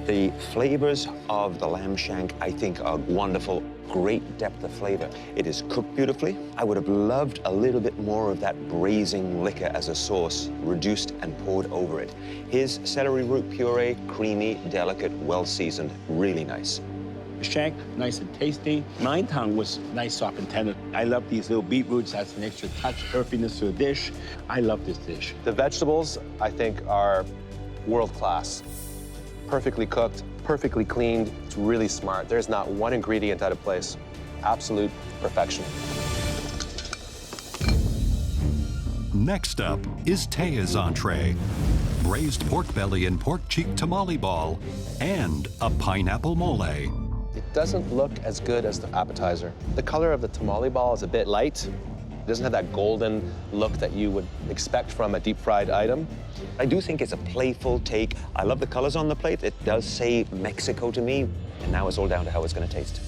The flavors of the lamb shank, I think, are wonderful. Great depth of flavor. It is cooked beautifully. I would have loved a little bit more of that braising liquor as a sauce, reduced and poured over it. His celery root puree, creamy, delicate, well-seasoned, really nice. The shank, nice and tasty. My tongue was nice, soft, and tender. I love these little beetroots. That's an extra touch, earthiness to a dish. I love this dish. The vegetables, I think, are world-class. Perfectly cooked, perfectly cleaned. It's really smart. There's not one ingredient out of place. Absolute perfection. Next up is Taya's entree. Braised pork belly and pork cheek tamale ball, and a pineapple mole. It doesn't look as good as the appetizer. The color of the tamale ball is a bit light. It doesn't have that golden look that you would expect from a deep-fried item. I do think it's a playful take. I love the colors on the plate. It does say Mexico to me, and now it's all down to how it's going to taste.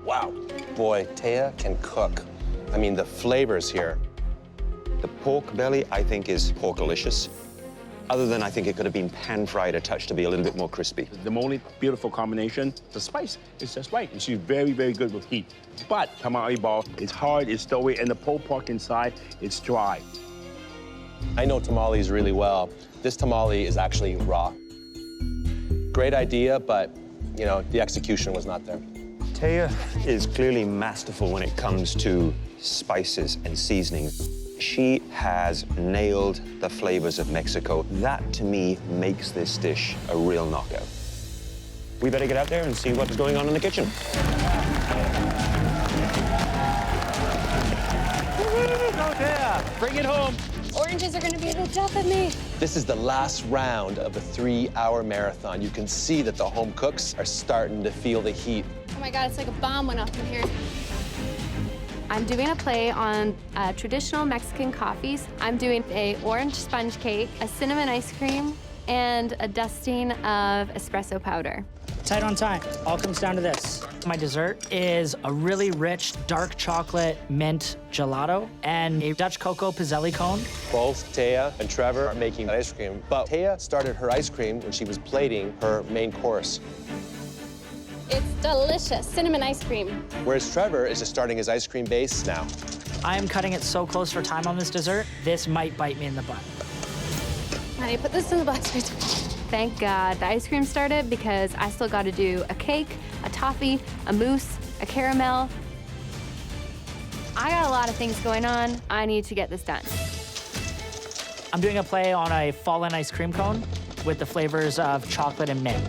Wow. Boy, Taya can cook. I mean, the flavors here. The pork belly, I think, is porkalicious. Other than I think it could have been pan-fried a touch to be a little bit more crispy. The only beautiful combination, the spice is just right. And she's very, very good with heat. But tamale ball is hard, it's doughy, and the pulled pork inside, it's dry. I know tamales really well. This tamale is actually raw. Great idea, but, you know, the execution was not there. Taya is clearly masterful when it comes to spices and seasonings. She has nailed the flavors of Mexico. That, to me, makes this dish a real knockout. We better get out there and see what's going on in the kitchen. Go Taya! Bring it home! Oranges are gonna be the death of me. This is the last round of the 3-hour marathon. You can see that the home cooks are starting to feel the heat. Oh my God, it's like a bomb went off in here. I'm doing a play on traditional Mexican coffees. I'm doing a orange sponge cake, a cinnamon ice cream, and a dusting of espresso powder. Tight on time. All comes down to this. My dessert is a really rich dark chocolate mint gelato and a Dutch cocoa pizzelli cone. Both Taya and Trevor are making ice cream, but Taya started her ice cream when she was plating her main course. It's delicious, cinnamon ice cream. Whereas Trevor is just starting his ice cream base now. I am cutting it so close for time on this dessert, this might bite me in the butt. I need to put this in the box. Thank God the ice cream started because I still got to do a cake, a toffee, a mousse, a caramel. I got a lot of things going on. I need to get this done. I'm doing a play on a fallen ice cream cone with the flavors of chocolate and mint.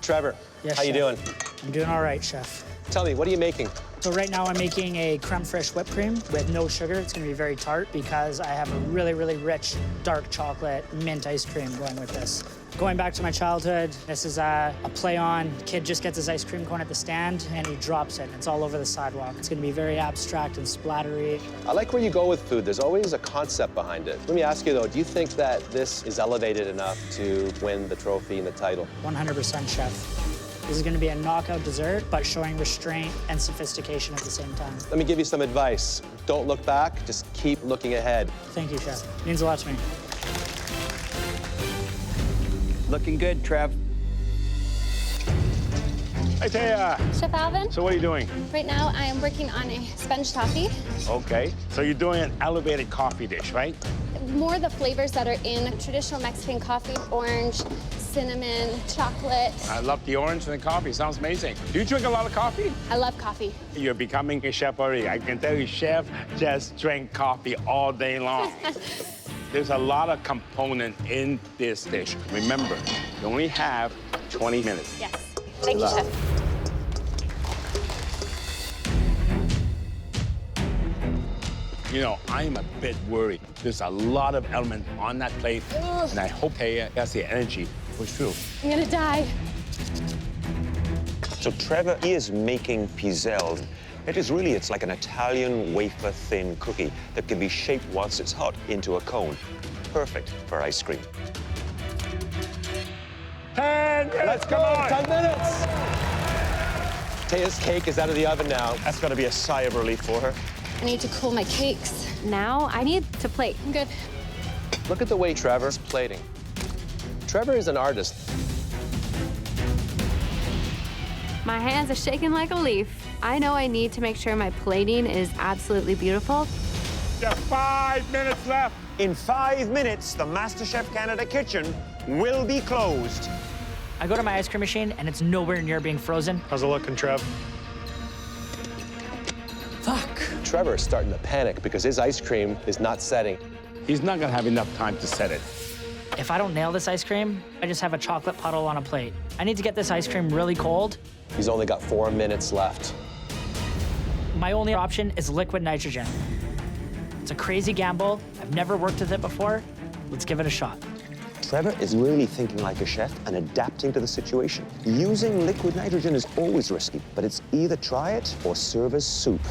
Trevor, Yes, how you Chef. doing? I'm doing all right, Chef. Tell me, what are you making? So right now I'm making a creme fraiche whipped cream with no sugar. It's gonna be very tart because I have a really, really rich dark chocolate mint ice cream going with this. Going back to my childhood, this is a play on, kid just gets his ice cream cone at the stand and he drops it. It's all over the sidewalk. It's gonna be very abstract and splattery. I like where you go with food. There's always a concept behind it. Let me ask you though, do you think that this is elevated enough to win the trophy and the title? 100%, Chef. This is gonna be a knockout dessert, but showing restraint and sophistication at the same time. Let me give you some advice. Don't look back, just keep looking ahead. Thank you, Chef. It means a lot to me. Looking good, Trev. Hey, Taya. Chef Alvin? So what are you doing? Right now I am working on a sponge toffee. Okay. So you're doing an elevated coffee dish, right? More the flavors that are in traditional Mexican coffee, orange, cinnamon, chocolate. I love the orange and the coffee. Sounds amazing. Do you drink a lot of coffee? I love coffee. You're becoming a chef already. I can tell you, chef just drank coffee all day long. There's a lot of component in this dish. Remember, you only have 20 minutes. Yes. Thank you, Chef. You know, I'm a bit worried. There's a lot of element on that plate, and I hope Taya has the energy to push through. I'm gonna die. So Trevor is making pizzelle. It's like an Italian wafer-thin cookie that can be shaped once it's hot into a cone. Perfect for ice cream. 10 minutes, Let's go, 10 minutes. Taya's cake is out of the oven now. That's got to be a sigh of relief for her. I need to cool my cakes. Now I need to plate. I'm good. Look at the way Trevor's plating. Trevor is an artist. My hands are shaking like a leaf. I know I need to make sure my plating is absolutely beautiful. Just 5 minutes left. In 5 minutes, the MasterChef Canada kitchen will be closed. I go to my ice cream machine and it's nowhere near being frozen. How's it looking, Trev? Fuck. Trevor's starting to panic because his ice cream is not setting. He's not gonna have enough time to set it. If I don't nail this ice cream, I just have a chocolate puddle on a plate. I need to get this ice cream really cold. He's only got 4 minutes left. My only option is liquid nitrogen. It's a crazy gamble. I've never worked with it before. Let's give it a shot. Trevor is really thinking like a chef and adapting to the situation. Using liquid nitrogen is always risky, but it's either try it or serve as soup.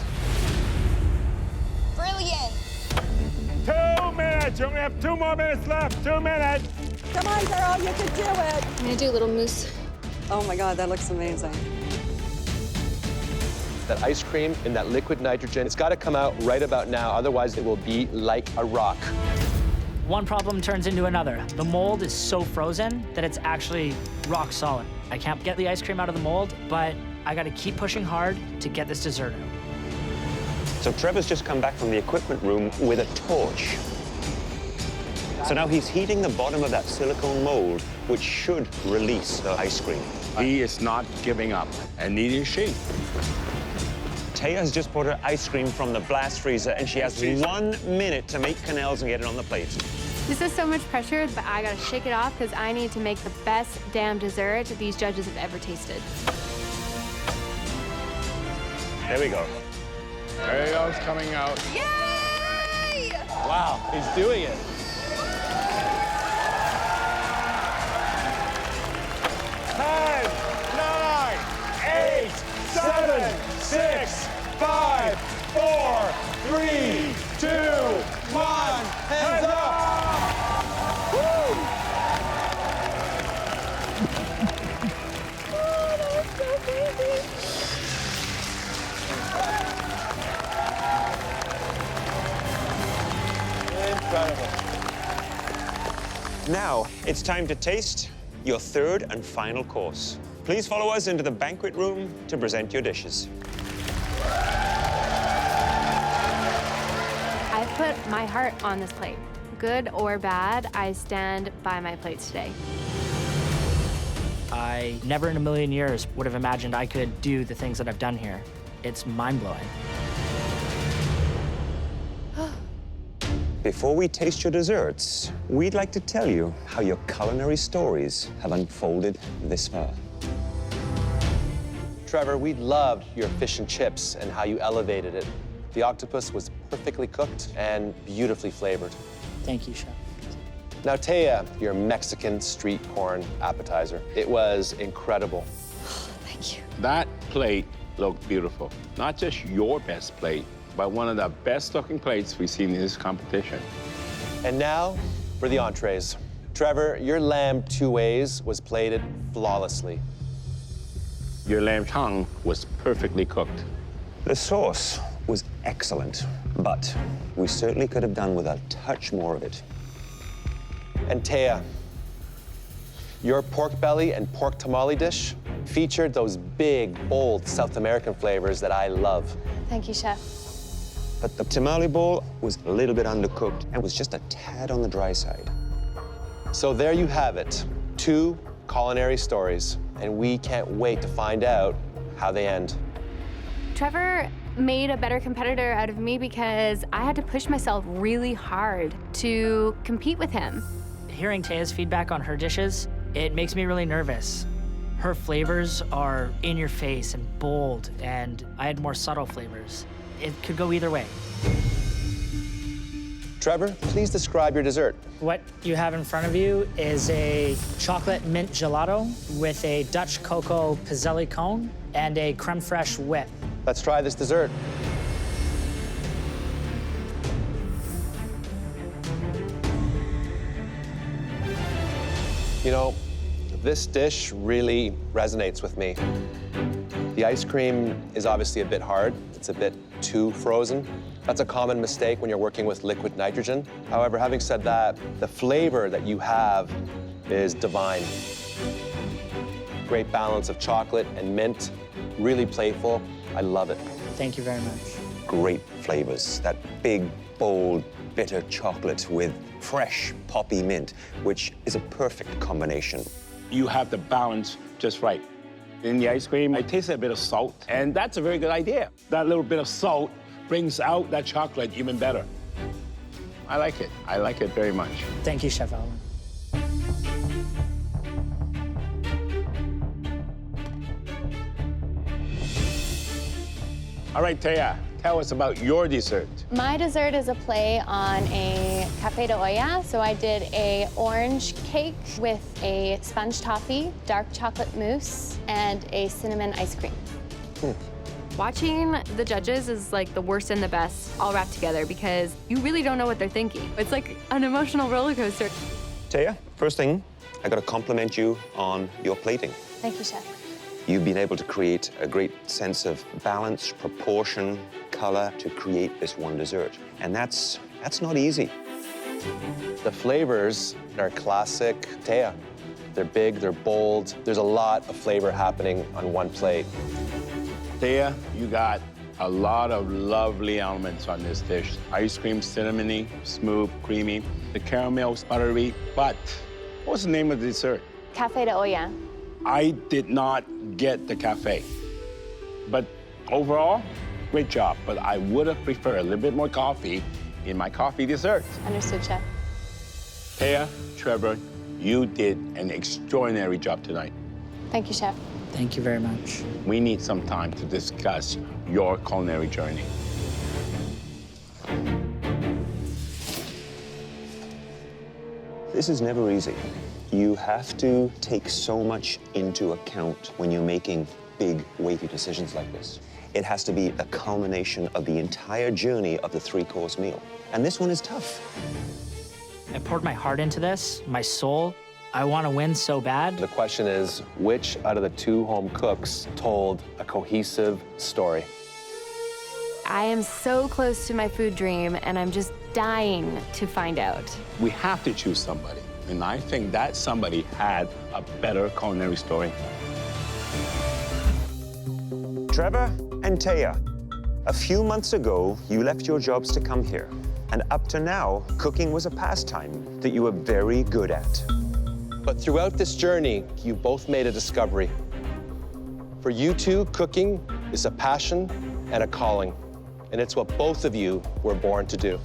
Brilliant. 2 minutes. You only have 2 more minutes left. 2 minutes. Come on, girl, you can do it. I'm gonna do a little mousse. Oh my God, that looks amazing. That ice cream and that liquid nitrogen, it's got to come out right about now, otherwise it will be like a rock. One problem turns into another. The mold is so frozen that it's actually rock solid. I can't get the ice cream out of the mold, but I got to keep pushing hard to get this dessert out. So Trevor's just come back from the equipment room with a torch. So now he's heating the bottom of that silicone mold, which should release the ice cream. He is not giving up, and neither is she. Taya has just brought her ice cream from the blast freezer, and she has 1 minute to make canals and get it on the plate. This is so much pressure, but I gotta shake it off because I need to make the best damn dessert these judges have ever tasted. There we go. There he goes, coming out. Yay! Wow, he's doing it. Ten, 9, 8, 7, 6, 5, 4, 3, 2, 1. Hands up! Woo! Oh, that was so crazy. Incredible. Now, it's time to taste your third and final course. Please follow us into the banquet room to present your dishes. I put my heart on this plate. Good or bad, I stand by my plates today. I never in a million years would have imagined I could do the things that I've done here. It's mind-blowing. Before we taste your desserts, we'd like to tell you how your culinary stories have unfolded this far. Trevor, we loved your fish and chips and how you elevated it. The octopus was perfectly cooked and beautifully flavored. Thank you, Chef. Now, Taya, your Mexican street corn appetizer. It was incredible. Thank you. That plate looked beautiful. Not just your best plate, but one of the best-looking plates we've seen in this competition. And now for the entrees. Trevor, your lamb two ways was plated flawlessly. Your lamb tongue was perfectly cooked. The sauce was excellent, but we certainly could have done with a touch more of it. And Taya, your pork belly and pork tamale dish featured those big, bold South American flavors that I love. Thank you, Chef. But the tamale bowl was a little bit undercooked and was just a tad on the dry side. So there you have it, 2 culinary stories, and we can't wait to find out how they end. Trevor made a better competitor out of me because I had to push myself really hard to compete with him. Hearing Taya's feedback on her dishes, it makes me really nervous. Her flavors are in your face and bold, and I had more subtle flavors. It could go either way. Trevor, please describe your dessert. What you have in front of you is a chocolate mint gelato with a Dutch cocoa pizzelli cone and a creme fraiche whip. Let's try this dessert. You know, this dish really resonates with me. The ice cream is obviously a bit hard. It's a bit too frozen. That's a common mistake when you're working with liquid nitrogen. However, having said that, the flavor that you have is divine. Great balance of chocolate and mint, really playful. I love it. Thank you very much. Great flavors. That big, bold, bitter chocolate with fresh poppy mint, which is a perfect combination. You have the balance just right. In the ice cream, I tasted a bit of salt, and that's a very good idea. That little bit of salt brings out that chocolate even better. I like it. I like it very much. Thank you, Chef Allen. All right, Taya, tell us about your dessert. My dessert is a play on a café de olla. So I did a orange cake with a sponge toffee, dark chocolate mousse, and a cinnamon ice cream. Watching the judges is like the worst and the best all wrapped together because you really don't know what they're thinking. It's like an emotional roller coaster. Taya, first thing, I gotta compliment you on your plating. Thank you, Chef. You've been able to create a great sense of balance, proportion, color to create this one dessert. And that's not easy. The flavors are classic Taya. They're big, they're bold. There's a lot of flavor happening on one plate. Taya, you got A lot of lovely elements on this dish. Ice cream, cinnamony, smooth, creamy. The caramel's buttery. But what's the name of the dessert? Café de olla. I did not get the cafe. But overall, great job. But I would have preferred a little bit more coffee in my coffee dessert. Understood, Chef. Taya, Trevor, you did an extraordinary job tonight. Thank you, Chef. Thank you very much. We need some time to discuss your culinary journey. This is never easy. You have to take so much into account when you're making big, weighty decisions like this. It has to be a culmination of the entire journey of the three-course meal. And this one is tough. I poured my heart into this, my soul. I want to win so bad. The question is, which out of the two home cooks told a cohesive story? I am so close to my food dream, and I'm just dying to find out. We have to choose somebody. And I think that somebody had a better culinary story. Trevor and Taya, a few months ago, you left your jobs to come here. And up to now, cooking was a pastime that you were very good at. But throughout this journey, you both made a discovery. For you two, cooking is a passion and a calling. And it's what both of you were born to do.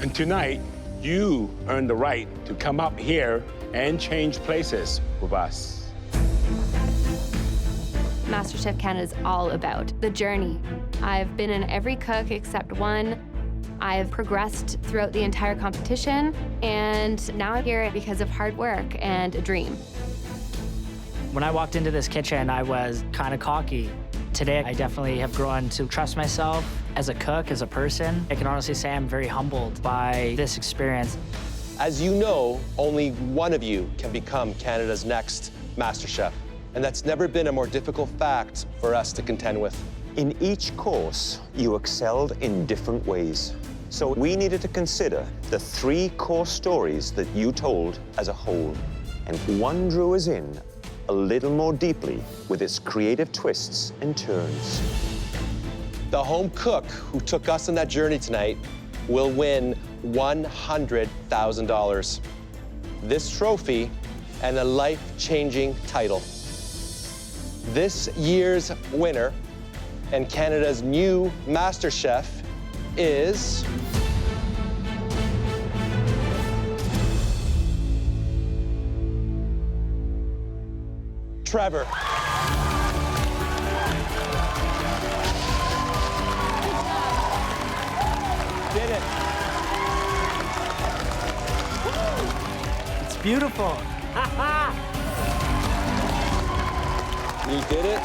And tonight, you earned the right to come up here and change places with us. MasterChef Canada is all about the journey. I've been in every cook except one. I've progressed throughout the entire competition, and now I'm here because of hard work and a dream. When I walked into this kitchen, I was kind of cocky. Today, I definitely have grown to trust myself as a cook, as a person. I can honestly say I'm very humbled by this experience. As you know, only one of you can become Canada's next MasterChef. And that's never been a more difficult fact for us to contend with. In each course, you excelled in different ways. So we needed to consider the three-course stories that you told as a whole. And one drew us in a little more deeply with its creative twists and turns. The home cook who took us on that journey tonight will win $100,000. This trophy and a life-changing title. This year's winner and Canada's new MasterChef is... Trevor. Did it. It's beautiful. You did it.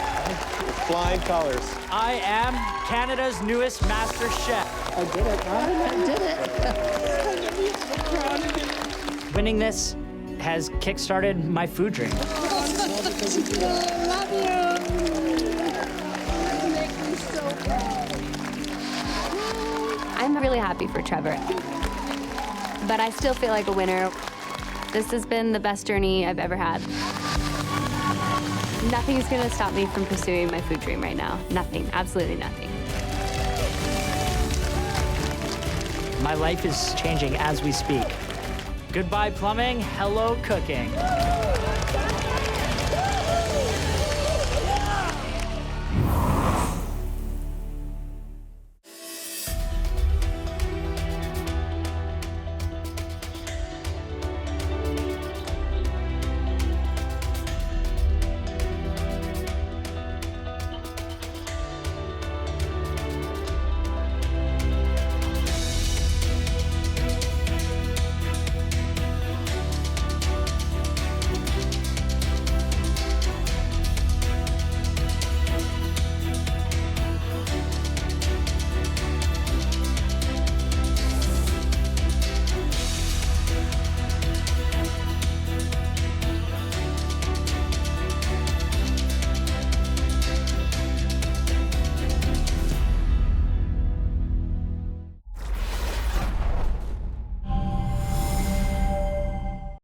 Flying colors. I am Canada's newest Master Chef. I did it, Robin. I did it. Winning this has kickstarted my food dream. I love you. You make me so proud. I'm really happy for Trevor, but I still feel like a winner. This has been the best journey I've ever had. Nothing's gonna stop me from pursuing my food dream right now. Nothing, absolutely nothing. My life is changing as we speak. Goodbye plumbing, hello cooking.